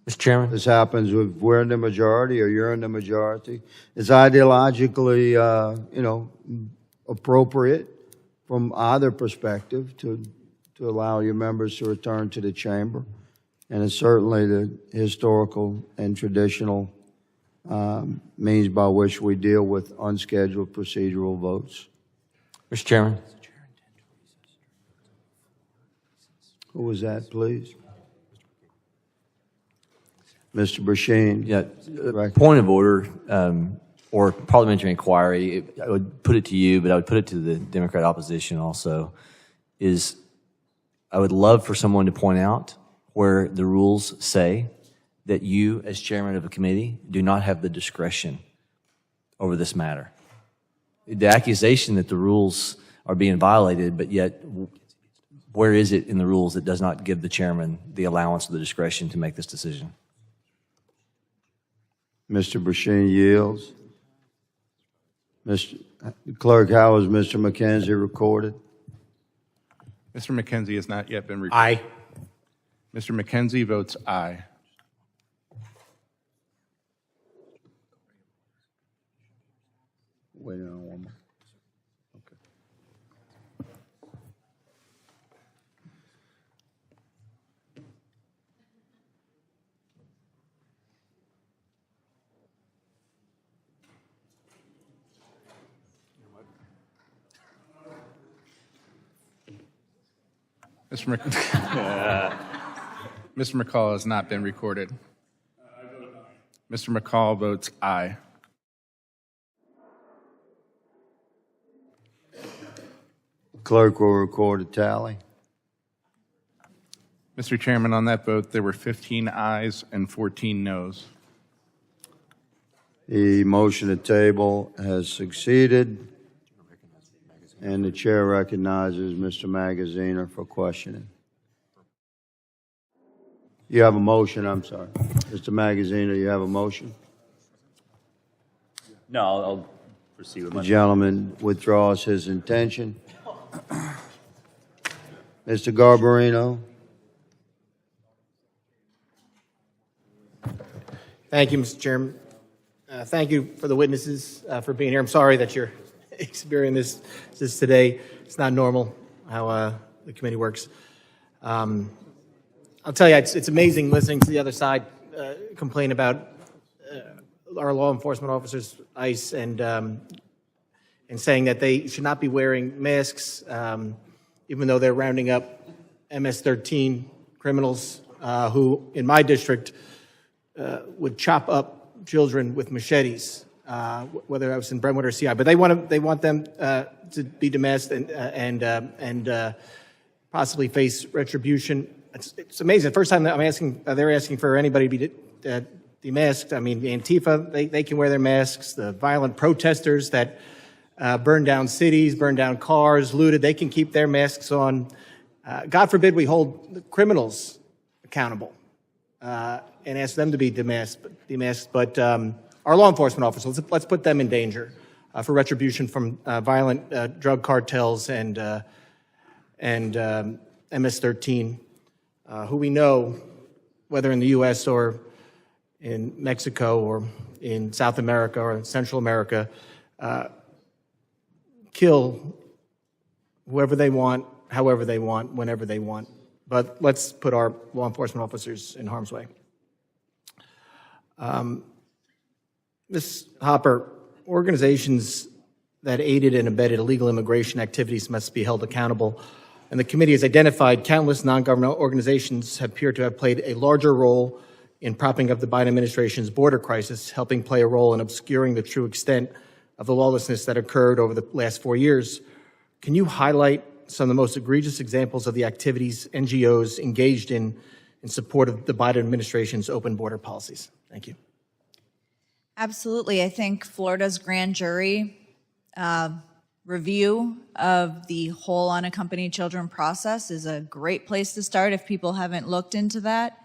Mr. Chairman? This happens if we're in the majority or you're in the majority. It's ideologically, appropriate from either perspective to allow your members to return to the chamber. And it's certainly the historical and traditional means by which we deal with unscheduled procedural votes. Mr. Chairman? Who was that, please? Mr. Brashean. Yeah, point of order or parliamentary inquiry, I would put it to you, but I would put it to the Democrat opposition also, is I would love for someone to point out where the rules say that you, as chairman of a committee, do not have the discretion over this matter. The accusation that the rules are being violated, but yet where is it in the rules that does not give the chairman the allowance or the discretion to make this decision? Mr. Brashean yields. Mr. Clerk, how is Mr. McKenzie recorded? Mr. McKenzie has not yet been recorded. Aye. Mr. McKenzie votes aye. Wait on one more. Mr. McCall has not been recorded. Mr. McCall votes aye. Clerk will record a tally. Mr. Chairman, on that vote, there were 15 ayes and 14 noes. The motion to table has succeeded, and the chair recognizes Mr. Magaziner for questioning. You have a motion, I'm sorry. Mr. Magaziner, you have a motion? No, I'll proceed with The my... gentleman withdraws his intention. Mr. Garbarino? Thank you, Mr. Chairman. Thank you for the witnesses for being here. I'm sorry that you're experiencing this today. It's not normal how the committee works. I'll tell you, it's amazing listening to the other side complain about our law enforcement officers, ICE, and saying that they should not be wearing masks, even though they're rounding up MS-13 criminals who, in my district, would chop up children with machetes, whether I was in Brentwood or CI. But they want them to be demasked and possibly face retribution. It's amazing. The first time that they're asking for anybody to be demasked. I mean, Antifa, they can wear their masks. The violent protesters that burned down cities, burned down cars, looted, they can keep their masks on. God forbid we hold the criminals accountable and ask them to be demasked. But our law enforcement officers, let's put them in danger for retribution from violent drug cartels and MS-13, who we know, whether in the U.S. or in Mexico or in South America or in Central America, kill whoever they want, however they want, whenever they want. But let's put our law enforcement officers in harm's way. Ms. Hopper, organizations that aided and abetted illegal immigration activities must be held accountable. And the committee has identified countless non-governmental organizations appear to have played a larger role in propping up the Biden administration's border crisis, helping play a role in obscuring the true extent of the lawlessness that occurred over the last 4 years. Can you highlight some of the most egregious examples of the activities NGOs engaged in support of the Biden administration's open border policies? Thank you. Absolutely. I think Florida's grand jury review of the whole unaccompanied children process is a great place to start if people haven't looked into that.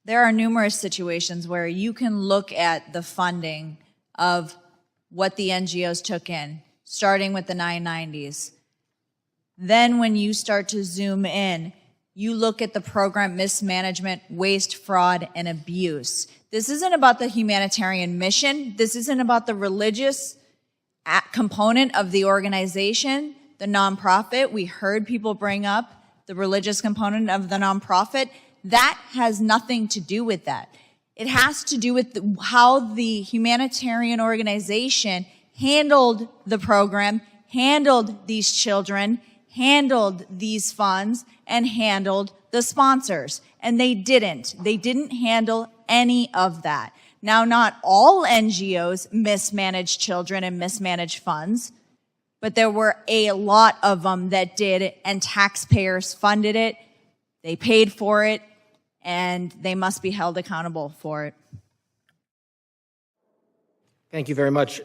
There are numerous situations where you can look at the funding of what the NGOs took in, starting with the 990s. Then when you start to zoom in, you look at the program mismanagement, waste, fraud, and abuse. This isn't about the humanitarian mission. This isn't about the religious component of the organization, the nonprofit. We heard people bring up the religious component of the nonprofit. That has nothing to do with that. It has to do with how the humanitarian organization handled the program, handled these children, handled these funds, and handled the sponsors. And they didn't. They didn't handle any of that. Now, not all NGOs mismanage children and mismanage funds, but there were a lot of them that did, and taxpayers funded it. They paid for it, and they must be held accountable for it. Thank you very much.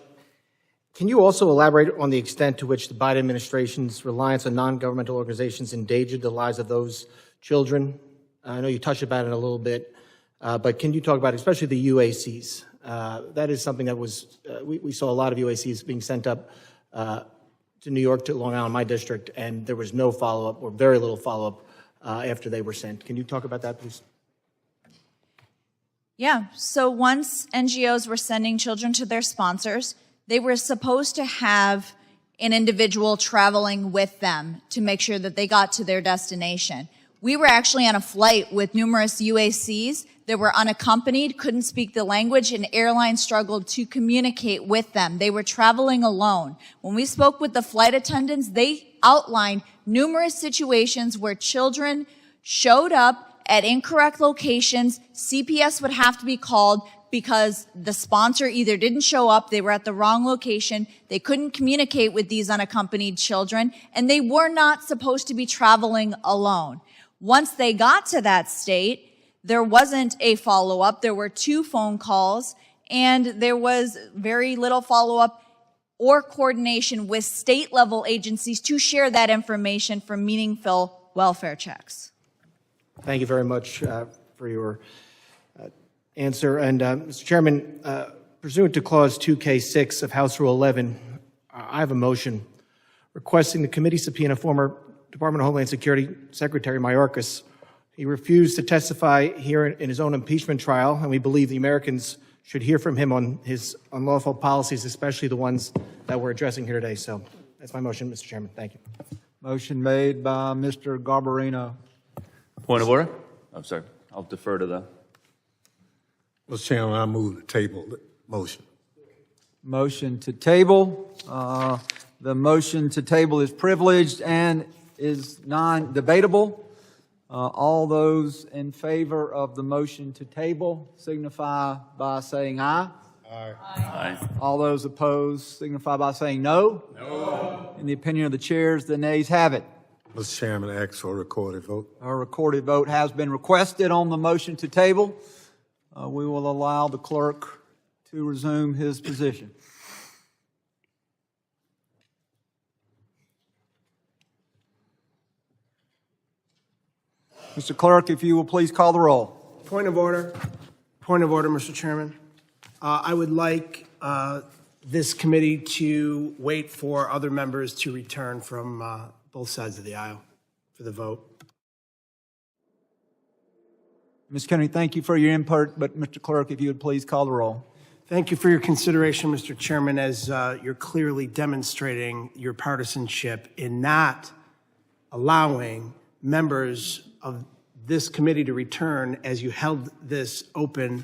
Can you also elaborate on the extent to which the Biden administration's reliance on non-governmental organizations endangered the lives of those children? I know you touched about it a little bit, but can you talk about especially the UACs? That is something that was, we saw a lot of UACs being sent up to New York, to Long Island, my district, and there was no follow-up or very little follow-up after they were sent. Can you talk about that, please? Yeah, so once NGOs were sending children to their sponsors, they were supposed to have an individual traveling with them to make sure that they got to their destination. We were actually on a flight with numerous UACs that were unaccompanied, couldn't speak the language, and airlines struggled to communicate with them. They were traveling alone. When we spoke with the flight attendants, they outlined numerous situations where children showed up at incorrect locations. CPS would have to be called because the sponsor either didn't show up, they were at the wrong location, they couldn't communicate with these unaccompanied children, and they were not supposed to be traveling alone. Once they got to that state, there wasn't a follow-up. There were 2 phone calls, and there was very little follow-up or coordination with state-level agencies to share that information for meaningful welfare checks. Thank you very much for your answer. And Mr. Chairman, pursuant to Clause 2K6 of House Rule 11, I have a motion requesting the committee subpoena former Department of Homeland Security Secretary Mayorkas. He refused to testify here in his own impeachment trial, and we believe the Americans should hear from him on his unlawful policies, especially the ones that we're addressing here today. So That's my motion, Mr. Chairman. Thank you. Motion made by Mr. Garbarino. Point of order? I'm sorry. I'll defer to the. Mr. Chairman, I move to table the motion. Motion to table. The motion to table is privileged and is non-debatable. All those in favor of the motion to table signify by saying aye. Aye. Aye. All those opposed signify by saying no. No. In the opinion of the chairs, the nays have it. Mr. Chairman, I ask for a recorded vote. A recorded vote has been requested on the motion to table. We will allow the clerk to resume his position. Mr. Clerk, if you will please call the roll. Point of order. Point of order, Mr. Chairman. I would like this committee to wait for other members to return from both sides of the aisle for the vote. Ms. Kennedy, thank you for your input, but Mr. Clerk, if you would please call the roll. Thank you for your consideration, Mr. Chairman, as you're clearly demonstrating your partisanship in not allowing members of this committee to return as you held this open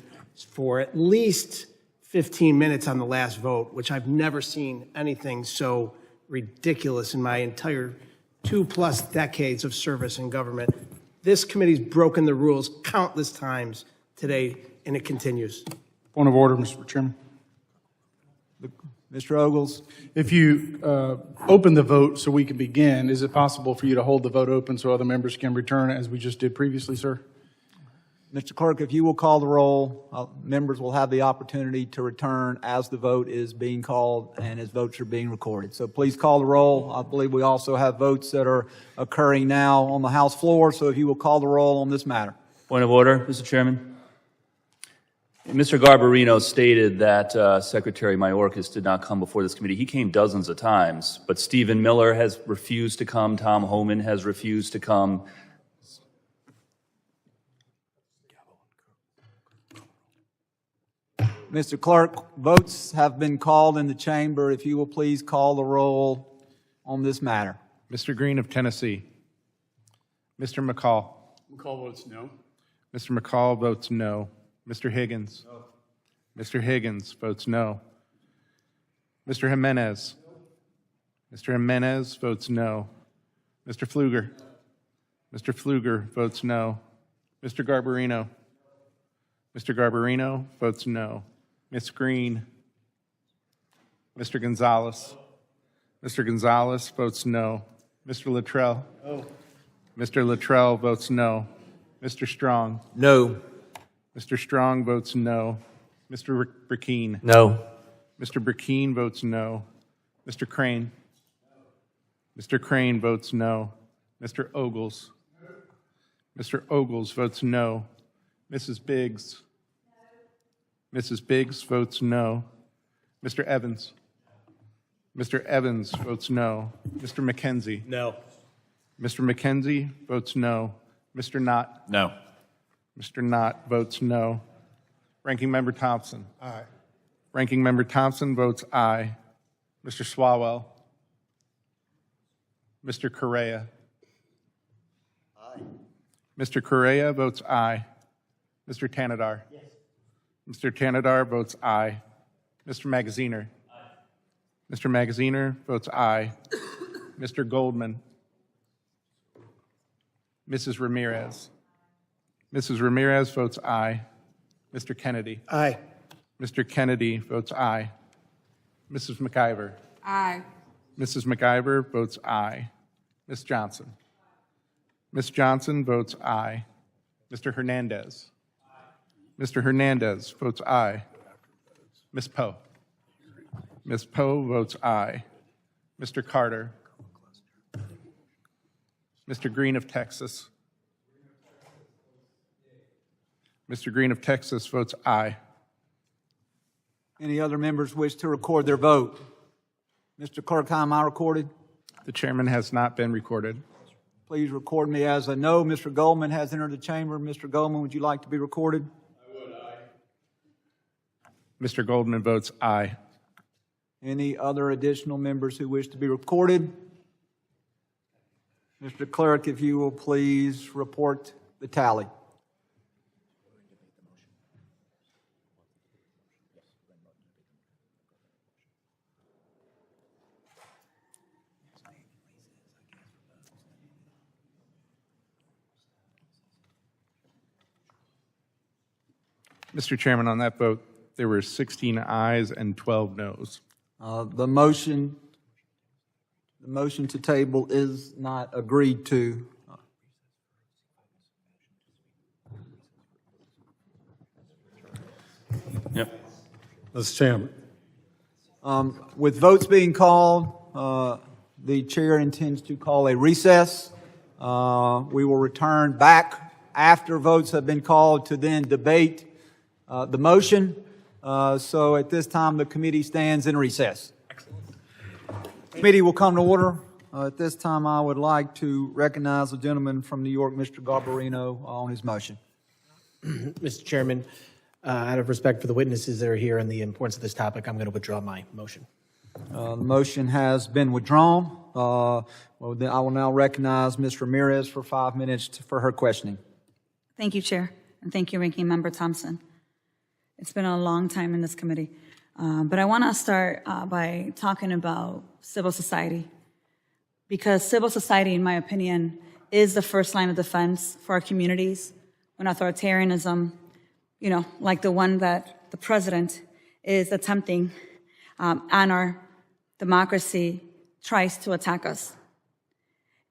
for at least 15 minutes on the last vote, which I've never seen anything so ridiculous in my entire 2+ decades of service in government. This committee's broken the rules countless times today, and it continues. Point of order, Mr. Chairman. Mr. Ogles. If you open the vote so we can begin, is it possible for you to hold the vote open so other members can return as we just did previously, sir? Mr. Clerk, if you will call the roll, members will have the opportunity to return as the vote is being called and as votes are being recorded. So please call the roll. I believe we also have votes that are occurring now on the House floor, so if you will call the roll on this matter. Point of order, Mr. Chairman. Mr. Garbarino stated that Secretary Mayorkas did not come before this committee. He came dozens of times, but Stephen Miller has refused to come. Tom Homan has refused to come. Mr. Clerk, votes have been called in the chamber. If you will please call the roll on this matter. Mr. Green of Tennessee. Mr. McCall. McCall votes no. Mr. McCall votes no. Mr. Higgins. No. Mr. Higgins votes no. Mr. Jimenez. No. Mr. Jimenez votes no. Mr. Pfluger. No. Mr. Pfluger votes no. Mr. Garbarino. Mr. Garbarino votes no. Ms. Green. Mr. Gonzalez. Mr. Gonzalez votes no. Mr. Luttrell. No. Mr. Luttrell votes no. Mr. Strong. No. Mr. Strong votes no. Mr. Burkeen. No. Mr. Burkeen votes no. Mr. Crane. Mr. Crane votes no. Mr. Ogles. Mr. Ogles votes no. Mrs. Biggs. Mrs. Biggs votes no. Mr. Evans. Mr. Evans votes no. Mr. McKenzie. No. Mr. McKenzie votes no. Mr. Knott. No. Mr. Knott votes no. Ranking Member Thompson. Aye. Ranking Member Thompson votes aye. Mr. Swalwell. Mr. Correa. Aye. Mr. Correa votes aye. Mr. Tanadar. Yes. Mr. Tanadar votes aye. Mr. Magaziner. Aye. Mr. Magaziner votes aye. Mr. Goldman. Mrs. Ramirez. Mrs. Ramirez votes aye. Mr. Kennedy. Aye. Mr. Kennedy votes aye. Mrs. McIver. Aye. Mrs. McIver votes aye. Ms. Johnson. Ms. Johnson votes aye. Mr. Hernandez. Mr. Hernandez votes aye. Ms. Poe. Ms. Poe votes aye. Mr. Carter. Mr. Green of Texas. Mr. Green of Texas votes aye. Any other members wish to record their vote? Mr. Clerk, how am I recorded? The chairman has not been recorded. Please record me as a no. Mr. Goldman has entered the chamber. Mr. Goldman, would you like to be recorded? I would, aye. Mr. Goldman votes aye. Any other additional members who wish to be recorded? Mr. Clerk, if you will please report the tally. Mr. Chairman, on that vote, there were 16 ayes and 12 noes. The motion to table is not agreed to. Yep. Mr. Chairman. With votes being called, the chair intends to call a recess. We will return back after votes have been called to then debate the motion. So at this time, the committee stands in recess. Committee will come to order. At this time, I would like to recognize the gentleman from New York, Mr. Garbarino, on his motion. Mr. Chairman, out of respect for the witnesses that are here and the importance of this topic, I'm going to withdraw my motion. The motion has been withdrawn. I will now recognize Ms. Ramirez for 5 minutes for her questioning. Thank you, Chair, and thank you, Ranking Member Thompson. It's been a long time in this committee, but I want to start by talking about civil society, because civil society, in my opinion, is the first line of defense for our communities when authoritarianism, like the one that the president is attempting on our democracy, tries to attack us.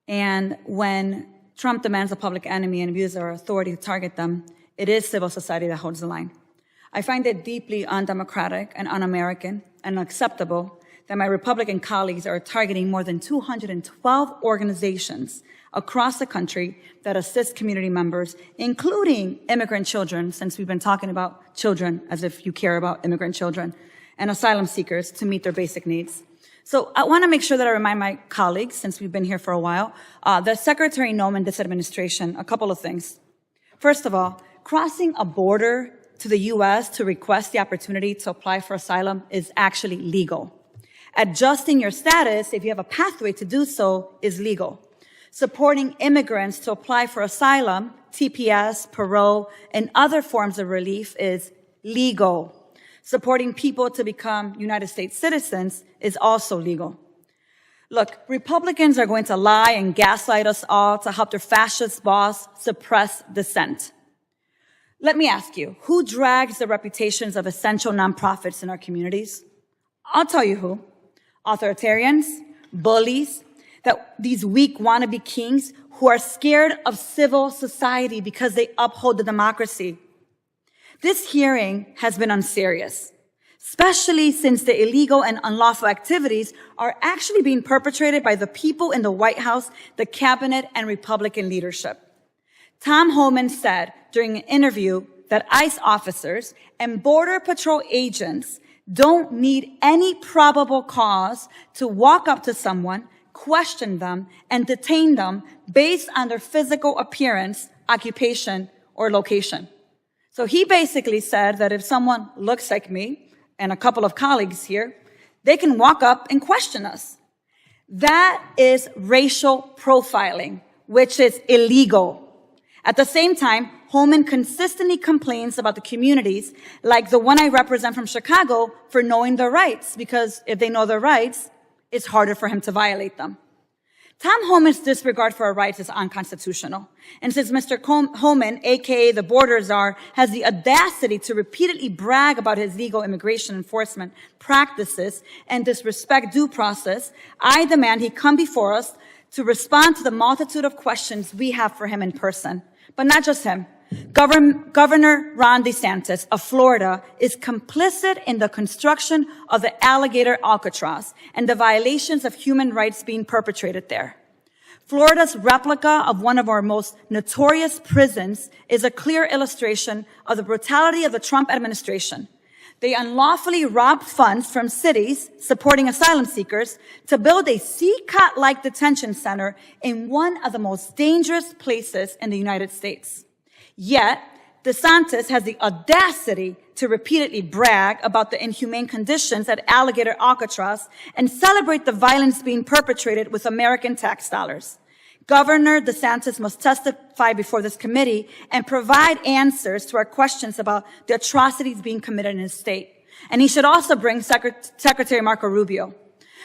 And when Trump demands a public enemy and abuses our authority to target them, it is civil society that holds the line. I find it deeply undemocratic and un-American and unacceptable that my Republican colleagues are targeting more than 212 organizations across the country that assist community members, including immigrant children, since we've been talking about children as if you care about immigrant children, and asylum seekers to meet their basic needs. So I want to make sure that I remind my colleagues, since we've been here for a while, that Secretary Noem and this administration, a couple of things. First of all, crossing a border to the U.S. to request the opportunity to apply for asylum is actually legal. Adjusting your status, if you have a pathway to do so, is legal. Supporting immigrants to apply for asylum, TPS, parole, and other forms of relief is legal. Supporting people to become United States citizens is also legal. Look, Republicans are going to lie and gaslight us all to help their fascist boss suppress dissent. Let me ask you, who drags the reputations of essential nonprofits in our communities? I'll tell you who. Authoritarians, bullies, these weak wannabe kings who are scared of civil society because they uphold the democracy. This hearing has been unserious, especially since the illegal and unlawful activities are actually being perpetrated by the people in the White House, the cabinet, and Republican leadership. Tom Homan said during an interview that ICE officers and Border Patrol agents don't need any probable cause to walk up to someone, question them, and detain them based on their physical appearance, occupation, or location. So he basically said that if someone looks like me and a couple of colleagues here, they can walk up and question us. That is racial profiling, which is illegal. At the same time, Holman consistently complains about the communities, like the one I represent from Chicago, for knowing their rights, because if they know their rights, it's harder for him to violate them. Tom Homan's disregard for our rights is unconstitutional. And since Mr. Homan, aka the border czar, has the audacity to repeatedly brag about his legal immigration enforcement practices and disrespect due process, I demand he come before us to respond to the multitude of questions we have for him in person. But not just him. Governor Ron DeSantis of Florida is complicit in the construction of the alligator Alcatraz and the violations of human rights being perpetrated there. Florida's replica of one of our most notorious prisons is a clear illustration of the brutality of the Trump administration. They unlawfully robbed funds from cities supporting asylum seekers to build a CCOT-like detention center in one of the most dangerous places in the United States. Yet, DeSantis has the audacity to repeatedly brag about the inhumane conditions at Alligator Alcatraz and celebrate the violence being perpetrated with American tax dollars. Governor DeSantis must testify before this committee and provide answers to our questions about the atrocities being committed in his state. And he should also bring Secretary Marco Rubio.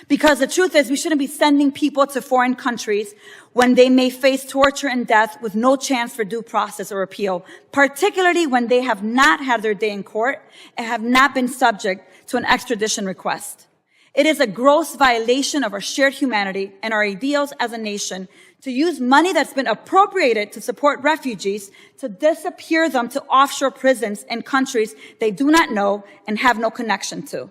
Because the truth is, we shouldn't be sending people to foreign countries when they may face torture and death with no chance for due process or appeal, particularly when they have not had their day in court and have not been subject to an extradition request. It is a gross violation of our shared humanity and our ideals as a nation to use money that's been appropriated to support refugees to disappear them to offshore prisons in countries they do not know and have no connection to.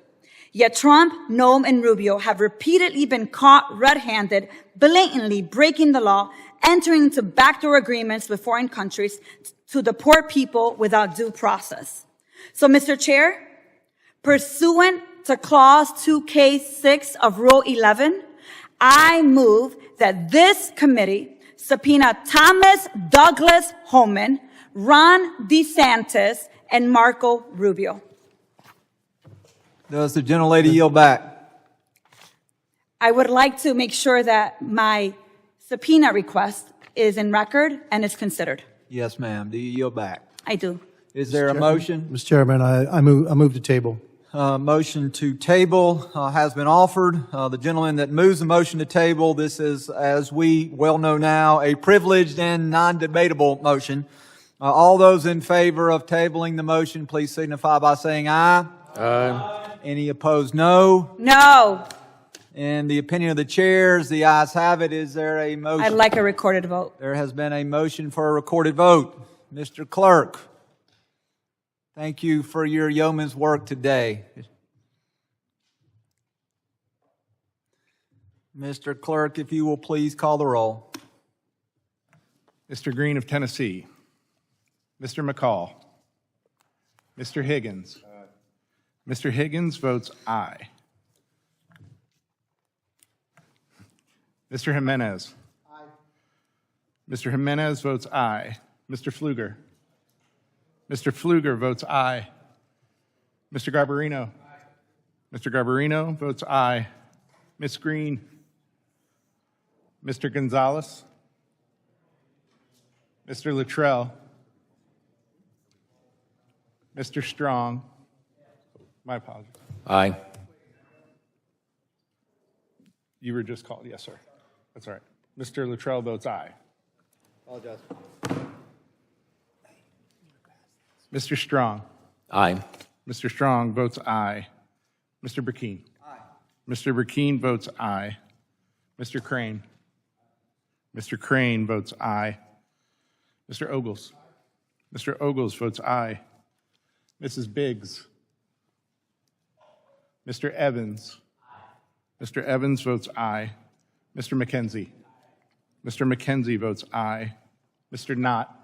Yet Trump, Noem, and Rubio have repeatedly been caught red-handed, blatantly breaking the law, entering into backdoor agreements with foreign countries to deport people without due process. So, Mr. Chair, pursuant to Clause 2K6 of Rule 11, I move that this committee subpoena Thomas Douglas Homan, Ron DeSantis, and Marco Rubio. Does the gentlelady yield back? I would like to make sure that my subpoena request is in record and is considered. Yes, ma'am. Do you yield back? I do. Is there a motion? Mr. Chairman, I move to table. Motion to table has been offered. The gentleman that moves the motion to table, this is, as we well know now, a privileged and non-debatable motion. All those in favor of tabling the motion, please signify by saying aye. Aye. Any opposed, no? No. In the opinion of the chairs, the ayes have it. Is there a motion? I'd like a recorded vote. There has been a motion for a recorded vote. Mr. Clerk, thank you for your yeoman's work today. Mr. Clerk, if you will please call the roll. Mr. Green of Tennessee. Mr. McCall. Mr. Higgins. Mr. Higgins votes aye. Mr. Jimenez. Aye. Mr. Jimenez votes aye. Mr. Pfluger. Mr. Pfluger votes aye. Mr. Garbarino. Aye. Mr. Garbarino votes aye. Ms. Green. Mr. Gonzalez. Mr. Luttrell. Mr. Strong. My apologies. Aye. You were just called. Yes, sir. That's all right. Mr. Luttrell votes aye. Apologize. Mr. Strong. Aye. Mr. Strong votes aye. Mr. Burkeen. Aye. Mr. Burkeen votes aye. Mr. Crane. Mr. Crane votes aye. Mr. Ogles. Mr. Ogles votes aye. Mrs. Biggs. Mr. Evans. Mr. Evans votes aye. Mr. McKenzie. Mr. McKenzie votes aye. Mr. Knott.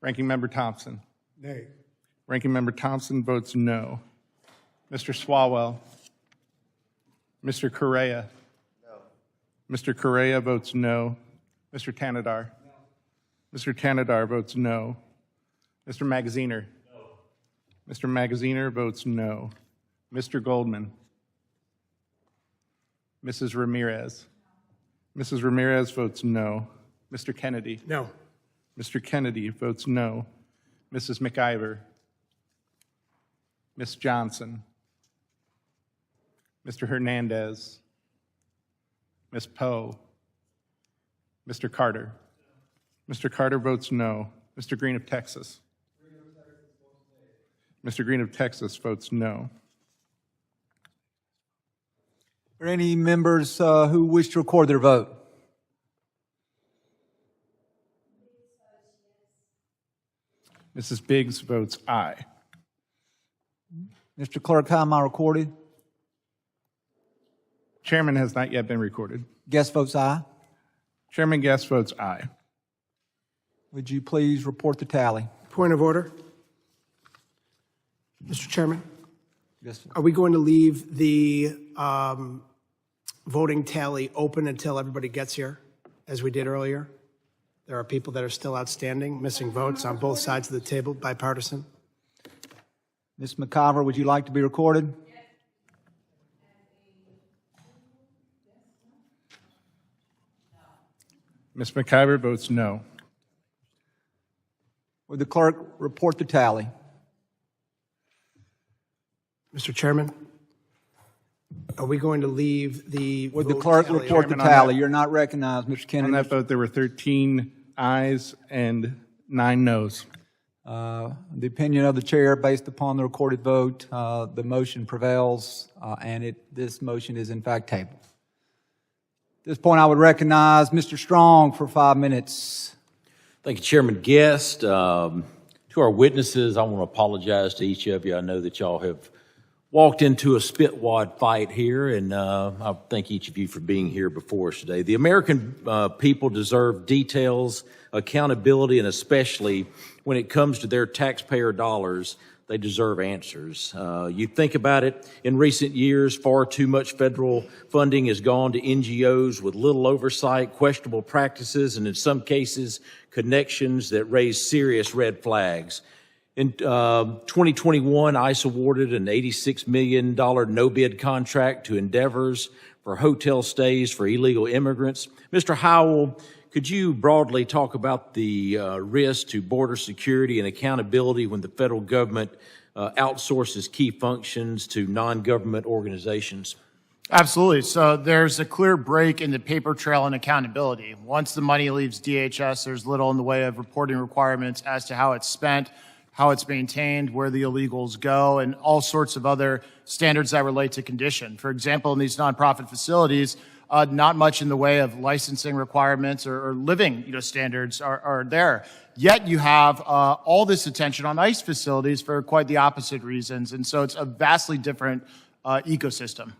Ranking Member Thompson. Nay. Ranking Member Thompson votes no. Mr. Swalwell. Mr. Correa. No. Mr. Correa votes no. Mr. Tanadar. No. Mr. Tanadar votes no. Mr. Magaziner. No. Mr. Magaziner votes no. Mr. Goldman. Mrs. Ramirez. Mrs. Ramirez votes no. Mr. Kennedy. No. Mr. Kennedy votes no. Mrs. McIver. Ms. Johnson. Mr. Hernandez. Ms. Poe. Mr. Carter. Mr. Carter votes no. Mr. Green of Texas. Mr. Green of Texas votes no. Are there any members who wish to record their vote? Mrs. Biggs votes aye. Mr. Clerk, how am I recorded? Chairman has not yet been recorded. Guest votes aye. Chairman Guest votes aye. Would you please report the tally? Point of order. Mr. Chairman, Yes, sir. are we going to leave the voting tally open until everybody gets here, as we did earlier? There are people that are still outstanding, missing votes on both sides of the table, bipartisan. Ms. McIver, would you like to be recorded? Ms. McIver votes no. Would the clerk report the tally? Mr. Chairman, are we going to leave the Would the vote clerk tally? report the Chairman, on tally? that- You're not recognized, Mr. On Kennedy. that vote, there were 13 ayes and 9 noes. The opinion of the chair, based upon the recorded vote, the motion prevails, and this motion is in fact tabled. At this point, I would recognize Mr. Strong for 5 minutes. Thank you, Chairman Guest. To our witnesses, I want to apologize to each of you. I know that y'all have walked into a spit-wad fight here, and I thank each of you for being here before us today. The American people deserve details, accountability, and especially when it comes to their taxpayer dollars, they deserve answers. You think about it, in recent years, far too much federal funding has gone to NGOs with little oversight, questionable practices, and in some cases, connections that raise serious red flags. In 2021, ICE awarded an $86 million no-bid contract to Endeavors for hotel stays for illegal immigrants. Mr. Howell, could you broadly talk about the risk to border security and accountability when the federal government outsources key functions to non-government organizations? Absolutely. So there's a clear break in the paper trail and accountability. Once the money leaves DHS, there's little in the way of reporting requirements as to how it's spent, how it's maintained, where the illegals go, and all sorts of other standards that relate to condition. For example, in these nonprofit facilities, not much in the way of licensing requirements or living standards are there. Yet you have all this attention on ICE facilities for quite the opposite reasons. And so it's a vastly different ecosystem.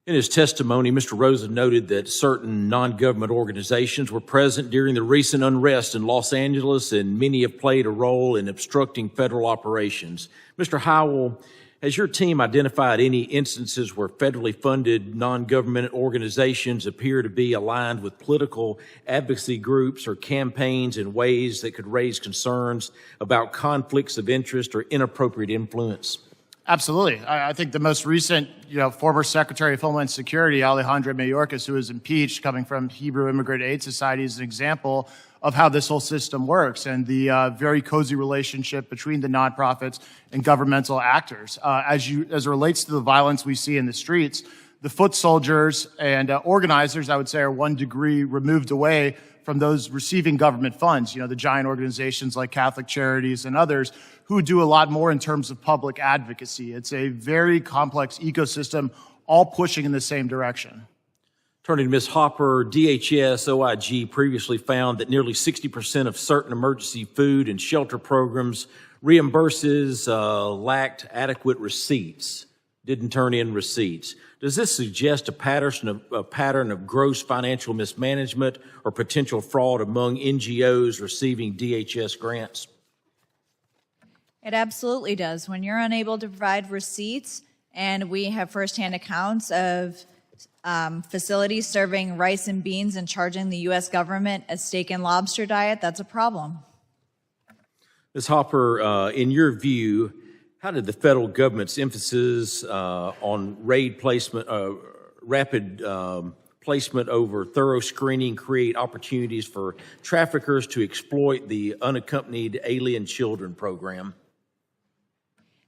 In his testimony, Mr. Rosa noted that certain non-government organizations were present during the recent unrest in Los Angeles, and many have played a role in obstructing federal operations. Mr. Howell, has your team identified any instances where federally funded non-government organizations appear to be aligned with political advocacy groups or campaigns in ways that could raise concerns about conflicts of interest or inappropriate influence? Absolutely. I think the most recent, former Secretary of Homeland Security, Alejandro Mayorkas, who was impeached, coming from Hebrew Immigrant Aid Society, is an example of how this whole system works and the very cozy relationship between the nonprofits and governmental actors. As it relates to the violence we see in the streets, the foot soldiers and organizers, I would say, are 1 degree removed away from those receiving government funds, the giant organizations like Catholic Charities and others who do a lot more in terms of public advocacy. It's a very complex ecosystem, all pushing in the same direction. Turning to Ms. Hopper, DHS OIG previously found that nearly 60% of certain emergency food and shelter programs reimburses lacked adequate receipts, didn't turn in receipts. Does this suggest a pattern of gross financial mismanagement or potential fraud among NGOs receiving DHS grants? It absolutely does. When you're unable to provide receipts, and we have firsthand accounts of facilities serving rice and beans and charging the U.S. government a steak and lobster diet, that's a problem. Ms. Hopper, in your view, how did the federal government's emphasis on rapid placement over thorough screening create opportunities for traffickers to exploit the unaccompanied alien children program?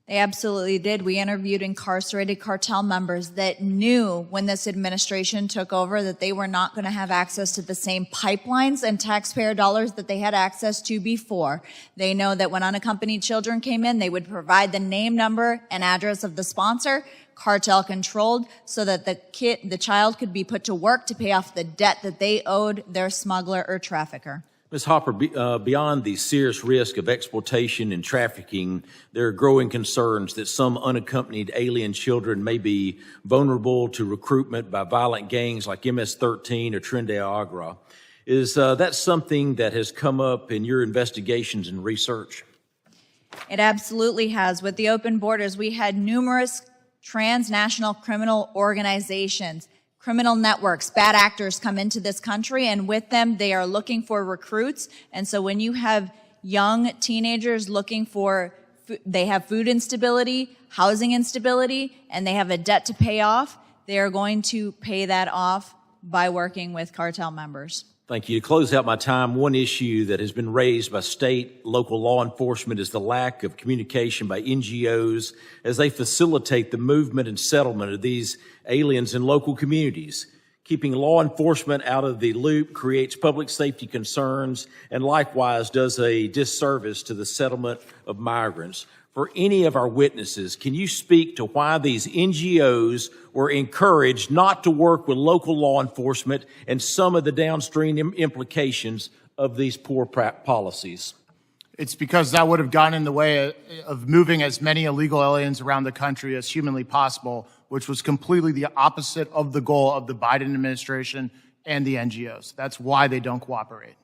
They absolutely did. We interviewed incarcerated cartel members that knew when this administration took over that they were not going to have access to the same pipelines and taxpayer dollars that they had access to before. They know that when unaccompanied children came in, they would provide the name, number, and address of the sponsor, cartel controlled, so that the child could be put to work to pay off the debt that they owed their smuggler or trafficker. Ms. Hopper, beyond the serious risk of exploitation and trafficking, there are growing concerns that some unaccompanied alien children may be vulnerable to recruitment by violent gangs like MS-13 or Tren de Agra. Is that something that has come up in your investigations and research? It absolutely has. With the open borders, we had numerous transnational criminal organizations criminal networks, bad actors come into this country, and with them, they are looking for recruits. And so when you have young teenagers looking for, they have food instability, housing instability, and they have a debt to pay off, they are going to pay that off by working with cartel members. Thank you. To close out my time, one issue that has been raised by state, local law enforcement is the lack of communication by NGOs as they facilitate the movement and settlement of these aliens in local communities. Keeping law enforcement out of the loop creates public safety concerns and likewise does a disservice to the settlement of migrants. For any of our witnesses, can you speak to why these NGOs were encouraged not to work with local law enforcement and some of the downstream implications of these poor policies? It's because that would have gotten in the way of moving as many illegal aliens around the country as humanly possible, which was completely the opposite of the goal of the Biden administration and the NGOs. That's why they don't cooperate.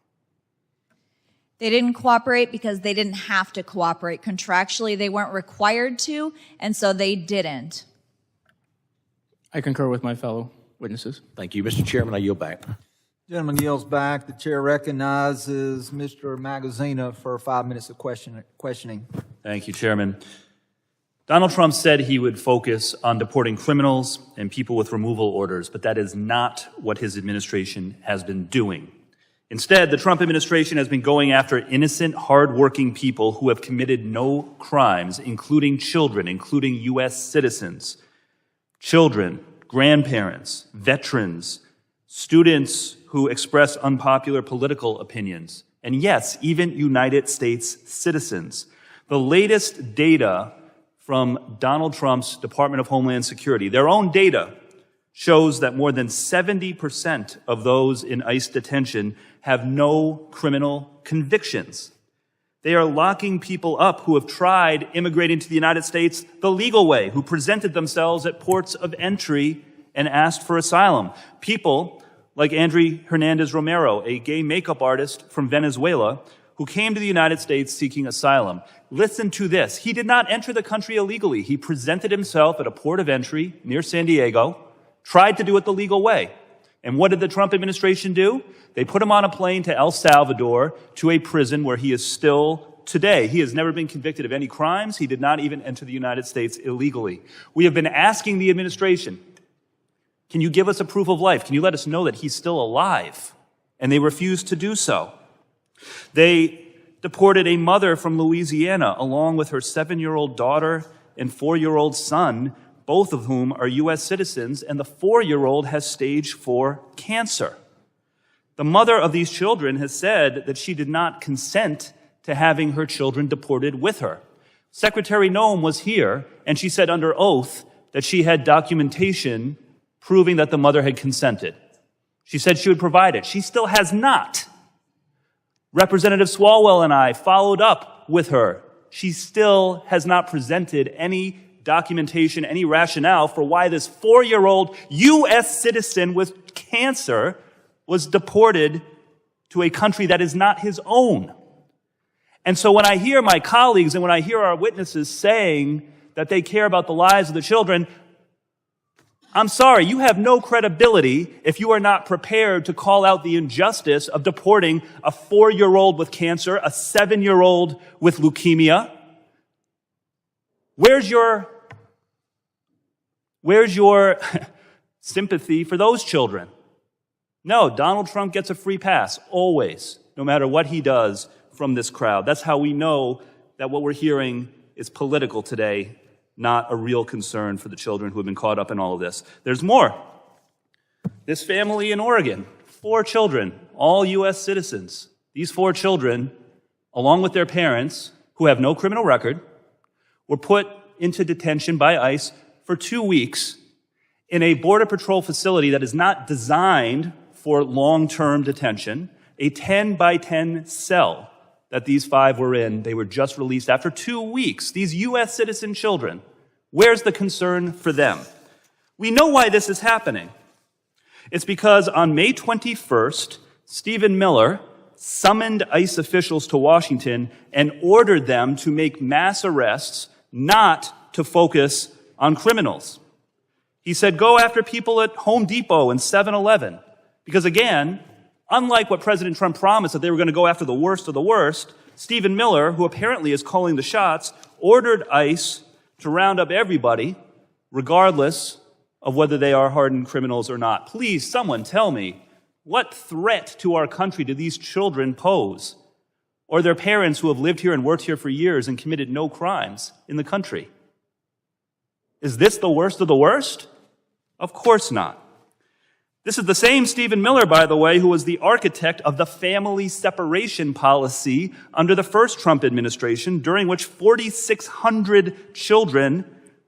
They didn't cooperate because they didn't have to cooperate. Contractually, they weren't required to, and so they didn't. I concur with my fellow witnesses. Thank you. Mr. Chairman, I yield back. Gentleman yields back. The chair recognizes Mr. Magaziner for 5 minutes of questioning. Thank you, Chairman. Donald Trump said he would focus on deporting criminals and people with removal orders, but that is not what his administration has been doing. Instead, the Trump administration has been going after innocent, hardworking people who have committed no crimes, including children, including U.S. citizens. Children, grandparents, veterans, students who express unpopular political opinions, and yes, even United States citizens. The latest data from Donald Trump's Department of Homeland Security, their own data, shows that more than 70% of those in ICE detention have no criminal convictions. They are locking people up who have tried immigrating to the United States the legal way, who presented themselves at ports of entry and asked for asylum. People like Andrew Hernandez Romero, a gay makeup artist from Venezuela, who came to the United States seeking asylum. Listen to this. He did not enter the country illegally. He presented himself at a port of entry near San Diego, tried to do it the legal way. And what did the Trump administration do? They put him on a plane to El Salvador, to a prison where he is still today. He has never been convicted of any crimes. He did not even enter the United States illegally. We have been asking the administration, can you give us a proof of life? Can you let us know that he's still alive? And they refused to do so. They deported a mother from Louisiana along with her 7-year-old daughter and 4-year-old son, both of whom are U.S. citizens, and the 4-year-old has stage 4 cancer. The mother of these children has said that she did not consent to having her children deported with her. Secretary Noem was here, and she said under oath that she had documentation proving that the mother had consented. She said she would provide it. She still has not. Representative Swalwell and I followed up with her. She still has not presented any documentation, any rationale for why this 4-year-old U.S. citizen with cancer was deported to a country that is not his own. And so when I hear my colleagues and when I hear our witnesses saying that they care about the lives of the children, I'm sorry, you have no credibility if you are not prepared to call out the injustice of deporting a 4-year-old with cancer, a 7-year-old with leukemia. Where's your sympathy for those children? No, Donald Trump gets a free pass, always, no matter what he does from this crowd. That's how we know that what we're hearing is political today, not a real concern for the children who have been caught up in all of this. There's more. This family in Oregon, 4 children, all U.S. citizens. These 4 children, along with their parents, who have no criminal record, were put into detention by ICE for 2 weeks in a Border Patrol facility that is not designed for long-term detention, a 10-by-10 cell that these 5 were in. They were just released after 2 weeks. These U.S. citizen children, where's the concern for them? We know why this is happening. It's because on May 21st, Stephen Miller summoned ICE officials to Washington and ordered them to make mass arrests, not to focus on criminals. He said, go after people at Home Depot and 7-Eleven. Because again, unlike what President Trump promised that they were going to go after the worst of the worst, Stephen Miller, who apparently is calling the shots, ordered ICE to round up everybody, regardless of whether they are hardened criminals or not. Please, someone tell me, what threat to our country do these children pose? Or their parents who have lived here and worked here for years and committed no crimes in the country? Is this the worst of the worst? Of course not. This is the same Stephen Miller, by the way, who was the architect of the family separation policy under the first Trump administration, during which 4,600 children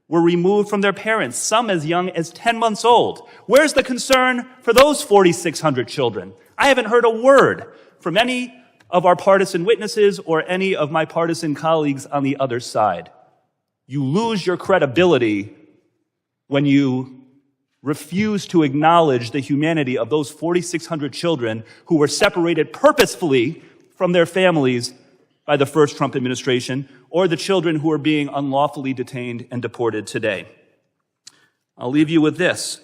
were removed from their parents, some as young as 10 months old. Where's the concern for those 4,600 children? I haven't heard a word from any of our partisan witnesses or any of my partisan colleagues on the other side. You lose your credibility when you refuse to acknowledge the humanity of those 4,600 children who were separated purposefully from their families by the first Trump administration, or the children who are being unlawfully detained and deported today. I'll leave you with this.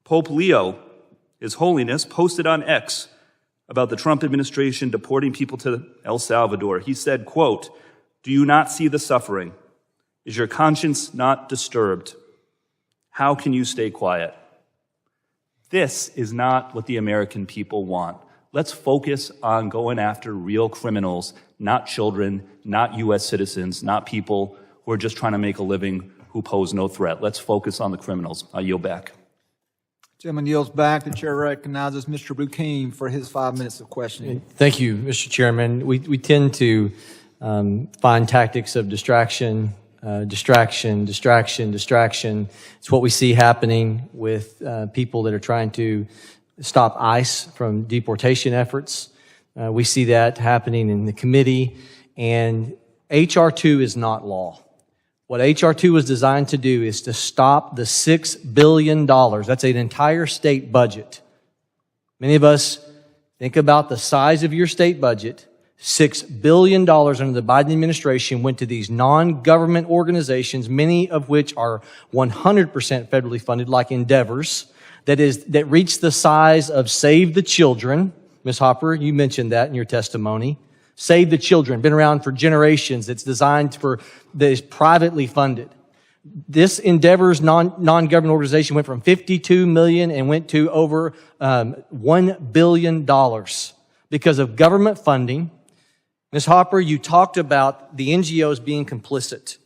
Pope Leo, His Holiness, posted on X about the Trump administration deporting people to El Salvador. He said, quote, "Do you not see the suffering? Is your conscience not disturbed? How can you stay quiet?" This is not what the American people want. Let's focus on going after real criminals, not children, not U.S. citizens, not people who are just trying to make a living who pose no threat. Let's focus on the criminals. I yield back. Gentleman yields back. The chair recognizes Mr. Bucane for his 5 minutes of questioning. Thank you, Mr. Chairman. We tend to find tactics of distraction. It's what we see happening with people that are trying to stop ICE from deportation efforts. We see that happening in the committee, and H.R. 2 is not law. What H.R. 2 was designed to do is to stop the $6 billion. That's an entire state budget. Many of us think about the size of your state budget. $6 billion under the Biden administration went to these non-government organizations, many of which are 100% federally funded, like Endeavors, that reach the size of Save the Children. Ms. Hopper, you mentioned that in your testimony. Save the Children, been around for generations. It's designed that is privately funded. This Endeavors non-government organization went from 52 million and went to over $1 billion because of government funding. Ms. Hopper, you talked about the NGOs being complicit.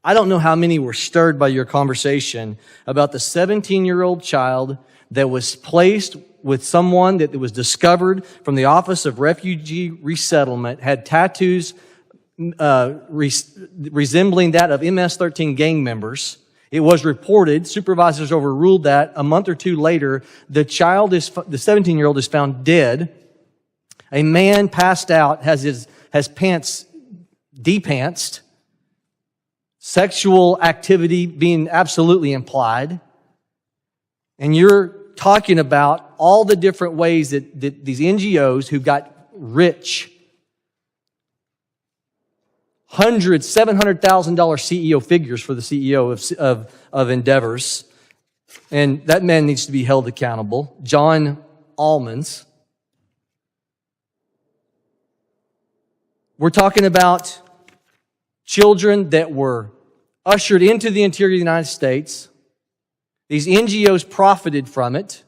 I don't know how many were stirred by your conversation about the 17-year-old child that was placed with someone that was discovered from the Office of Refugee Resettlement, had tattoos resembling that of MS-13 gang members. It was reported, supervisors overruled that. A month or two later, the 17-year-old is found dead. A man passed out, has pants depantsed, sexual activity being absolutely implied. And you're talking about all the different ways that these NGOs who got rich, $700,000 CEO figures for the CEO of Endeavors, and that man needs to be held accountable, John Almonds. We're talking about children that were ushered into the interior of the United States. These NGOs profited from it.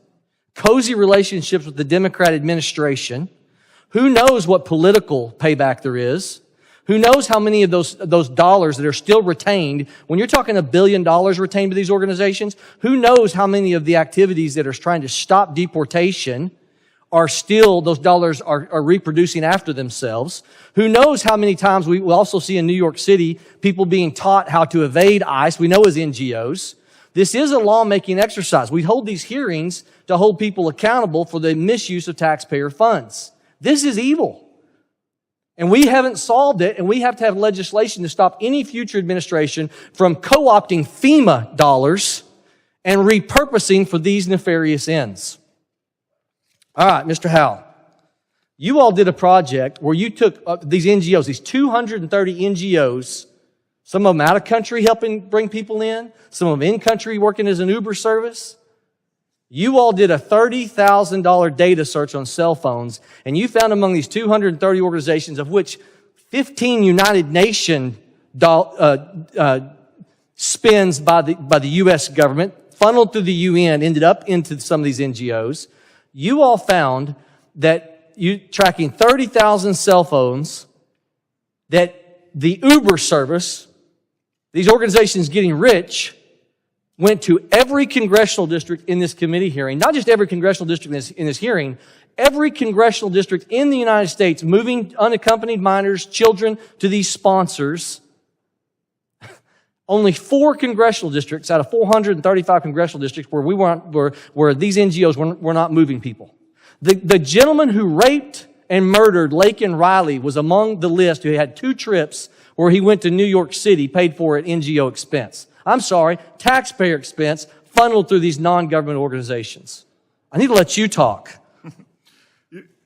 Cozy relationships with the Democrat administration. Who knows what political payback there is? Who knows how many of those dollars that are still retained? When you're talking $1 billion retained by these organizations, who knows how many of the activities that are trying to stop deportation are still, those dollars are reproducing after themselves? Who knows how many times we will also see in New York City people being taught how to evade ICE, we know as NGOs. This is a lawmaking exercise. We hold these hearings to hold people accountable for the misuse of taxpayer funds. This is evil. And we haven't solved it, and we have to have legislation to stop any future administration from co-opting FEMA dollars and repurposing for these nefarious ends. All right, Mr. Howell, you all did a project where you took these NGOs, these 230 NGOs Some of them out of country helping bring people in. Some of them in country working as an Uber service. You all did a $30,000 data search on cell phones, and you found among these 230 organizations, of which 15 United Nations spends by the U.S. government, funneled through the UN, ended up into some of these NGOs. You all found that you tracking 30,000 cell phones, that the Uber service, these organizations getting rich, went to every congressional district in this committee hearing, not just every congressional district in this hearing, every congressional district in the United States, moving unaccompanied minors, children to these sponsors. Only 4 congressional districts out of 435 congressional districts where these NGOs were not moving people. The gentleman who raped and murdered Laken Riley was among the list, who had 2 trips where he went to New York City, paid for at NGO expense. I'm sorry, taxpayer expense funneled through these non-government organizations. I need to let you talk.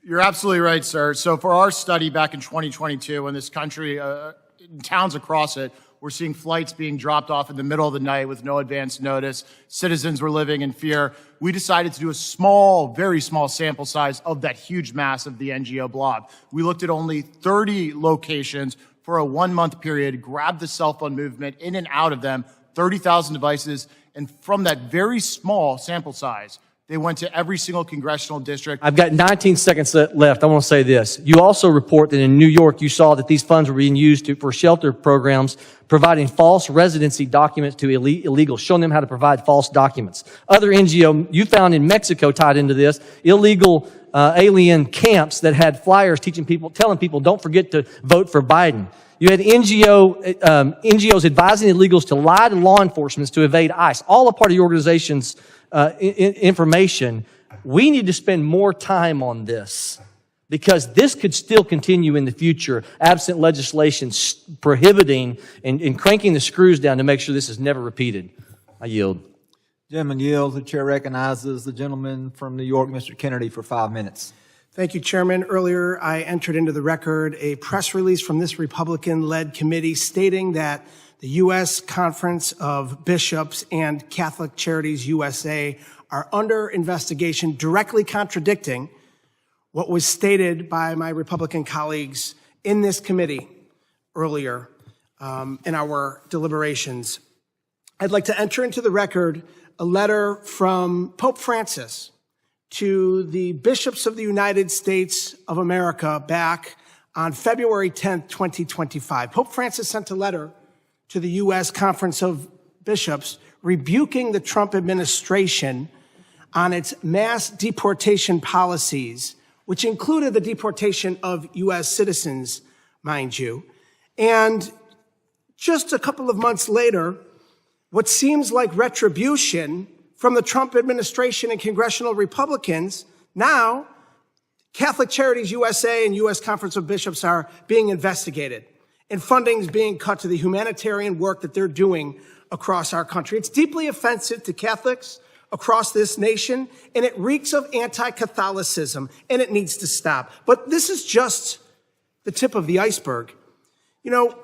You're absolutely right, sir. So for our study back in 2022, in this country, in towns across it, we're seeing flights being dropped off in the middle of the night with no advance notice. Citizens were living in fear. We decided to do a small, very small sample size of that huge mass of the NGO blob. We looked at only 30 locations for a 1-month period, grabbed the cell phone movement in and out of them, 30,000 devices, and from that very small sample size, they went to every single congressional district. I've got 19 seconds left. I want to say this. You also report that in New York, you saw that these funds were being used for shelter programs, providing false residency documents to illegals, showing them how to provide false documents. Other NGO you found in Mexico tied into this, illegal alien camps that had flyers telling people, don't forget to vote for Biden. You had NGOs advising illegals to lie to law enforcement to evade ICE. All a part of the organization's information. We need to spend more time on this because this could still continue in the future, absent legislation prohibiting and cranking the screws down to make sure this is never repeated. I yield. Gentleman yields. The chair recognizes the gentleman from New York, Mr. Kennedy, for 5 minutes. Thank you, Chairman. Earlier, I entered into the record a press release from this Republican-led committee stating that the U.S. Conference of Bishops and Catholic Charities USA are under investigation, directly contradicting what was stated by my Republican colleagues in this committee earlier in our deliberations. I'd like to enter into the record a letter from Pope Francis to the bishops of the United States of America back on February 10th, 2025. Pope Francis sent a letter to the U.S. Conference of Bishops rebuking the Trump administration on its mass deportation policies, which included the deportation of U.S. citizens, mind you. And just a couple of months later, what seems like retribution from the Trump administration and congressional Republicans, now Catholic Charities USA and U.S. Conference of Bishops are being investigated, and funding is being cut to the humanitarian work that they're doing across our country. It's deeply offensive to Catholics across this nation, and it reeks of anti-Catholicism, and it needs to stop. But this is just the tip of the iceberg. You know,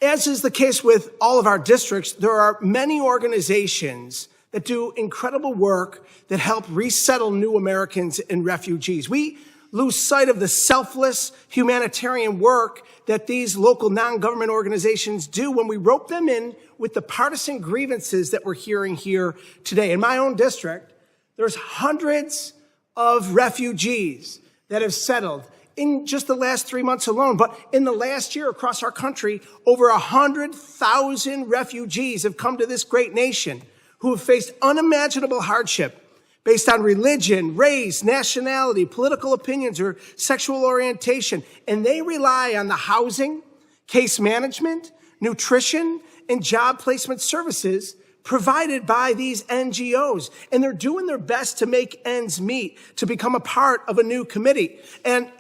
as is the case with all of our districts, there are many organizations that do incredible work that help resettle new Americans and refugees. We lose sight of the selfless humanitarian work that these local non-government organizations do when we rope them in with the partisan grievances that we're hearing here today. In my own district, there's hundreds of refugees that have settled in just the last 3 months alone. But in the last year across our country, over 100,000 refugees have come to this great nation who have faced unimaginable hardship based on religion, race, nationality, political opinions, or sexual orientation. And they rely on the housing, case management, nutrition, and job placement services provided by these NGOs. And they're doing their best to make ends meet, to become a part of a new community. And,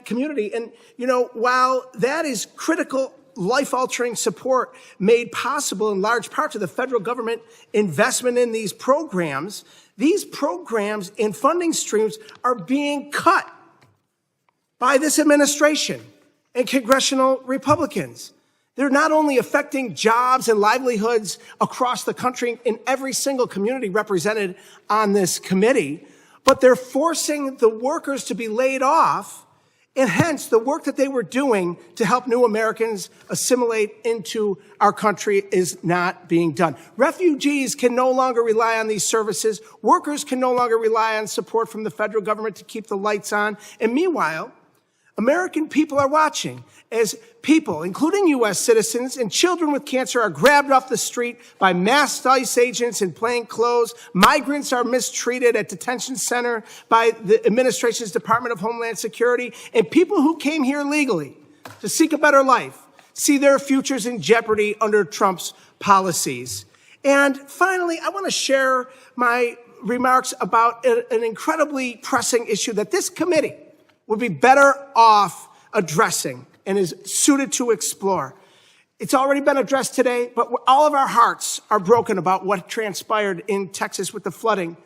you know, while that is critical, life-altering support made possible in large part to the federal government investment in these programs and funding streams are being cut by this administration and congressional Republicans. They're not only affecting jobs and livelihoods across the country in every single community represented on this committee, but they're forcing the workers to be laid off, and hence the work that they were doing to help new Americans assimilate into our country is not being done. Refugees can no longer rely on these services. Workers can no longer rely on support from the federal government to keep the lights on. And meanwhile, American people are watching as people, including U.S. citizens and children with cancer, are grabbed off the street by masked ICE agents in plain clothes. Migrants are mistreated at detention center by the administration's Department of Homeland Security. And people who came here legally to seek a better life see their futures in jeopardy under Trump's policies. And finally, I want to share my remarks about an incredibly pressing issue that this committee would be better off addressing and is suited to explore. It's already been addressed today, but all of our hearts are broken about what transpired in Texas with the flooding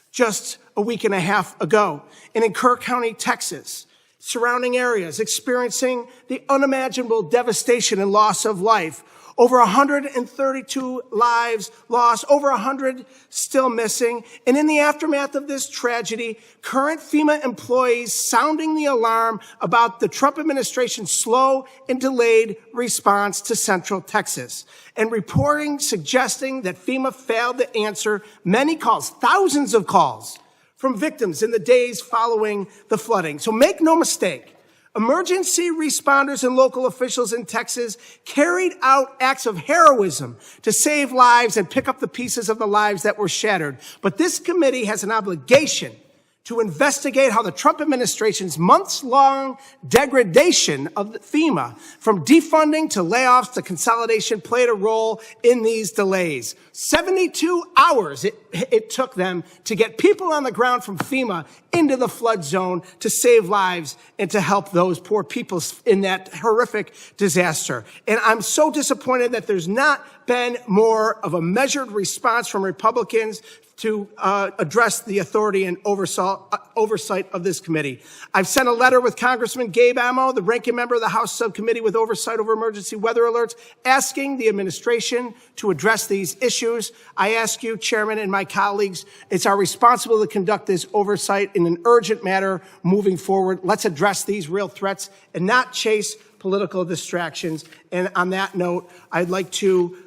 just a week and a half ago. And in Kerr County, Texas, surrounding areas experiencing the unimaginable devastation and loss of life. Over 132 lives lost, over 100 still missing. And in the aftermath of this tragedy, current FEMA employees sounding the alarm about the Trump administration's slow and delayed response to Central Texas, and reporting suggesting that FEMA failed to answer many calls, thousands of calls from victims in the days following the flooding. So make no mistake, emergency responders and local officials in Texas carried out acts of heroism to save lives and pick up the pieces of the lives that were shattered. But this committee has an obligation to investigate how the Trump administration's months-long degradation of FEMA, from defunding to layoffs to consolidation, played a role in these delays. 72 hours it took them to get people on the ground from FEMA into the flood zone to save lives and to help those poor people in that horrific disaster. And I'm so disappointed that there's not been more of a measured response from Republicans to address the authority and oversight of this committee. I've sent a letter with Congressman Gabe Amo, the ranking member of the House Subcommittee with Oversight over Emergency Weather Alerts, asking the administration to address these issues. I ask you, Chairman, and my colleagues, it's our responsibility to conduct this oversight in an urgent manner moving forward. Let's address these real threats and not chase political distractions. And on that note, I'd like to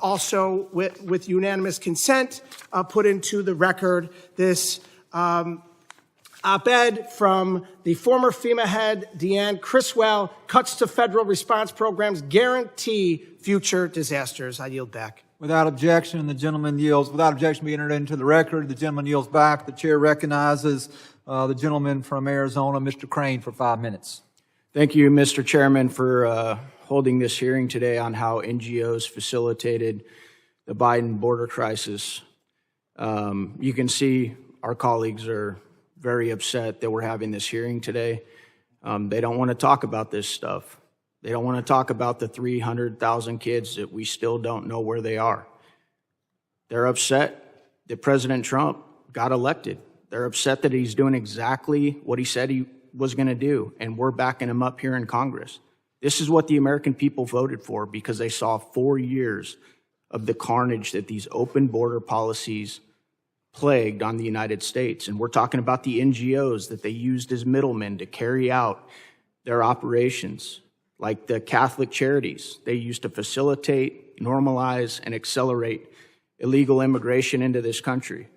also, with unanimous consent, put into the record this op-ed from the former FEMA head, Deanne Criswell. Cuts to federal response programs guarantee future disasters. I yield back. Without objection, the gentleman yields. Without objection, be entered into the record. The gentleman yields back. The chair recognizes the gentleman from Arizona, Mr. Crane, for 5 minutes. Thank you, Mr. Chairman, for holding this hearing today on how NGOs facilitated the Biden border crisis. You can see our colleagues are very upset that we're having this hearing today. They don't want to talk about this stuff. They don't want to talk about the 300,000 kids that we still don't know where they are. They're upset that President Trump got elected. They're upset that he's doing exactly what he said he was going to do, and we're backing him up here in Congress. This is what the American people voted for because they saw 4 years of the carnage that these open border policies plagued on the United States. And we're talking about the NGOs that they used as middlemen to carry out their operations, like the Catholic charities they used to facilitate, normalize, and accelerate illegal immigration into this country.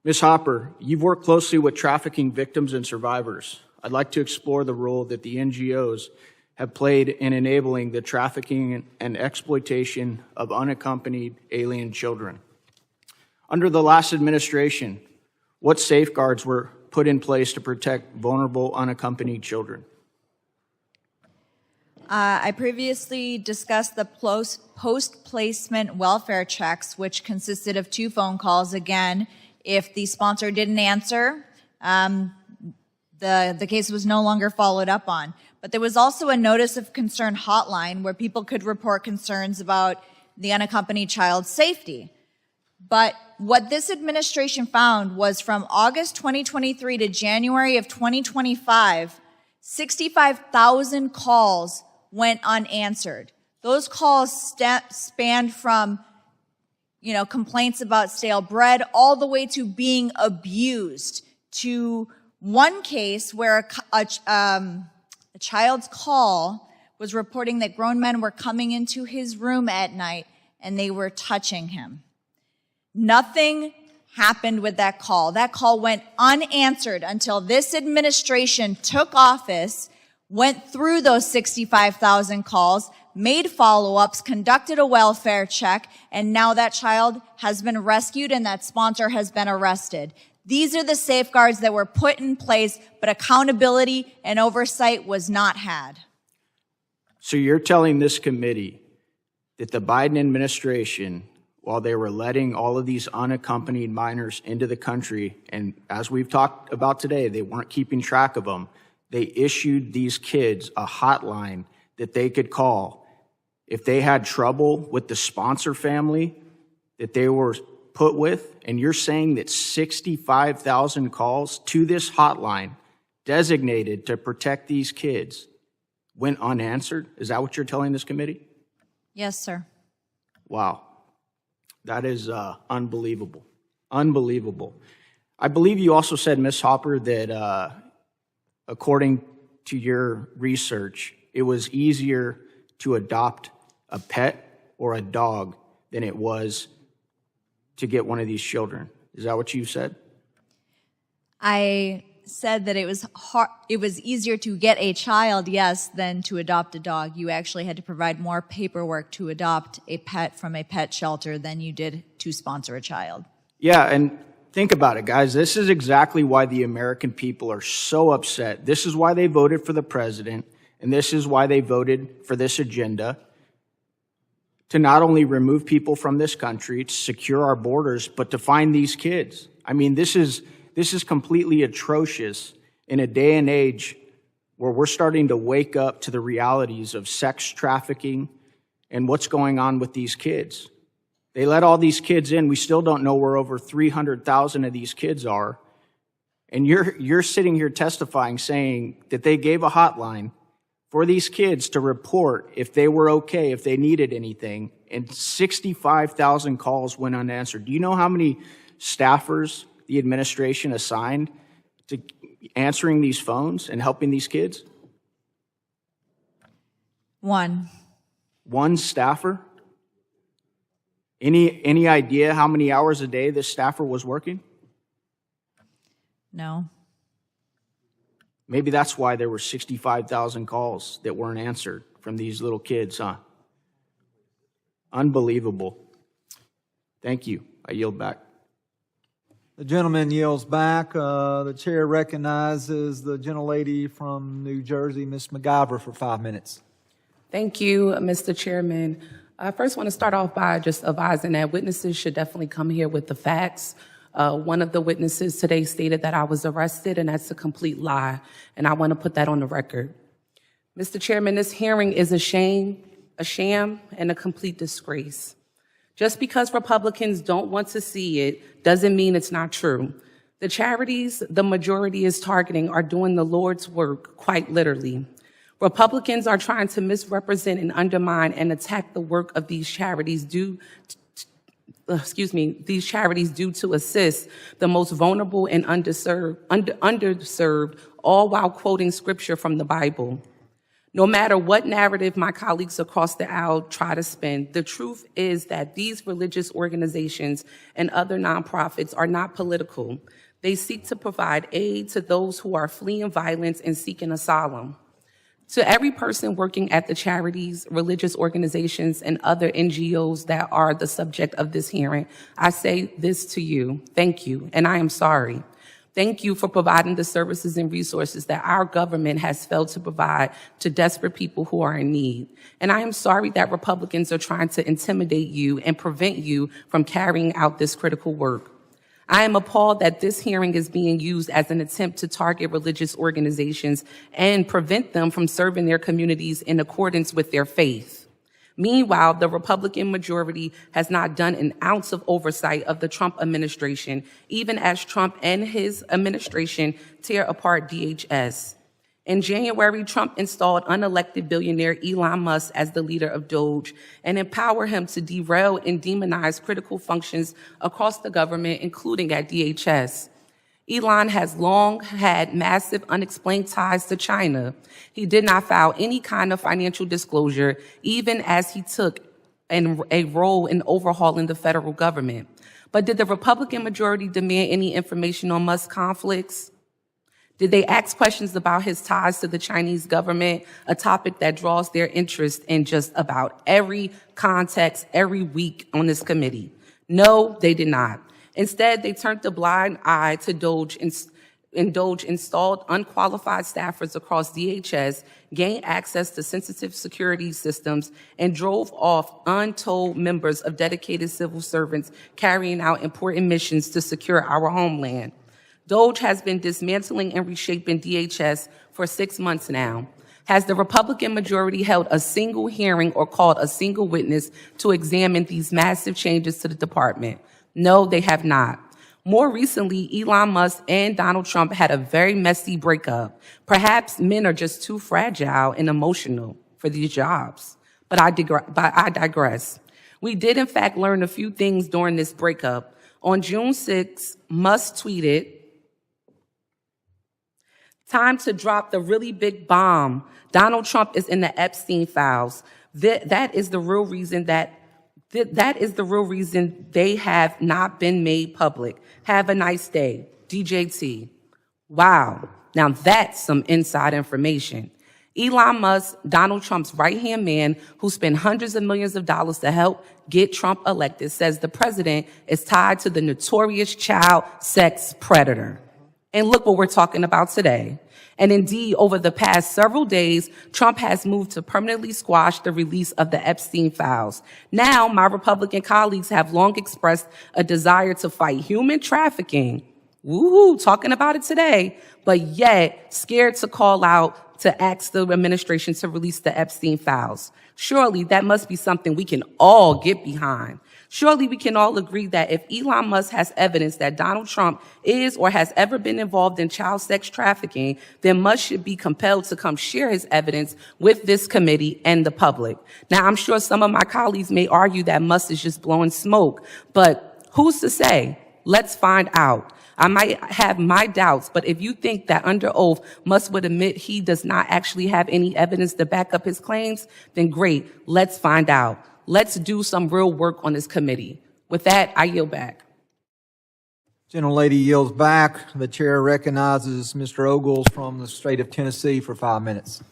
Ms. Hopper, you've worked closely with trafficking victims and survivors. I'd like to explore the role that the NGOs have played in enabling the trafficking and exploitation of unaccompanied alien children. Under the last administration, what safeguards were put in place to protect vulnerable unaccompanied children? I previously discussed the post-placement welfare checks, which consisted of 2 phone calls. Again, if the sponsor didn't answer, the case was no longer followed up on. But there was also a notice of concern hotline where people could report concerns about the unaccompanied child's safety. But what this administration found was from August 2023 to January of 2025, 65,000 calls went unanswered. Those calls spanned from, complaints about stale bread all the way to being abused, to one case where a child's call was reporting that grown men were coming into his room at night and they were touching him. Nothing happened with that call. That call went unanswered until this administration took office, went through those 65,000 calls, made follow-ups, conducted a welfare check, and now that child has been rescued and that sponsor has been arrested. These are the safeguards that were put in place, but accountability and oversight was not had. So you're telling this committee that the Biden administration, while they were letting all of these unaccompanied minors into the country, and as we've talked about today, they weren't keeping track of them, they issued these kids a hotline that they could call if they had trouble with the sponsor family that they were put with, and you're saying that 65,000 calls to this hotline designated to protect these kids went unanswered? Is that what you're telling this committee? Yes, sir. Wow. That is unbelievable. Unbelievable. I believe you also said, Ms. Hopper, that according to your research, it was easier to adopt a pet or a dog than it was to get one of these children. Is that what you said? I said that it was easier to get a child, yes, than to adopt a dog. You actually had to provide more paperwork to adopt a pet from a pet shelter than you did to sponsor a child. Yeah, and think about it, guys. This is exactly why the American people are so upset. This is why they voted for the president, and this is why they voted for this agenda, to not only remove people from this country, to secure our borders, but to find these kids. I mean, this is completely atrocious in a day and age where we're starting to wake up to the realities of sex trafficking and what's going on with these kids. They let all these kids in. We still don't know where over 300,000 of these kids are. And you're sitting here testifying, saying that they gave a hotline for these kids to report if they were okay, if they needed anything, and 65,000 calls went unanswered. Do you know how many staffers the administration assigned to answering these phones and helping these kids? One staffer? Any idea how many hours a day this staffer was working? No. Maybe that's why there were 65,000 calls that weren't answered from these little kids, huh? Unbelievable. Thank you. I yield back. The gentleman yields back. The chair recognizes the gentlelady from New Jersey, Ms. MacGyver, for 5 minutes. Thank you, Mr. Chairman. I first want to start off by just advising that witnesses should definitely come here with the facts. One of the witnesses today stated that I was arrested, and that's a complete lie, and I want to put that on the record. Mr. Chairman, this hearing is a sham, and a complete disgrace. Just because Republicans don't want to see it doesn't mean it's not true. The charities the majority is targeting are doing the Lord's work, quite literally. Republicans are trying to misrepresent and undermine and attack the work of these charities due to assist the most vulnerable and underserved, all while quoting scripture from the Bible. No matter what narrative my colleagues across the aisle try to spin, the truth is that these religious organizations and other nonprofits are not political. They seek to provide aid to those who are fleeing violence and seeking asylum. To every person working at the charities, religious organizations, and other NGOs that are the subject of this hearing, I say this to you: thank you, and I am sorry. Thank you for providing the services and resources that our government has failed to provide to desperate people who are in need. And I am sorry that Republicans are trying to intimidate you and prevent you from carrying out this critical work. I am appalled that this hearing is being used as an attempt to target religious organizations and prevent them from serving their communities in accordance with their faith. Meanwhile, the Republican majority has not done an ounce of oversight of the Trump administration, even as Trump and his administration tear apart DHS. In January, Trump installed unelected billionaire Elon Musk as the leader of Doge and empowered him to derail and demonize critical functions across the government, including at DHS. Elon has long had massive unexplained ties to China. He did not file any kind of financial disclosure, even as he took a role in overhauling the federal government. But did the Republican majority demand any information on Musk's conflicts? Did they ask questions about his ties to the Chinese government, a topic that draws their interest in just about every context, every week on this committee? No, they did not. Instead, they turned a blind eye to Doge, and Doge installed unqualified staffers across DHS, gained access to sensitive security systems, and drove off untold members of dedicated civil servants carrying out important missions to secure our homeland. Doge has been dismantling and reshaping DHS for 6 months now. Has the Republican majority held a single hearing or called a single witness to examine these massive changes to the department? No, they have not. More recently, Elon Musk and Donald Trump had a very messy breakup. Perhaps men are just too fragile and emotional for these jobs. But I digress. We did, in fact, learn a few things during this breakup. On June 6, Musk tweeted, "Time to drop the really big bomb. Donald Trump is in the Epstein files. That is the real reason they have not been made public. Have a nice day. DJT." Wow. Now that's some inside information. Elon Musk, Donald Trump's right-hand man, who spent hundreds of millions of dollars to help get Trump elected, says the president is tied to the notorious child sex predator. And look what we're talking about today. And indeed, over the past several days, Trump has moved to permanently squash the release of the Epstein files. Now, my Republican colleagues have long expressed a desire to fight human trafficking. Woohoo, talking about it today, but yet scared to call out to ask the administration to release the Epstein files. Surely that must be something we can all get behind. Surely we can all agree that if Elon Musk has evidence that Donald Trump is or has ever been involved in child sex trafficking, then Musk should be compelled to come share his evidence with this committee and the public. Now, I'm sure some of my colleagues may argue that Musk is just blowing smoke, but who's to say? Let's find out. I might have my doubts, but if you think that under oath Musk would admit he does not actually have any evidence to back up his claims, then great, let's find out. Let's do some real work on this committee. With that, I yield back. Gentlelady yields back. The chair recognizes Mr. Ogles from the state of Tennessee for 5 minutes.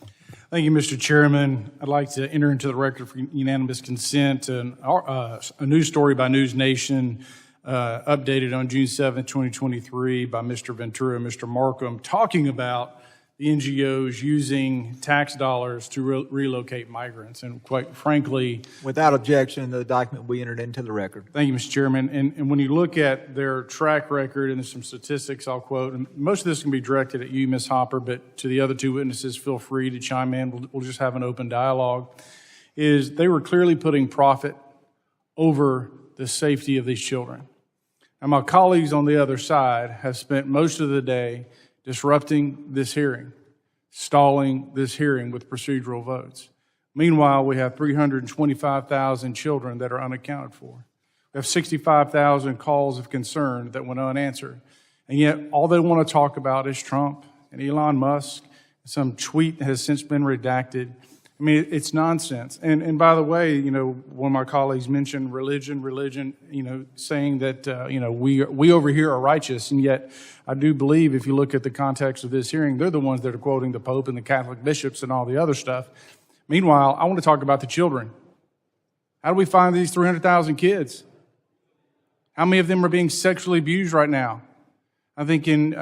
Thank you, Mr. Chairman. I'd like to enter into the record for unanimous consent a news story by News Nation updated on June 7th, 2023 by Mr. Ventura and Mr. Markham, talking about the NGOs using tax dollars to relocate migrants. And quite frankly, without objection, the document will be entered into the record. Thank you, Mr. Chairman. And when you look at their track record, and there's some statistics I'll quote, and most of this can be directed at you, Ms. Hopper, but to the other two witnesses, feel free to chime in. We'll just have an open dialogue. Is they were clearly putting profit over the safety of these children. And my colleagues on the other side have spent most of the day disrupting this hearing, stalling this hearing with procedural votes. Meanwhile, we have 325,000 children that are unaccounted for. We have 65,000 calls of concern that went unanswered. And yet, all they want to talk about is Trump and Elon Musk. Some tweet that has since been redacted. I mean, it's nonsense. And by the way, one of my colleagues mentioned religion, saying that, we over here are righteous. And yet I do believe if you look at the context of this hearing, they're the ones that are quoting the Pope and the Catholic bishops and all the other stuff. Meanwhile, I want to talk about the children. How do we find these 300,000 kids? How many of them are being sexually abused right now? I think in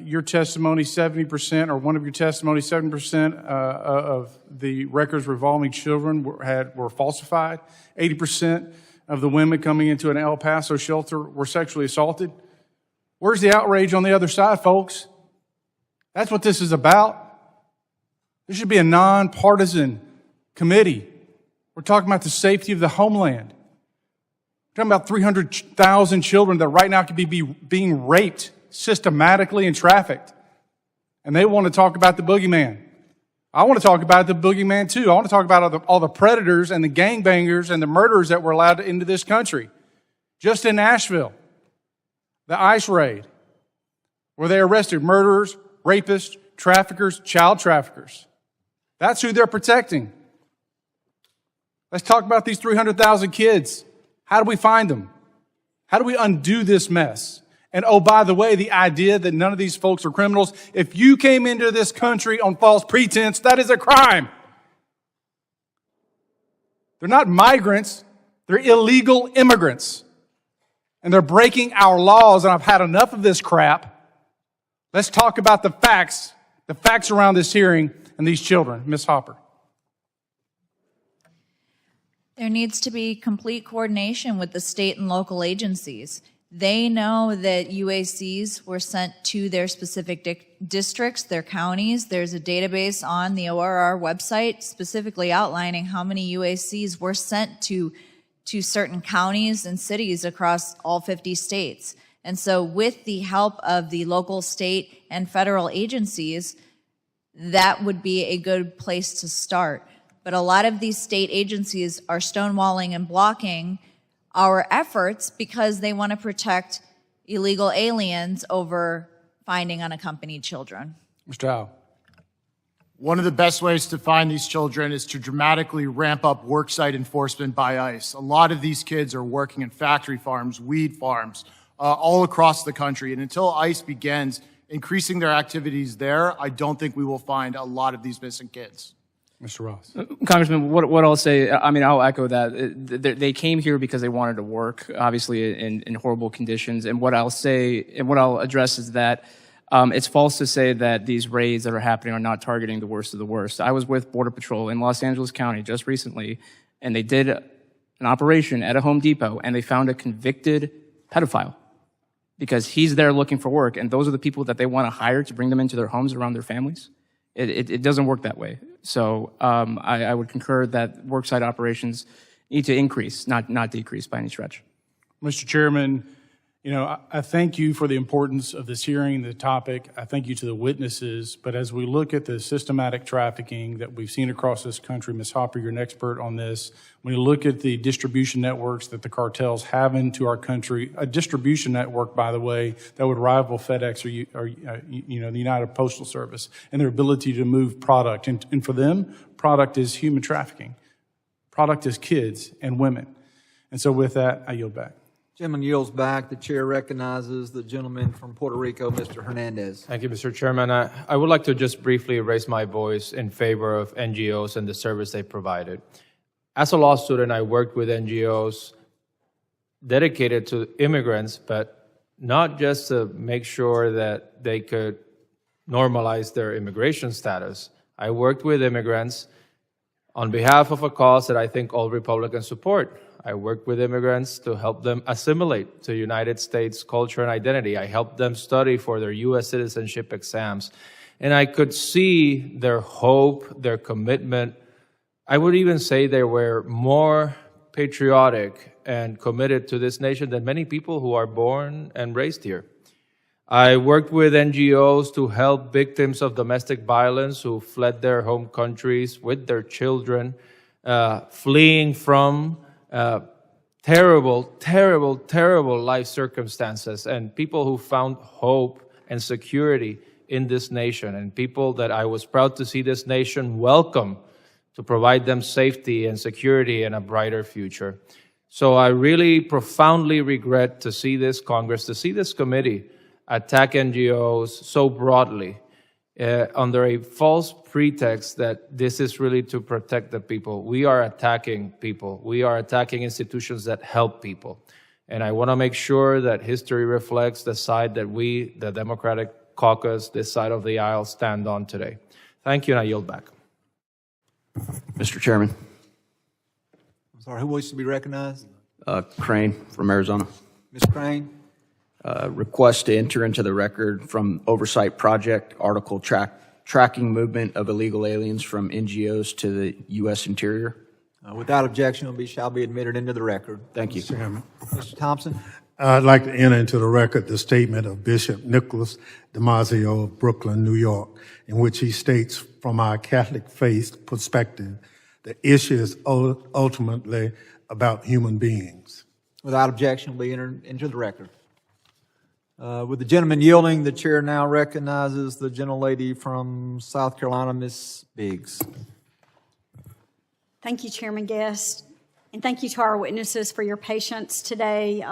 your testimony, 70%, or one of your testimonies, 70% of the records revolving children were falsified. 80% of the women coming into an El Paso shelter were sexually assaulted. Where's the outrage on the other side, folks? That's what this is about. There should be a nonpartisan committee. We're talking about the safety of the homeland. We're talking about 300,000 children that right now could be being raped systematically and trafficked. And they want to talk about the boogeyman. I want to talk about the boogeyman too. I want to talk about all the predators and the gangbangers and the murderers that were allowed into this country. Just in Nashville, the ICE raid, where they arrested murderers, rapists, traffickers, child traffickers. That's who they're protecting. Let's talk about these 300,000 kids. How do we find them? How do we undo this mess? And oh, by the way, the idea that none of these folks are criminals, if you came into this country on false pretense, that is a crime. They're not migrants, they're illegal immigrants. And they're breaking our laws, and I've had enough of this crap. Let's talk about the facts around this hearing and these children. Ms. Hopper. There needs to be complete coordination with the state and local agencies. They know that UACs were sent to their specific districts, their counties. There's a database on the ORR website specifically outlining how many UACs were sent to certain counties and cities across all 50 states. And so with the help of the local, state, and federal agencies, that would be a good place to start. But a lot of these state agencies are stonewalling and blocking our efforts because they want to protect illegal aliens over finding unaccompanied children. Mr. Howell. One of the best ways to find these children is to dramatically ramp up worksite enforcement by ICE. A lot of these kids are working in factory farms, weed farms, all across the country. And until ICE begins increasing their activities there, I don't think we will find a lot of these missing kids. Mr. Ross. Congressman, what I'll say, I mean, I'll echo that. They came here because they wanted to work, obviously in horrible conditions. And what I'll say, and what I'll address is that it's false to say that these raids that are happening are not targeting the worst of the worst. I was with Border Patrol in Los Angeles County just recently, and they did an operation at a Home Depot, and they found a convicted pedophile because he's there looking for work, and those are the people that they want to hire to bring them into their homes around their families. It doesn't work that way. So I would concur that worksite operations need to increase, not decrease by any stretch. Mr. Chairman, you know, I thank you for the importance of this hearing, the topic. I thank you to the witnesses. But as we look at the systematic trafficking that we've seen across this country, Ms. Hopper, you're an expert on this. When you look at the distribution networks that the cartels have into our country, a distribution network, by the way, that would rival FedEx or the United Postal Service, and their ability to move product. And for them, product is human trafficking. Product is kids and women. And so with that, I yield back. Gentleman yields back. The chair recognizes the gentleman from Puerto Rico, Mr. Hernandez. Thank you, Mr. Chairman. I would like to just briefly raise my voice in favor of NGOs and the service they provided. As a law student, I worked with NGOs dedicated to immigrants, but not just to make sure that they could normalize their immigration status. I worked with immigrants on behalf of a cause that I think all Republicans support. I worked with immigrants to help them assimilate to United States culture and identity. I helped them study for their U.S. citizenship exams. And I could see their hope, their commitment. I would even say they were more patriotic and committed to this nation than many people who are born and raised here. I worked with NGOs to help victims of domestic violence who fled their home countries with their children, fleeing from terrible life circumstances, and people who found hope and security in this nation, and people that I was proud to see this nation welcome to provide them safety and security and a brighter future. So I really profoundly regret to see this Congress, to see this committee attack NGOs so broadly under a false pretext that this is really to protect the people. We are attacking people. We are attacking institutions that help people. And I want to make sure that history reflects the side that we, the Democratic caucus, this side of the aisle, stand on today. Thank you, and I yield back. Mr. Chairman. I'm sorry, who wishes to be recognized? Crane from Arizona. Ms. Crane. Request to enter into the record from Oversight Project article tracking movement of illegal aliens from NGOs to the U.S. Interior. Without objection, shall be admitted into the record. Thank you. Mr. Thompson. I'd like to enter into the record the statement of Bishop Nicholas DiMaggio of Brooklyn, New York, in which he states, from our Catholic faith perspective, the issue is ultimately about human beings. Without objection, will be entered into the record. With the gentleman yielding, the chair now recognizes the gentlelady from South Carolina, Ms. Biggs. Thank you, Chairman Guest, and thank you to our witnesses for your patience today.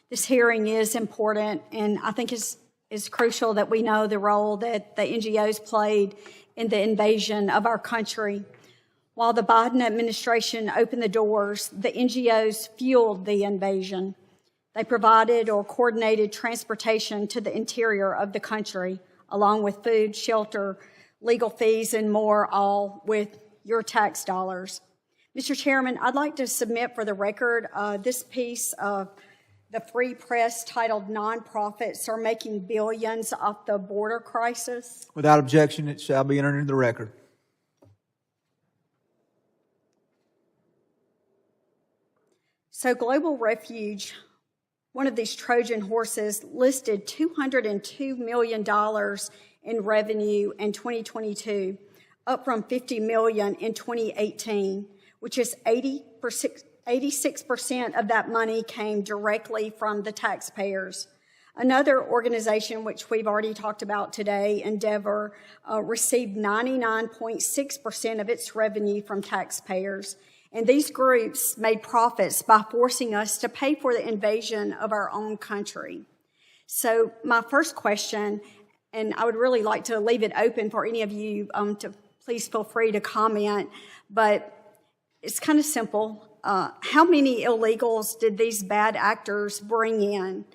This hearing is important, and I think it's crucial that we know the role that the NGOs played in the invasion of our country. While the Biden administration opened the doors, the NGOs fueled the invasion. They provided or coordinated transportation to the interior of the country, along with food, shelter, legal fees, and more, all with your tax dollars. Mr. Chairman, I'd like to submit for the record this piece of the Free Press titled "Nonprofits Are Making Billions Off the Border Crisis." Without objection, it shall be entered into the record. So Global Refuge, one of these Trojan horses, listed $202 million in revenue in 2022, up from $50 million in 2018, which is 86% of that money came directly from the taxpayers. Another organization, which we've already talked about today, Endeavor, received 99.6% of its revenue from taxpayers. And these groups made profits by forcing us to pay for the invasion of our own country. So my first question, and I would really like to leave it open for any of you to please feel free to comment, but it's kind of simple. How many illegals did these bad actors bring in?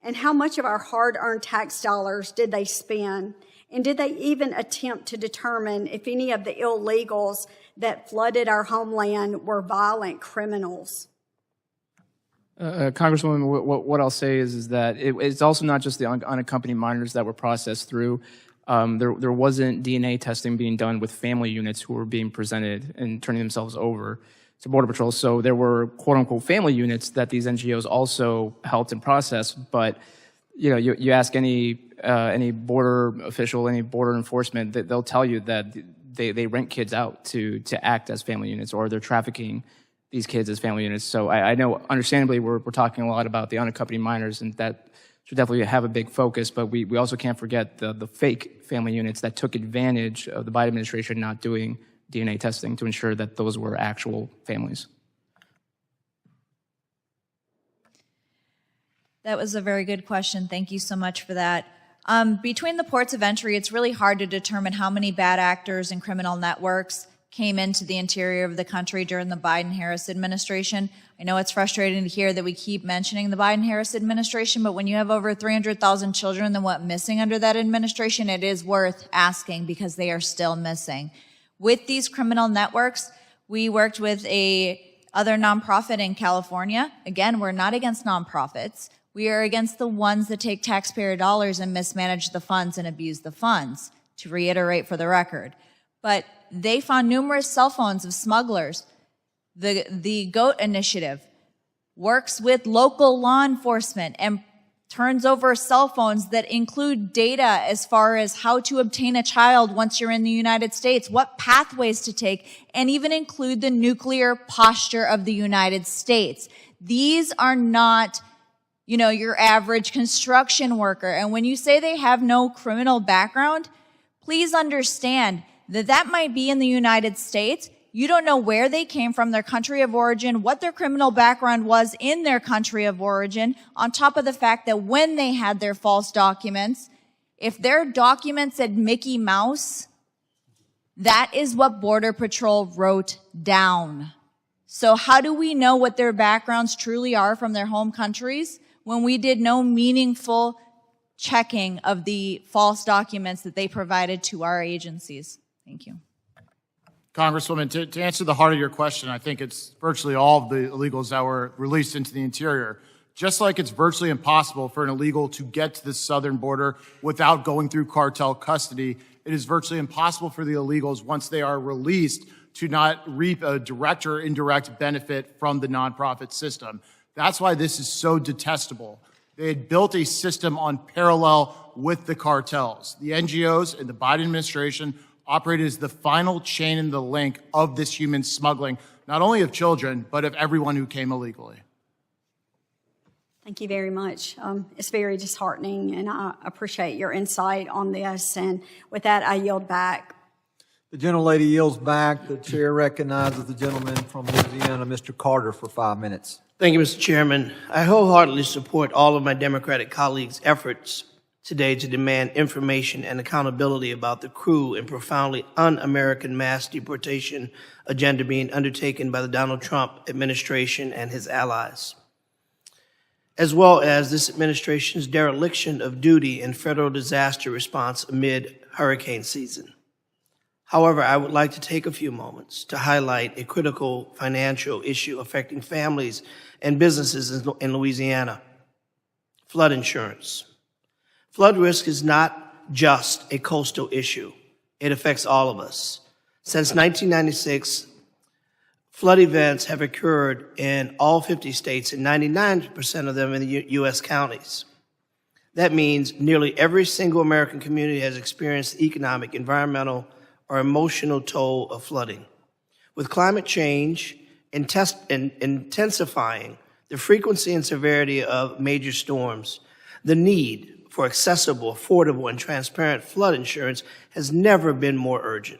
And how much of our hard-earned tax dollars did they spend? And did they even attempt to determine if any of the illegals that flooded our homeland were violent criminals? Congresswoman, what I'll say is that it's also not just the unaccompanied minors that were processed through. There wasn't DNA testing being done with family units who were being presented and turning themselves over to Border Patrol. So there were quote-unquote family units that these NGOs also helped and processed. But you ask any border official, any border enforcement, they'll tell you that they rent kids out to act as family units, or they're trafficking these kids as family units. So I know, understandably, we're talking a lot about the unaccompanied minors, and that should definitely have a big focus, but we also can't forget the fake family units that took advantage of the Biden administration not doing DNA testing to ensure that those were actual families. That was a very good question. Thank you so much for that. Between the ports of entry, it's really hard to determine how many bad actors and criminal networks came into the interior of the country during the Biden-Harris administration. I know it's frustrating to hear that we keep mentioning the Biden-Harris administration, but when you have over 300,000 children that went missing under that administration, it is worth asking because they are still missing. With these criminal networks, we worked with other nonprofit in California. Again, we're not against nonprofits. We are against the ones that take taxpayer dollars and mismanage the funds and abuse the funds, to reiterate for the record. But they found numerous cell phones of smugglers. The GOAT initiative works with local law enforcement and turns over cell phones that include data as far as how to obtain a child once you're in the United States, what pathways to take, and even include the nuclear posture of the United States. These are not, your average construction worker. And when you say they have no criminal background, please understand that might be in the United States. You don't know where they came from, their country of origin, what their criminal background was in their country of origin, on top of the fact that when they had their false documents, if their documents said Mickey Mouse, that is what Border Patrol wrote down. So how do we know what their backgrounds truly are from their home countries when we did no meaningful checking of the false documents that they provided to our agencies? Thank you. Congresswoman, to answer the heart of your question, I think it's virtually all of the illegals that were released into the interior. Just like it's virtually impossible for an illegal to get to the southern border without going through cartel custody, it is virtually impossible for the illegals, once they are released, to not reap a direct or indirect benefit from the nonprofit system. That's why this is so detestable. They had built a system on parallel with the cartels. The NGOs and the Biden administration operated as the final chain in the link of this human smuggling, not only of children, but of everyone who came illegally. Thank you very much. It's very disheartening, and I appreciate your insight on this. And with that, I yield back. The gentlelady yields back. The chair recognizes the gentleman from Louisiana, Mr. Carter, for 5 minutes. Thank you, Mr. Chairman. I wholeheartedly support all of my Democratic colleagues' efforts today to demand information and accountability about the cruel and profoundly un-American mass deportation agenda being undertaken by the Donald Trump administration and his allies, as well as this administration's dereliction of duty in federal disaster response amid hurricane season. However, I would like to take a few moments to highlight a critical financial issue affecting families and businesses in Louisiana: flood insurance. Flood risk is not just a coastal issue. It affects all of us. Since 1996, flood events have occurred in all 50 states and 99% of them in the U.S. counties. That means nearly every single American community has experienced the economic, environmental, or emotional toll of flooding. With climate change intensifying the frequency and severity of major storms, the need for accessible, affordable, and transparent flood insurance has never been more urgent.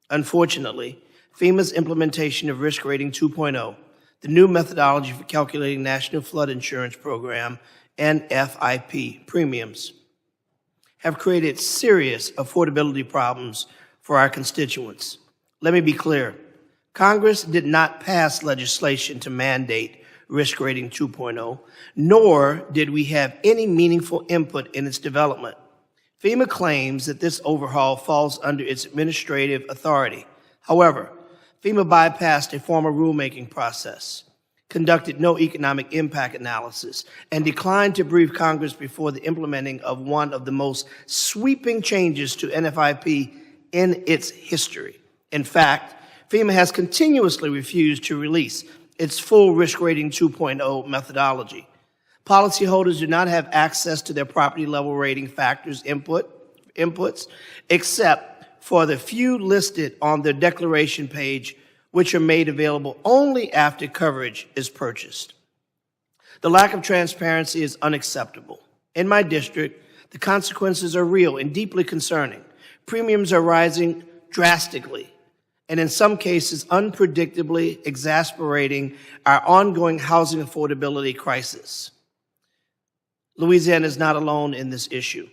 Unfortunately, FEMA's implementation of Risk Rating 2.0, the new methodology for calculating National Flood Insurance Program, NFIP premiums, have created serious affordability problems for our constituents. Let me be clear. Congress did not pass legislation to mandate Risk Rating 2.0, nor did we have any meaningful input in its development. FEMA claims that this overhaul falls under its administrative authority. However, FEMA bypassed a formal rulemaking process, conducted no economic impact analysis, and declined to brief Congress before the implementing of one of the most sweeping changes to NFIP in its history. In fact, FEMA has continuously refused to release its full Risk Rating 2.0 methodology. Policyholders do not have access to their property level rating factors inputs, except for the few listed on their declaration page, which are made available only after coverage is purchased. The lack of transparency is unacceptable. In my district, the consequences are real and deeply concerning. Premiums are rising drastically, and in some cases, unpredictably exasperating our ongoing housing affordability crisis. Louisiana is not alone in this issue.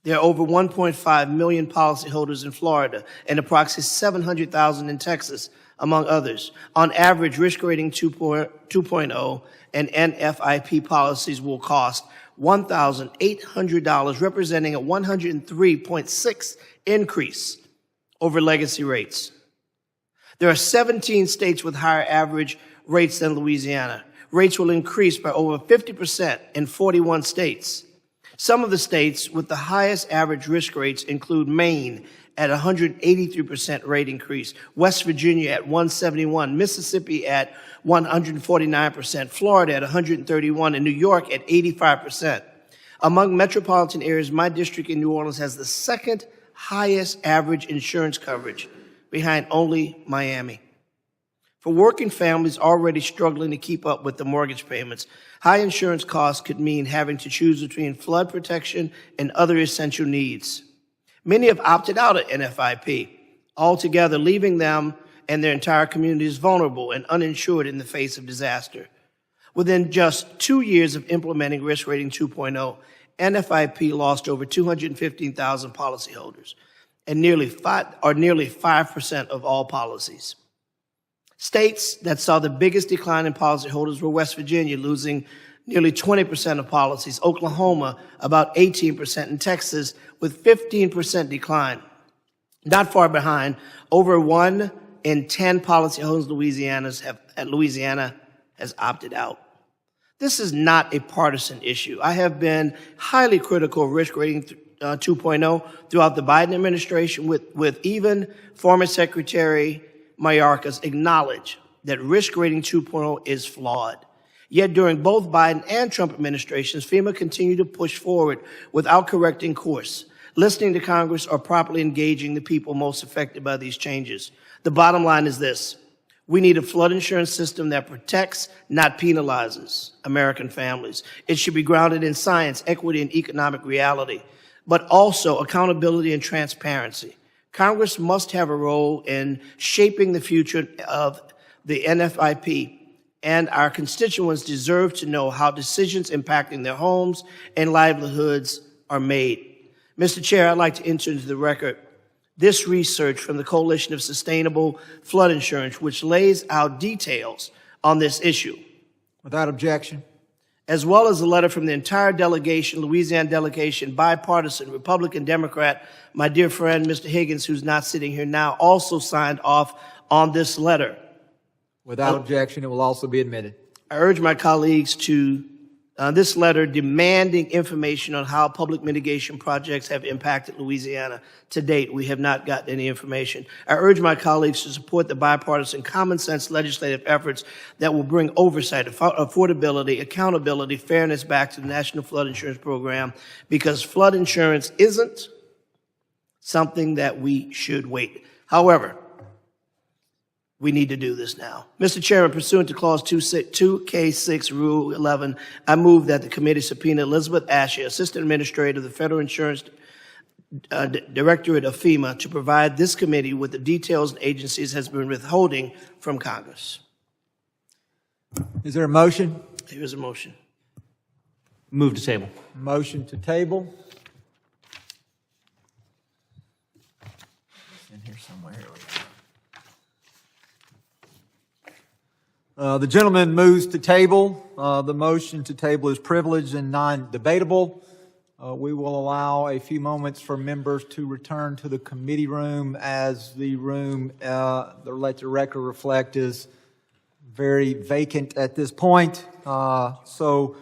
There are over 1.5 million policyholders in Florida and approximately 700,000 in Texas, among others. On average, Risk Rating 2.0 and NFIP policies will cost $1,800, representing a 103.6% increase over legacy rates. There are 17 states with higher average rates than Louisiana. Rates will increase by over 50% in 41 states. Some of the states with the highest average risk rates include Maine at 183% rate increase, West Virginia at 171%, Mississippi at 149%, Florida at 131%, and New York at 85%. Among metropolitan areas, my district in New Orleans has the second highest average insurance coverage, behind only Miami. For working families already struggling to keep up with the mortgage payments, high insurance costs could mean having to choose between flood protection and other essential needs. Many have opted out of NFIP altogether, leaving them and their entire communities vulnerable and uninsured in the face of disaster. Within just 2 years of implementing Risk Rating 2.0, NFIP lost over 215,000 policyholders, and nearly 5% of all policies. States that saw the biggest decline in policyholders were West Virginia, losing nearly 20% of policies, Oklahoma about 18%, and Texas with 15% decline. Not far behind, over 1 in 10 policyholders in Louisiana has opted out. This is not a partisan issue. I have been highly critical of Risk Rating 2.0 throughout the Biden administration, with even former Secretary Mayorkas acknowledge that Risk Rating 2.0 is flawed. Yet during both Biden and Trump administrations, FEMA continued to push forward without correcting course, listening to Congress, or properly engaging the people most affected by these changes. The bottom line is this. We need a flood insurance system that protects, not penalizes, American families. It should be grounded in science, equity, and economic reality, but also accountability and transparency. Congress must have a role in shaping the future of the NFIP, and our constituents deserve to know how decisions impacting their homes and livelihoods are made. Mr. Chair, I'd like to enter into the record this research from the Coalition of Sustainable Flood Insurance, which lays out details on this issue. Without objection. As well as a letter from the entire delegation, Louisiana delegation, bipartisan, Republican, Democrat. My dear friend, Mr. Higgins, who's not sitting here now, also signed off on this letter. Without objection, it will also be admitted. I urge my colleagues to this letter demanding information on how public mitigation projects have impacted Louisiana. To date, we have not gotten any information. I urge my colleagues to support the bipartisan common sense legislative efforts that will bring oversight, affordability, accountability, fairness back to the National Flood Insurance Program, because flood insurance isn't something that we should wait. However, we need to do this now. Mr. Chairman, pursuant to Clause 2K6, Rule 11, I move that the committee subpoena Elizabeth Asher, Assistant Administrator of the Federal Insurance Directorate of FEMA, to provide this committee with the details the agencies has been withholding from Congress. Is there a motion? Here is a motion. Move to table. Motion to table. It's in here somewhere. Here we go. The gentleman moves to table. The motion to table is privileged and non-debatable. We will allow a few moments for members to return to the committee room, as the room, let the record reflect, is very vacant at this point. So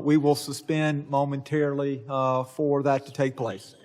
we will suspend momentarily for that to take place.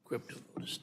Crypto notice.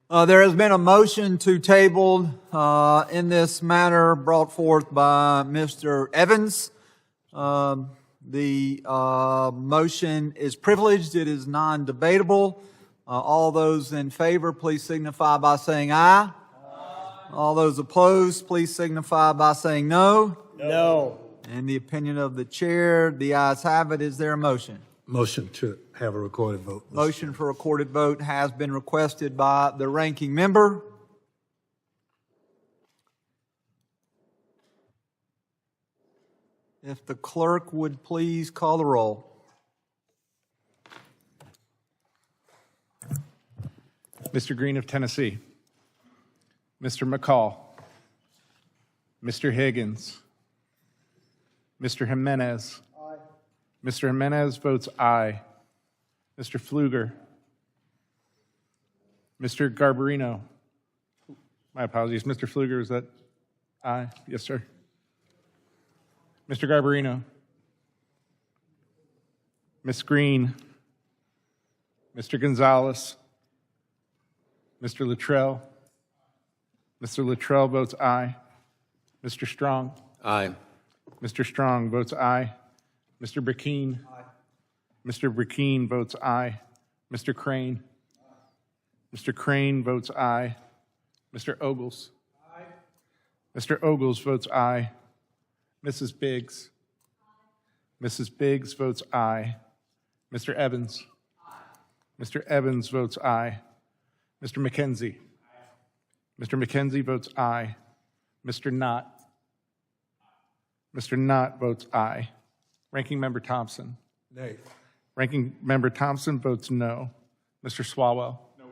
There has been a motion to table in this matter brought forth by Mr. Evans. The motion is privileged. It is non-debatable. All those in favor, please signify by saying aye. All those opposed, please signify by saying no. No. In the opinion of the chair, the ayes have it. Is there a motion? Motion to have a recorded vote. Motion for recorded vote has been requested by the ranking member. If the clerk would please call the roll. Mr. Green of Tennessee, Mr. McCall, Mr. Higgins, Mr. Jimenez. Aye. Mr. Jimenez votes aye. Mr. Pfluger, Mr. Garbarino. My apologies. Mr. Pfluger, is that aye? Yes, sir. Mr. Garbarino, Ms. Green, Mr. Gonzalez, Mr. Luttrell. Mr. Luttrell votes aye. Mr. Strong. Aye. Mr. Strong votes aye. Mr. Burkeen. Aye. Mr. Burkeen votes aye. Mr. Crane. Aye. Mr. Crane votes aye. Mr. Ogles. Aye. Mr. Ogles votes aye. Mrs. Biggs. Aye. Mrs. Biggs votes aye. Mr. Evans. Aye. Mr. Evans votes aye. Mr. McKenzie. Aye. Mr. McKenzie votes aye. Mr. Knott. Mr. Knott votes aye. Ranking Member Thompson. Nay. Ranking Member Thompson votes no. Mr. Swalwell. No.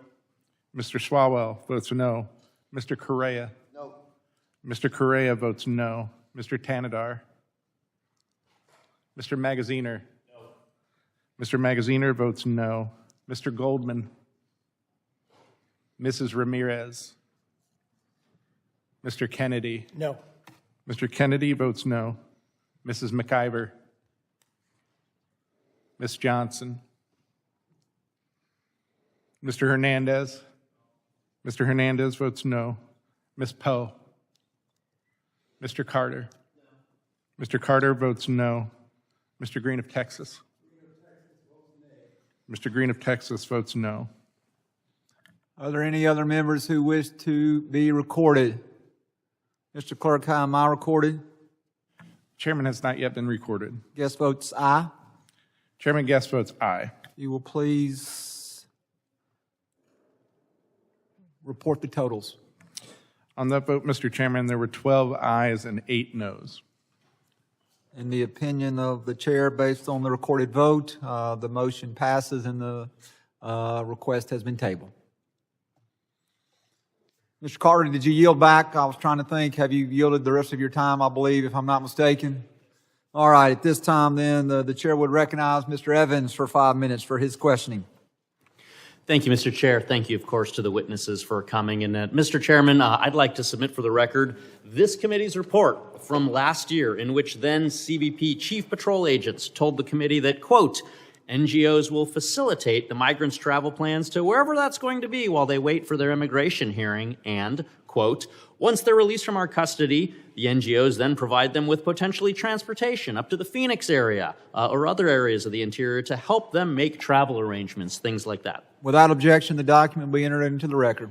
Mr. Swalwell votes no. Mr. Correa. No. Mr. Correa votes no. Mr. Tanadar. Mr. Magaziner. No. Mr. Magaziner votes no. Mr. Goldman. Mrs. Ramirez. Mr. Kennedy. No. Mr. Kennedy votes no. Mrs. McIver. Ms. Johnson. Mr. Hernandez. Mr. Hernandez votes no. Ms. Poe. Mr. Carter. No. Mr. Carter votes no. Mr. Green of Texas. Mr. Green of Texas votes no. Are there any other members who wish to be recorded? Mr. Clerk, how am I recorded? Chairman has not yet been recorded. Guest votes aye. Chairman Guest votes aye. You will please report the totals. On that vote, Mr. Chairman, there were 12 ayes and 8 noes. In the opinion of the chair, based on the recorded vote, the motion passes and the request has been tabled. Mr. Carter, did you yield back? I was trying to think. Have you yielded the rest of your time, I believe, if I'm not mistaken? All right. At this time, then, the chair would recognize Mr. Evans for 5 minutes for his questioning. Thank you, Mr. Chair. Thank you, of course, to the witnesses for coming. And Mr. Chairman, I'd like to submit for the record this committee's report from last year, in which then CBP chief patrol agents told the committee that, quote, NGOs will facilitate the migrants' travel plans to wherever that's going to be while they wait for their immigration hearing, and, quote, once they're released from our custody, the NGOs then provide them with potentially transportation up to the Phoenix area or other areas of the interior to help them make travel arrangements, things like that. Without objection, the document will be entered into the record.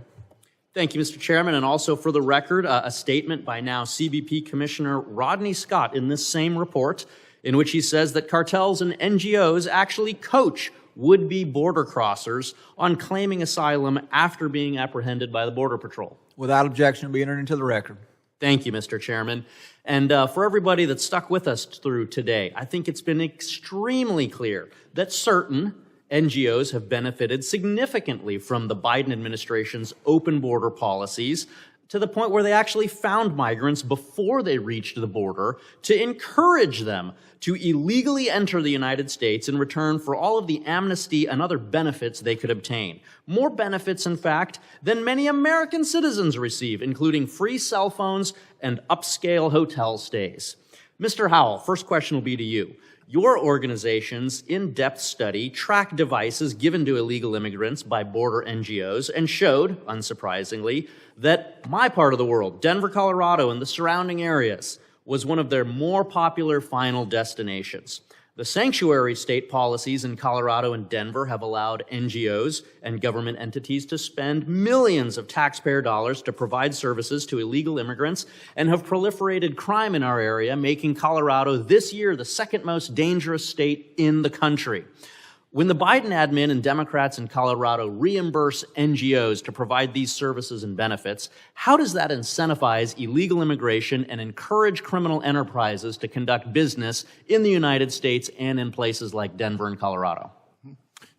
Thank you, Mr. Chairman. And also for the record, a statement by now CBP Commissioner Rodney Scott in this same report, in which he says that cartels and NGOs actually coach would-be border crossers on claiming asylum after being apprehended by the Border Patrol. Without objection, be entered into the record. Thank you, Mr. Chairman. And for everybody that stuck with us through today, I think it's been extremely clear that certain NGOs have benefited significantly from the Biden administration's open border policies, to the point where they actually found migrants before they reached the border to encourage them to illegally enter the United States in return for all of the amnesty and other benefits they could obtain. More benefits, in fact, than many American citizens receive, including free cell phones and upscale hotel stays. Mr. Howell, first question will be to you. Your organization's in-depth study tracked devices given to illegal immigrants by border NGOs and showed, unsurprisingly, that my part of the world, Denver, Colorado, and the surrounding areas, was one of their more popular final destinations. The sanctuary state policies in Colorado and Denver have allowed NGOs and government entities to spend millions of taxpayer dollars to provide services to illegal immigrants and have proliferated crime in our area, making Colorado this year the second most dangerous state in the country. When the Biden admin and Democrats in Colorado reimburse NGOs to provide these services and benefits, how does that incentivize illegal immigration and encourage criminal enterprises to conduct business in the United States and in places like Denver and Colorado?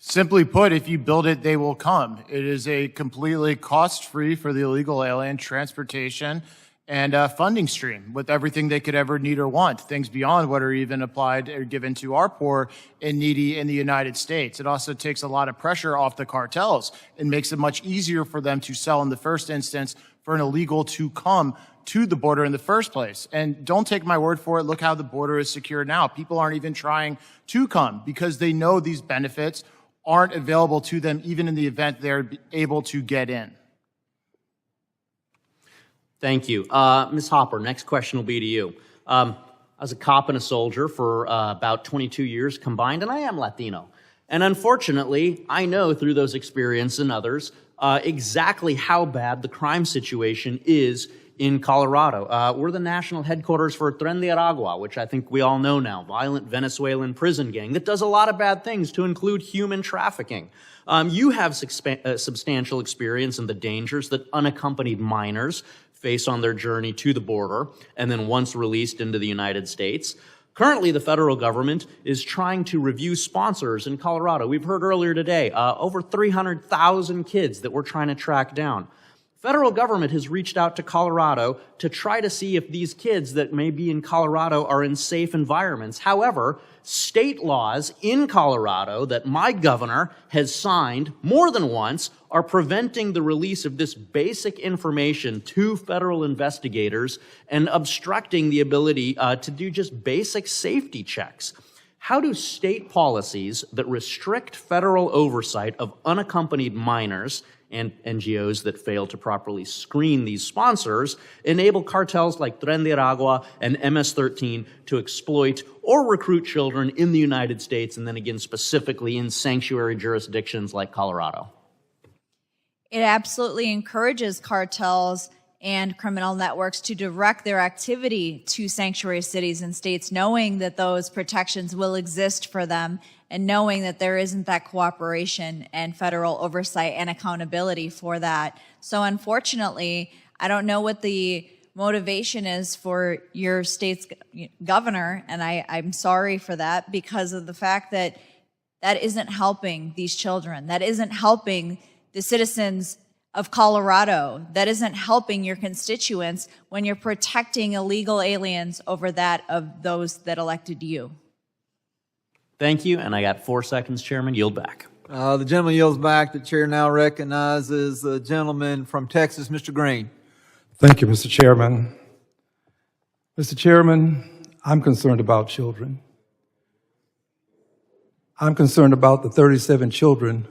Simply put, if you build it, they will come. It is a completely cost-free for the illegal alien transportation and funding stream with everything they could ever need or want, things beyond what are even applied or given to our poor and needy in the United States. It also takes a lot of pressure off the cartels and makes it much easier for them to sell in the first instance for an illegal to come to the border in the first place. And don't take my word for it. Look how the border is secure now. People aren't even trying to come because they know these benefits aren't available to them even in the event they're able to get in. Thank you. Ms. Hopper, next question will be to you. I was a cop and a soldier for about 22 years combined, and I am Latino. And unfortunately, I know through those experiences and others exactly how bad the crime situation is in Colorado. We're the national headquarters for Tren de Aragua, which I think we all know now, violent Venezuelan prison gang that does a lot of bad things to include human trafficking. You have substantial experience in the dangers that unaccompanied minors face on their journey to the border and then once released into the United States. Currently, the federal government is trying to review sponsors in Colorado. We've heard earlier today, over 300,000 kids that we're trying to track down. Federal government has reached out to Colorado to try to see if these kids that may be in Colorado are in safe environments. However, state laws in Colorado that my governor has signed more than once are preventing the release of this basic information to federal investigators and obstructing the ability to do just basic safety checks. How do state policies that restrict federal oversight of unaccompanied minors and NGOs that fail to properly screen these sponsors enable cartels like Tren de Aragua and MS-13 to exploit or recruit children in the United States and then again specifically in sanctuary jurisdictions like Colorado? It absolutely encourages cartels and criminal networks to direct their activity to sanctuary cities and states, knowing that those protections will exist for them and knowing that there isn't that cooperation and federal oversight and accountability for that. So unfortunately, I don't know what the motivation is for your state's governor, and I'm sorry for that, because of the fact that that isn't helping these children. That isn't helping the citizens of Colorado. That isn't helping your constituents when you're protecting illegal aliens over that of those that elected you. Thank you, and I got 4 seconds, Chairman. Yield back. The gentleman yields back. The chair now recognizes the gentleman from Texas, Mr. Green. Thank you, Mr. Chairman. Mr. Chairman, I'm concerned about children. I'm concerned about the 37 children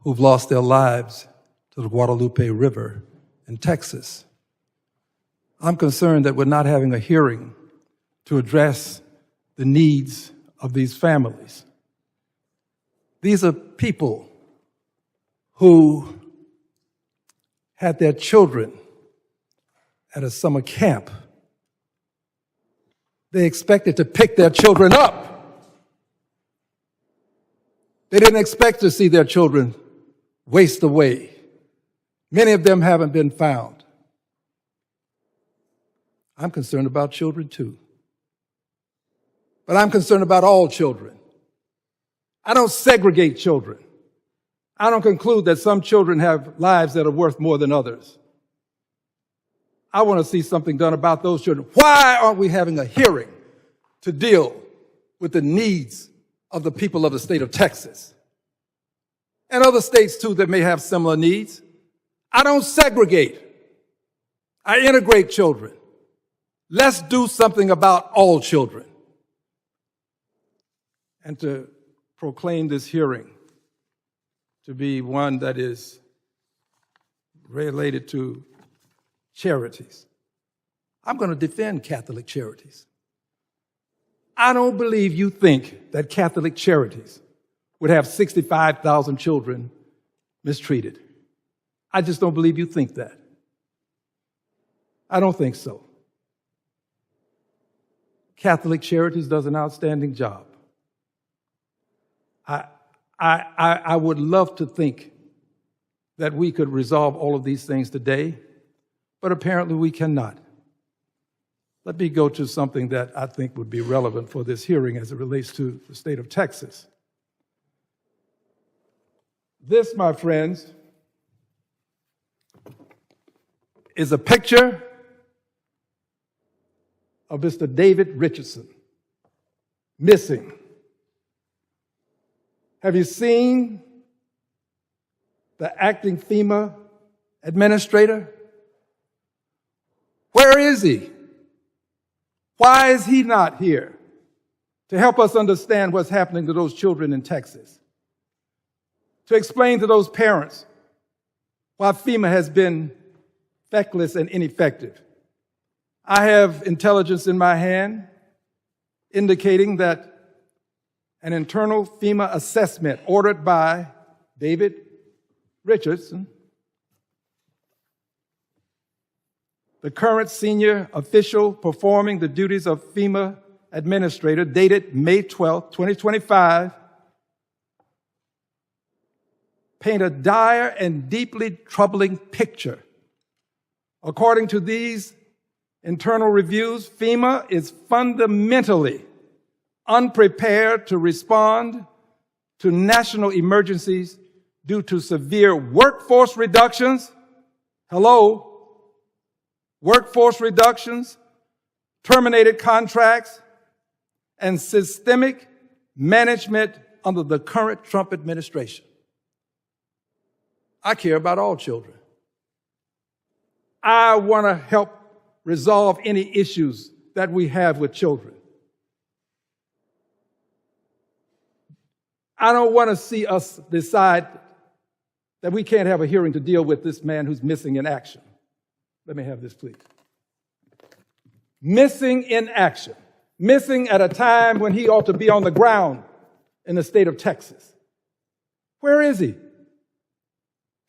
who've lost their lives to the Guadalupe River in Texas. I'm concerned that we're not having a hearing to address the needs of these families. These are people who had their children at a summer camp. They expected to pick their children up. They didn't expect to see their children waste away. Many of them haven't been found. I'm concerned about children too. But I'm concerned about all children. I don't segregate children. I don't conclude that some children have lives that are worth more than others. I want to see something done about those children. Why aren't we having a hearing to deal with the needs of the people of the state of Texas and other states too that may have similar needs? I don't segregate. I integrate children. Let's do something about all children. And to proclaim this hearing to be one that is related to charities. I'm going to defend Catholic charities. I don't believe you think that Catholic charities would have 65,000 children mistreated. I just don't believe you think that. I don't think so. Catholic Charities does an outstanding job. I would love to think that we could resolve all of these things today, but apparently we cannot. Let me go to something that I think would be relevant for this hearing as it relates to the state of Texas. This, my friends, is a picture of Mr. David Richardson, missing. Have you seen the acting FEMA administrator? Where is he? Why is he not here to help us understand what's happening to those children in Texas? To explain to those parents why FEMA has been feckless and ineffective. I have intelligence in my hand indicating that an internal FEMA assessment ordered by David Richardson, the current senior official performing the duties of FEMA administrator, dated May 12, 2025, paint a dire and deeply troubling picture. According to these internal reviews, FEMA is fundamentally unprepared to respond to national emergencies due to severe workforce reductions. Hello? Workforce reductions, terminated contracts, and systemic management under the current Trump administration. I care about all children. I want to help resolve any issues that we have with children. I don't want to see us decide that we can't have a hearing to deal with this man who's missing in action. Let me have this, please. Missing in action. Missing at a time when he ought to be on the ground in the state of Texas. Where is he?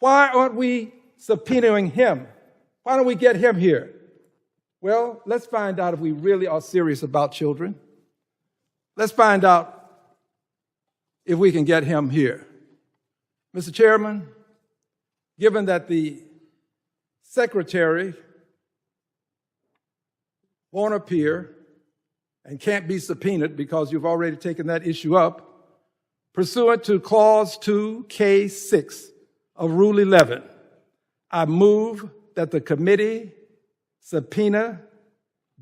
Why aren't we subpoenaing him? Why don't we get him here? Well, let's find out if we really are serious about children. Let's find out if we can get him here. Mr. Chairman, given that the Secretary won't appear and can't be subpoenaed because you've already taken that issue up, pursuant to Clause 2K6 of Rule 11, I move that the committee subpoena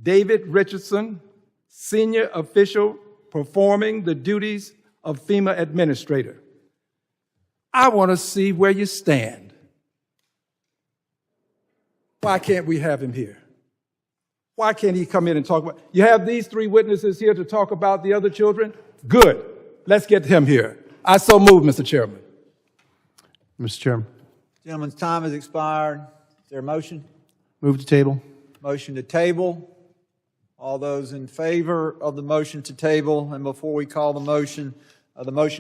David Richardson, senior official performing the duties of FEMA administrator. I want to see where you stand. Why can't we have him here? Why can't he come in and talk about? You have these three witnesses here to talk about the other children? Good. Let's get him here. I so move, Mr. Chairman. Mr. Chairman. Gentleman's time has expired. Is there a motion? Move to table. Motion to table. All those in favor of the motion to table, and before we call the motion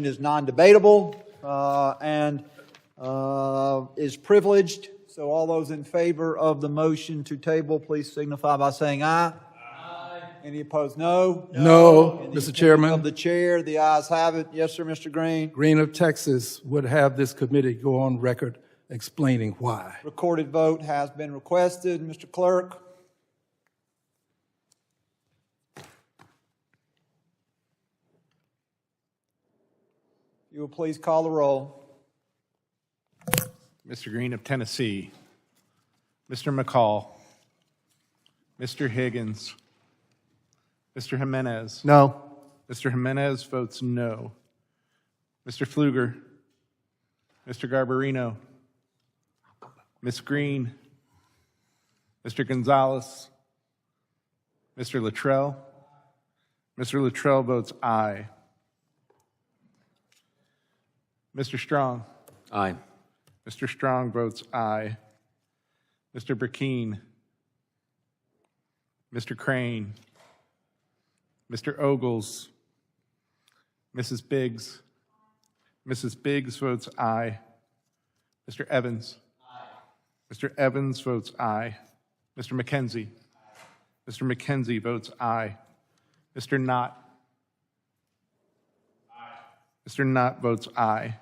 is non-debatable and is privileged. So all those in favor of the motion to table, please signify by saying aye. Aye. Any opposed, no? No, In the Mr. opinion Chairman. of the chair, the ayes have it. Yes, sir, Mr. Green. Green of Texas would have this committee go on record explaining why. Recorded vote has been requested. Mr. Clerk. You will please call the roll. Mr. Green of Tennessee. Mr. McCall. Mr. Higgins. Mr. Jimenez. No. Mr. Jimenez votes no. Mr. Pfluger. Mr. Garbarino. Ms. Green. Mr. Gonzalez. Mr. Luttrell? Mr. Luttrell votes aye. Mr. Strong? Aye. Mr. Strong votes aye. Mr. Burkeen? Mr. Crane? Mr. Ogles? Mrs. Biggs? Mrs. Biggs votes aye. Mr. Evans? Aye. Mr. Evans votes aye. Mr. McKenzie? Mr. McKenzie votes aye. Mr. Knott? Aye. Mr. Knott votes aye.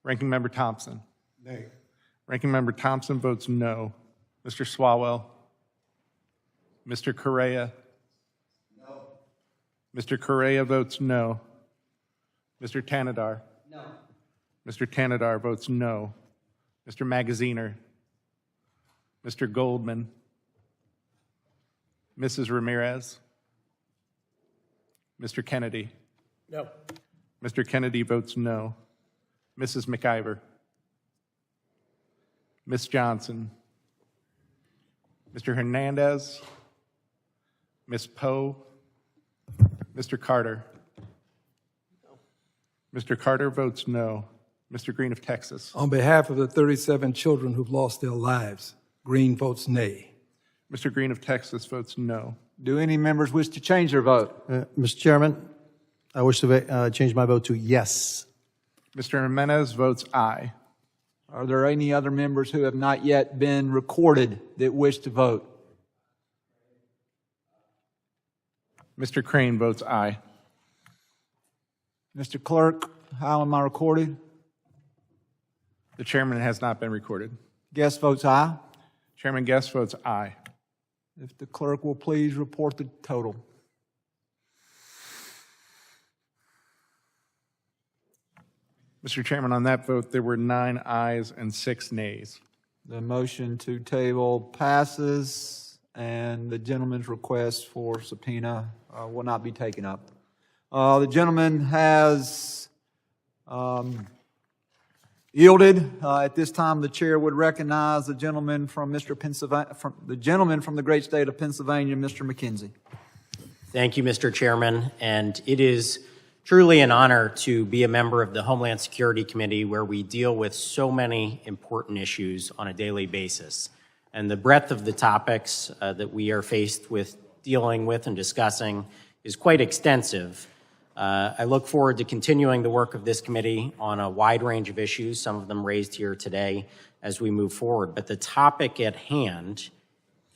Ranking Member Thompson? Nay. Ranking Member Thompson votes no. Mr. Swalwell? Mr. Correa? No. Mr. Correa votes no. Mr. Tanadar? No. Mr. Tanadar votes no. Mr. Magaziner? Mr. Goldman? Mrs. Ramirez? Mr. Kennedy? No. Mr. Kennedy votes no. Mrs. McIver? Ms. Johnson? Mr. Hernandez? Ms. Poe? Mr. Carter? Mr. Carter votes no. Mr. Green of Texas? On behalf of the 37 children who've lost their lives, Green votes nay. Mr. Green of Texas votes no. Do any members wish to change their vote? Mr. Chairman, I wish to change my vote to yes. Mr. Jimenez votes aye. Are there any other members who have not yet been recorded that wish to vote? Mr. Crane votes aye. Mr. Clerk, how am I recorded? The chairman has not been recorded. Guest votes aye. Chairman Guest votes aye. If the clerk will please report the total. Mr. Chairman, on that vote, there were 9 ayes and 6 nays. The motion to table passes, and the gentleman's request for subpoena will not be taken up. The gentleman has yielded. At this time, the chair would recognize the gentleman from the great state of Pennsylvania, Mr. McKenzie. Thank you, Mr. Chairman, and it is truly an honor to be a member of the Homeland Security Committee, where we deal with so many important issues on a daily basis. And the breadth of the topics that we are faced with dealing with and discussing is quite extensive. I look forward to continuing the work of this committee on a wide range of issues, some of them raised here today, as we move forward. But the topic at hand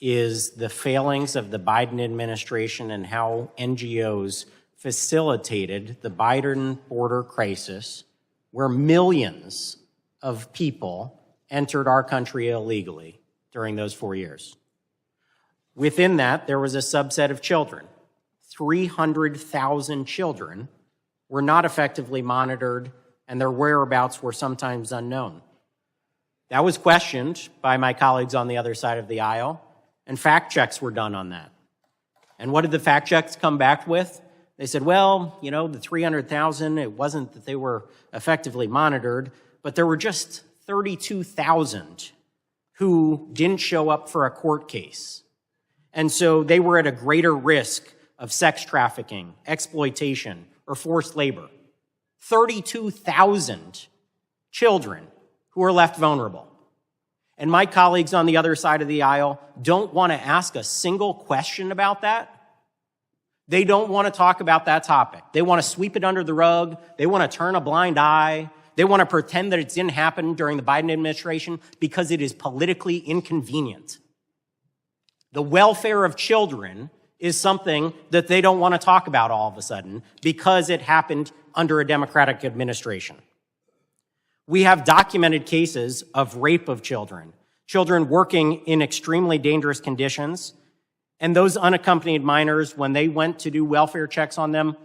is the failings of the Biden administration and how NGOs facilitated the Biden border crisis, where millions of people entered our country illegally during those 4 years. Within that, there was a subset of children. 300,000 children were not effectively monitored, and their whereabouts were sometimes unknown. That was questioned by my colleagues on the other side of the aisle, and fact checks were done on that. And what did the fact checks come back with? They said, well, you know, the 300,000, it wasn't that they were effectively monitored, but there were just 32,000 who didn't show up for a court case. And so they were at a greater risk of sex trafficking, exploitation, or forced labor. 32,000 children who are left vulnerable. And my colleagues on the other side of the aisle don't want to ask a single question about that. They don't want to talk about that topic. They want to sweep it under the rug. They want to turn a blind eye. They want to pretend that it didn't happen during the Biden administration because it is politically inconvenient. The welfare of children is something that they don't want to talk about all of a sudden because it happened under a Democratic administration. We have documented cases of rape of children, children working in extremely dangerous conditions, and those unaccompanied minors, when they went to do welfare checks on them,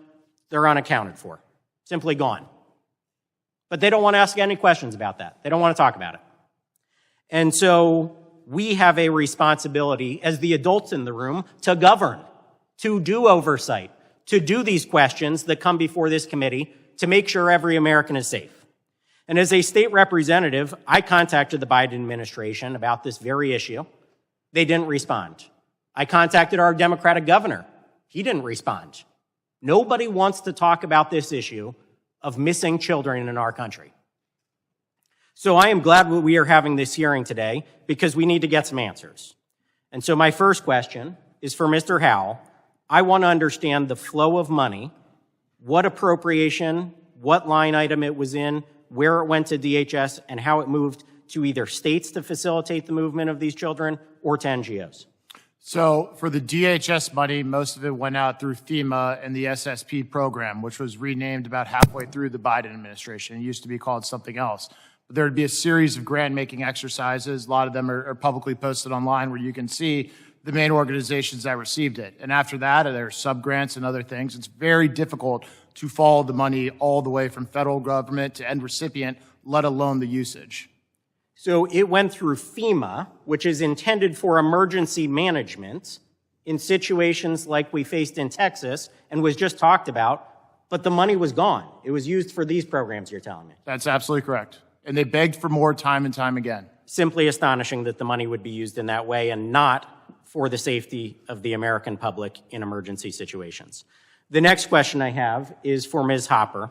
they're unaccounted for, simply gone. But they don't want to ask any questions about that. They don't want to talk about it. And so we have a responsibility as the adults in the room to govern, to do oversight, to do these questions that come before this committee to make sure every American is safe. And as a state representative, I contacted the Biden administration about this very issue. They didn't respond. I contacted our Democratic governor. He didn't respond. Nobody wants to talk about this issue of missing children in our country. So I am glad that we are having this hearing today because we need to get some answers. And so my first question is for Mr. Howell. I want to understand the flow of money, what appropriation, what line item it was in, where it went to DHS, and how it moved to either states to facilitate the movement of these children or to NGOs. So for the DHS money, most of it went out through FEMA and the SSP program, which was renamed about halfway through the Biden administration. It used to be called something else. But there would be a series of grant-making exercises. A lot of them are publicly posted online where you can see the main organizations that received it. And after that, there are sub-grants and other things. It's very difficult to follow the money all the way from federal government to end recipient, let alone the usage. So it went through FEMA, which is intended for emergency management in situations like we faced in Texas and was just talked about, but the money was gone. It was used for these programs, you're telling me. That's absolutely correct. And they begged for more time and time again. Simply astonishing that the money would be used in that way and not for the safety of the American public in emergency situations. The next question I have is for Ms. Hopper.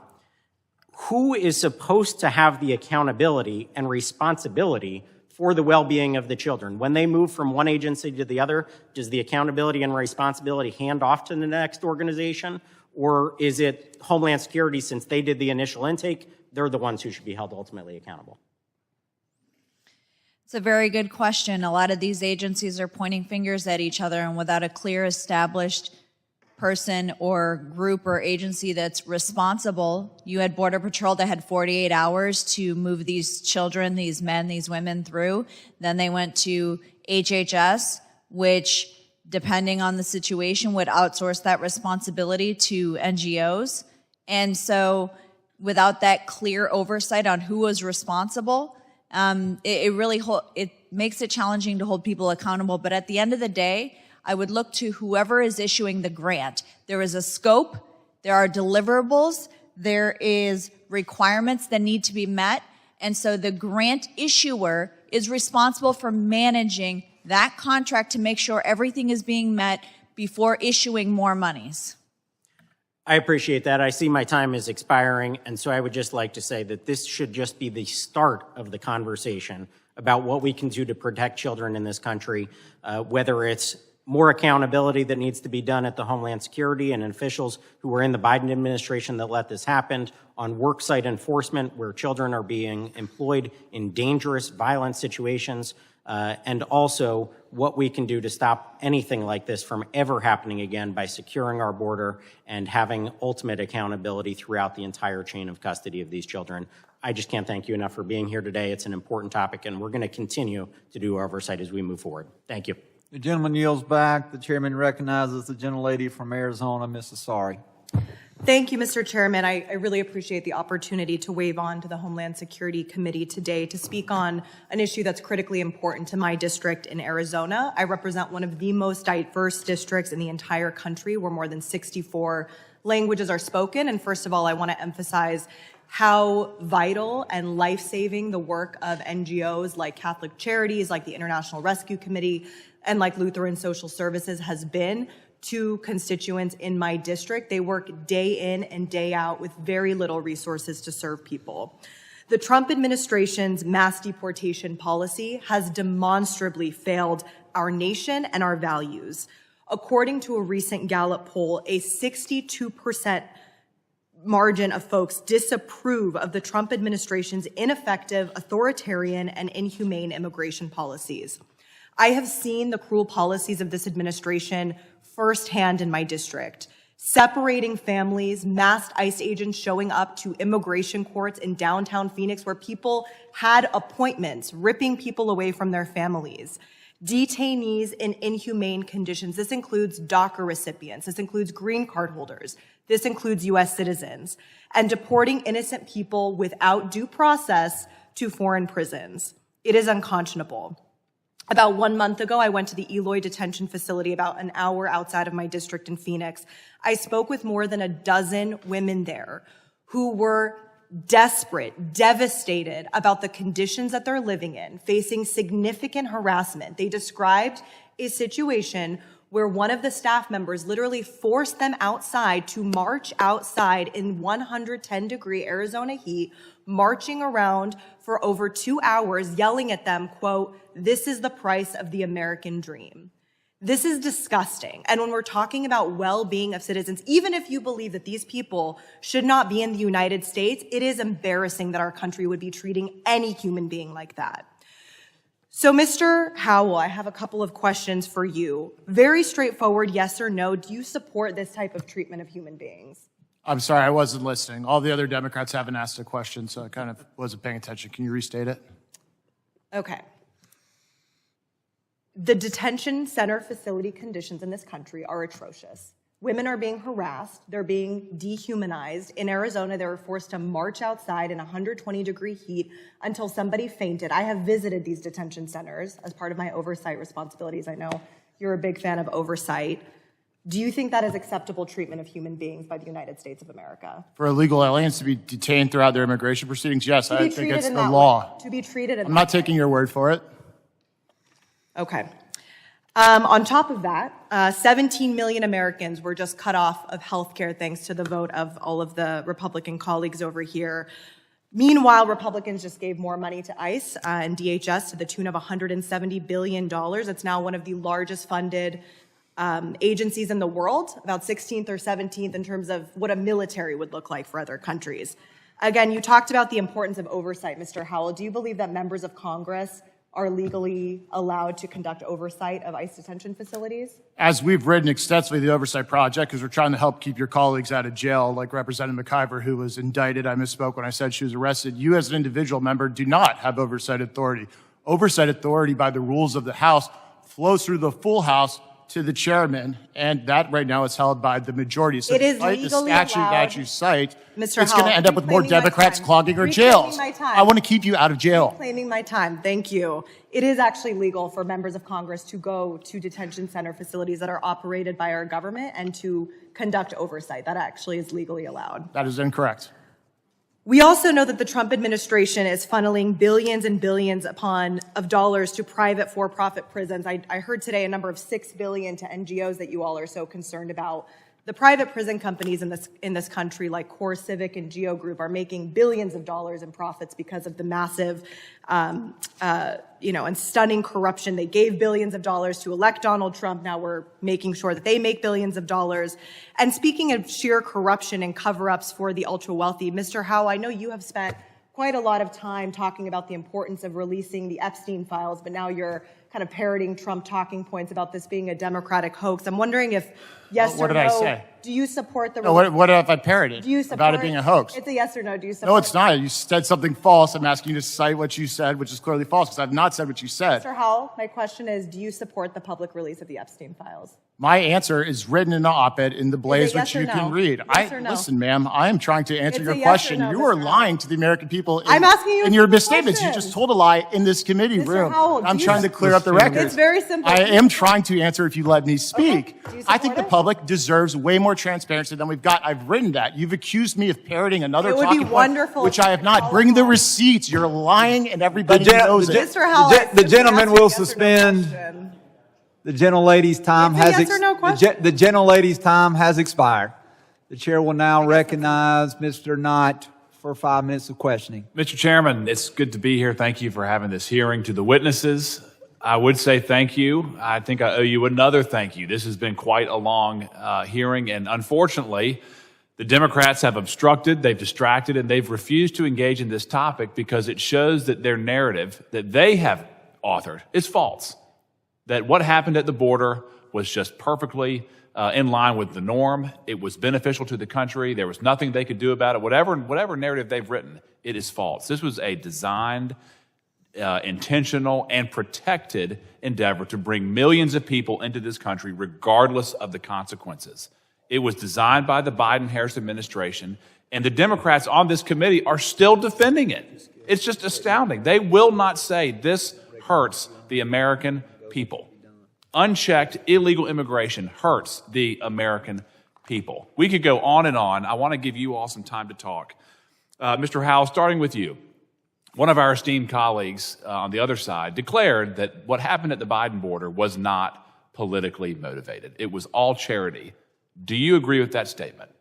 Who is supposed to have the accountability and responsibility for the well-being of the children? When they move from one agency to the other, does the accountability and responsibility hand off to the next organization? Or is it Homeland Security, since they did the initial intake, they're the ones who should be held ultimately accountable? It's a very good question. A lot of these agencies are pointing fingers at each other, and without a clear established person or group or agency that's responsible. You had Border Patrol that had 48 hours to move these children, these men, these women through. Then they went to HHS, which, depending on the situation, would outsource that responsibility to NGOs. And so without that clear oversight on who was responsible, it makes it challenging to hold people accountable. But at the end of the day, I would look to whoever is issuing the grant. There is a scope, there are deliverables, there is requirements that need to be met, and so the grant issuer is responsible for managing that contract to make sure everything is being met before issuing more monies. I appreciate that. I see my time is expiring, and so I would just like to say that this should just be the start of the conversation about what we can do to protect children in this country, whether it's more accountability that needs to be done at the Homeland Security and officials who were in the Biden administration that let this happen, on worksite enforcement where children are being employed in dangerous, violent situations, and also what we can do to stop anything like this from ever happening again by securing our border and having ultimate accountability throughout the entire chain of custody of these children. I just can't thank you enough for being here today. It's an important topic, and we're going to continue to do oversight as we move forward. Thank you. The gentleman yields back. The chairman recognizes the gentlelady from Arizona, Ms. Asari. Thank you, Mr. Chairman. I really appreciate the opportunity to wave on to the Homeland Security Committee today to speak on an issue that's critically important to my district in Arizona. I represent one of the most diverse districts in the entire country where more than 64 languages are spoken. And first of all, I want to emphasize how vital and life-saving the work of NGOs like Catholic Charities, like the International Rescue Committee, and like Lutheran Social Services has been to constituents in my district. They work day in and day out with very little resources to serve people. The Trump administration's mass deportation policy has demonstrably failed our nation and our values. According to a recent Gallup poll, a 62% margin of folks disapprove of the Trump administration's ineffective, authoritarian, and inhumane immigration policies. I have seen the cruel policies of this administration firsthand in my district. Separating families, masked ICE agents showing up to immigration courts in downtown Phoenix where people had appointments, ripping people away from their families. Detainees in inhumane conditions. This includes DACA recipients. This includes green card holders. This includes U.S. citizens. And deporting innocent people without due process to foreign prisons. It is unconscionable. About 1 month ago, I went to the Eloy detention facility about an hour outside of my district in Phoenix. I spoke with more than a dozen women there who were desperate, devastated about the conditions that they're living in, facing significant harassment. They described a situation where one of the staff members literally forced them outside to march outside in 110-degree Arizona heat, marching around for over 2 hours, yelling at them, quote, "This is the price of the American dream." This is disgusting. And when we're talking about well-being of citizens, even if you believe that these people should not be in the United States, it is embarrassing that our country would be treating any human being like that. So, Mr. Howell, I have a couple of questions for you. Very straightforward, yes or no. Do you support this type of treatment of human beings? I'm sorry, I wasn't listening. All the other Democrats haven't asked a question, so I kind of wasn't paying attention. Can you restate it? Okay. The detention center facility conditions in this country are atrocious. Women are being harassed. They're being dehumanized. In Arizona, they were forced to march outside in 120-degree heat until somebody fainted. I have visited these detention centers as part of my oversight responsibilities. I know you're a big fan of oversight. Do you think that is acceptable treatment of human beings by the United States of America? For illegal aliens to be detained throughout their immigration proceedings, yes, I think it's the that law. way. To be treated in I'm not taking your word for it. Okay. On top of that, 17 million Americans were just cut off of health care thanks to the vote of all of the Republican colleagues over here. Meanwhile, Republicans just gave more money to ICE and DHS to the tune of $170 billion. It's now one of the largest funded agencies in the world, about 16th or 17th in terms of what a military would look like for other countries. Again, you talked about the importance of oversight, Mr. Howell. Do you believe that members of Congress are legally allowed to conduct oversight of ICE detention facilities? As we've written extensively, the Oversight Project, because we're trying to help keep your colleagues out of jail, like Representative McIver, who was indicted. I misspoke when I said she was arrested. You, as an individual member, do not have oversight authority. Oversight authority, by the rules of the House, flows through the full House to the chairman, and that right now is held by the majority. So It is despite the legally statute allowed. that you cite, Mr. it's going to Howell, end up with more reclaiming my Democrats time. clogging our Reclaiming jails. my time. I want to keep you out of jail. Claiming my time. Thank you. It is actually legal for members of Congress to go to detention center facilities that are operated by our government and to conduct oversight. That actually is legally allowed. That is incorrect. We also know that the Trump administration is funneling billions and billions of dollars to private for-profit prisons. I heard today a number of $6 billion to NGOs that you all are so concerned about. The private prison companies in this country, like Core Civic and Geo Group, are making billions of dollars in profits because of the massive, and stunning corruption. They gave billions of dollars to elect Donald Trump. Now we're making sure that they make billions of dollars. And speaking of sheer corruption and cover-ups for the ultra-wealthy, Mr. Howell, I know you have spent quite a lot of time talking about the importance of releasing the Epstein files, but now you're kind of parroting Trump talking points about this being a Democratic hoax. I'm wondering if, yes What or did I no, say? do you support the... No, what if I parroted Do you support about it being a hoax? It's a yes or no. Do you support... No, it's not. You said something false. I'm asking you to cite what you said, which is clearly false, because I've not said what you said. Mr. Howell, my question is, do you support the public release of the Epstein files? My answer is written in the op-ed in the Blaze, yes which or you no? can read. Yes or no? Listen, ma'am, I am trying to answer It's your a yes or question. no, You are Mr. lying to the American people I'm asking you in a your simple misstatements. You question. just told a lie in this committee Mr. room. Howell, do I'm you trying to clear up the record. It's very simple. I am trying to answer if you let me speak. Do you I think support the it? public deserves way more transparency than we've got. I've written that. You've accused me of parroting another It would be talking point, wonderful which if I have not. Bring the receipts. You're lying, and everybody knows it. Mr. Howell, I The gentleman simply will asked a yes or no suspend. question. The gentlelady's time It's a has yes or no question. the gentlelady's time has expired. The chair will now recognize Mr. Knight for 5 minutes of questioning. Mr. Chairman, it's good to be here. Thank you for having this hearing. To the witnesses, I would say thank you. I think I owe you another thank you. This has been quite a long hearing, and unfortunately, the Democrats have obstructed, they've distracted, and they've refused to engage in this topic because it shows that their narrative that they have authored is false. That what happened at the border was just perfectly in line with the norm. It was beneficial to the country. There was nothing they could do about it. Whatever narrative they've written, it is false. This was a designed, intentional, and protected endeavor to bring millions of people into this country regardless of the consequences. It was designed by the Biden-Harris administration, and the Democrats on this committee are still defending it. It's just astounding. They will not say this hurts the American people. Unchecked illegal immigration hurts the American people. We could go on and on. I want to give you all some time to talk. Mr. Howell, starting with you. One of our esteemed colleagues on the other side declared that what happened at the Biden border was not politically motivated. It was all charity. Do you agree with that statement?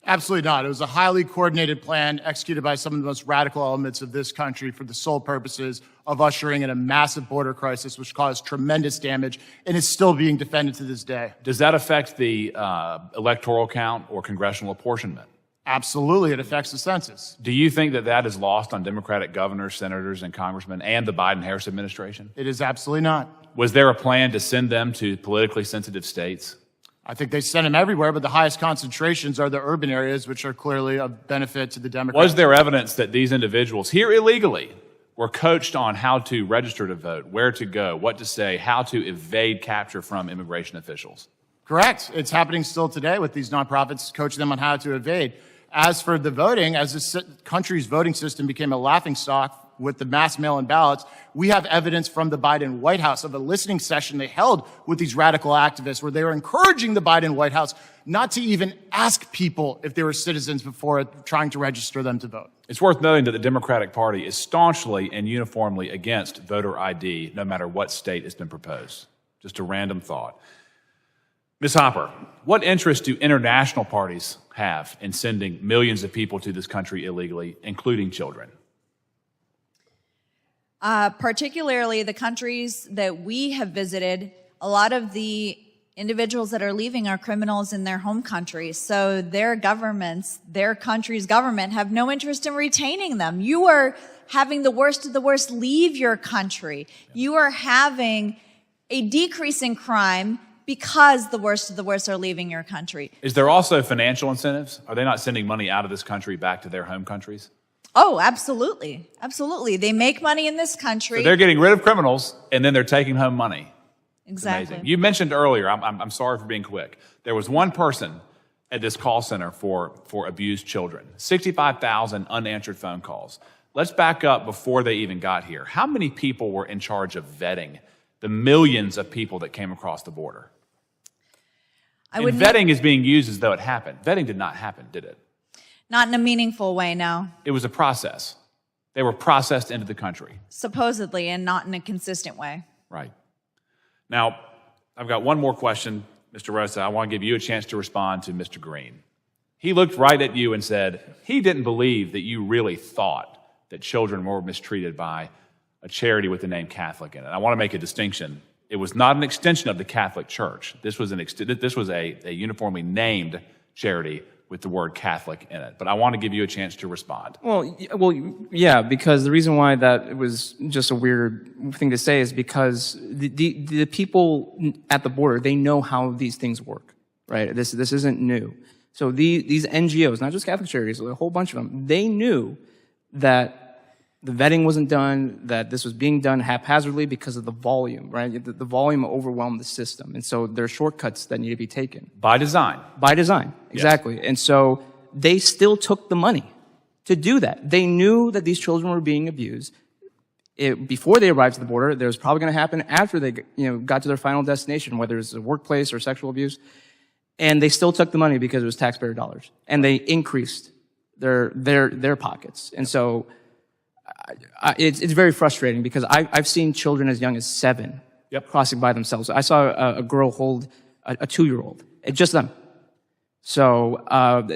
Absolutely not. It was a highly coordinated plan executed by some of the most radical elements of this country for the sole purposes of ushering in a massive border crisis, which caused tremendous damage and is still being defended to this day. Does that affect the electoral count or congressional apportionment? Absolutely. It affects the census. Do you think that that is lost on Democratic governors, senators, and congressmen and the Biden-Harris administration? It is absolutely not. Was there a plan to send them to politically sensitive states? I think they send them everywhere, but the highest concentrations are the urban areas, which are clearly of benefit to the Democrats. Was there evidence that these individuals here illegally were coached on how to register to vote, where to go, what to say, how to evade capture from immigration officials? Correct. It's happening still today with these nonprofits coaching them on how to evade. As for the voting, as this country's voting system became a laughingstock with the mass mail-in ballots, we have evidence from the Biden White House of a listening session they held with these radical activists where they were encouraging the Biden White House not to even ask people if they were citizens before trying to register them to vote. It's worth noting that the Democratic Party is staunchly and uniformly against voter ID, no matter what state has been proposed. Just a random thought. Ms. Hopper, what interest do international parties have in sending millions of people to this country illegally, including children? Particularly the countries that we have visited, a lot of the individuals that are leaving are criminals in their home countries. So their governments, their country's government, have no interest in retaining them. You are having the worst of the worst leave your country. You are having a decrease in crime because the worst of the worst are leaving your country. Is there also financial incentives? Are they not sending money out of this country back to their home countries? Oh, absolutely. Absolutely. They make money in this country. So they're getting rid of criminals, and then they're taking home money. Exactly. Amazing. You mentioned earlier, I'm sorry for being quick, there was one person at this call center for abused children. 65,000 unanswered phone calls. Let's back up before they even got here. How many people were in charge of vetting the millions of people that came across the border? And vetting is being used as though it happened. Vetting did not happen, did it? Not in a meaningful way, no. It was a process. They were processed into the country. Supposedly, and not in a consistent way. Right. Now, I've got one more question, Mr. Rosa. I want to give you a chance to respond to Mr. Green. He looked right at you and said he didn't believe that you really thought that children were mistreated by a charity with the name Catholic in it. I want to make a distinction. It was not an extension of the Catholic Church. This was a uniformly named charity with the word Catholic in it. But I want to give you a chance to respond. Well, yeah, because the reason why that was just a weird thing to say is because the people at the border, they know how these things work, right? This isn't new. So these NGOs, not just Catholic charities, a whole bunch of them, they knew that the vetting wasn't done, that this was being done haphazardly because of the volume, right? The volume overwhelmed the system. And so there are shortcuts that need to be taken. By design. By design, exactly. Yes. And so they still took the money to do that. They knew that these children were being abused. Before they arrived to the border, there was probably going to happen after they got to their final destination, whether it's a workplace or sexual abuse. And they still took the money because it was taxpayer dollars. And they increased their pockets. And so it's very frustrating because I've seen children as young as 7 crossing by themselves. I saw a girl hold a 2-year-old. It's just them. So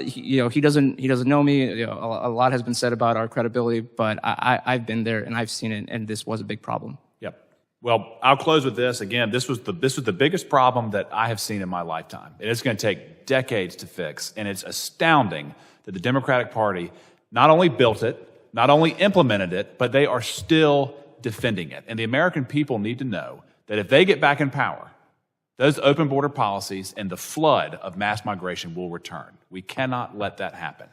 he doesn't know me. A lot has been said about our credibility, but I've been there and I've seen it, and this was a big problem. Yep. Well, I'll close with this. Again, this was the biggest problem that I have seen in my lifetime. And it's going to take decades to fix. And it's astounding that the Democratic Party not only built it, not only implemented it, but they are still defending it. And the American people need to know that if they get back in power, those open border policies and the flood of mass migration will return. We cannot let that happen.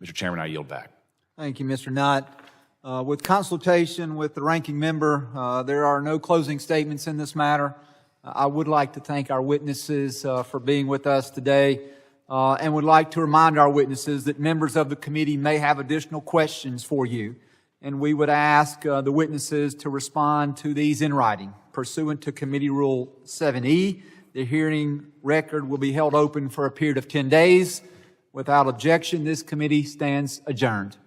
Mr. Chairman, I yield back. Thank you, Mr. Nutt. With consultation with the ranking member, there are no closing statements in this matter. I would like to thank our witnesses for being with us today. And would like to remind our witnesses that members of the committee may have additional questions for you. And we would ask the witnesses to respond to these in writing. Pursuant to Committee Rule 7E, the hearing record will be held open for a period of 10 days. Without objection, this committee stands adjourned.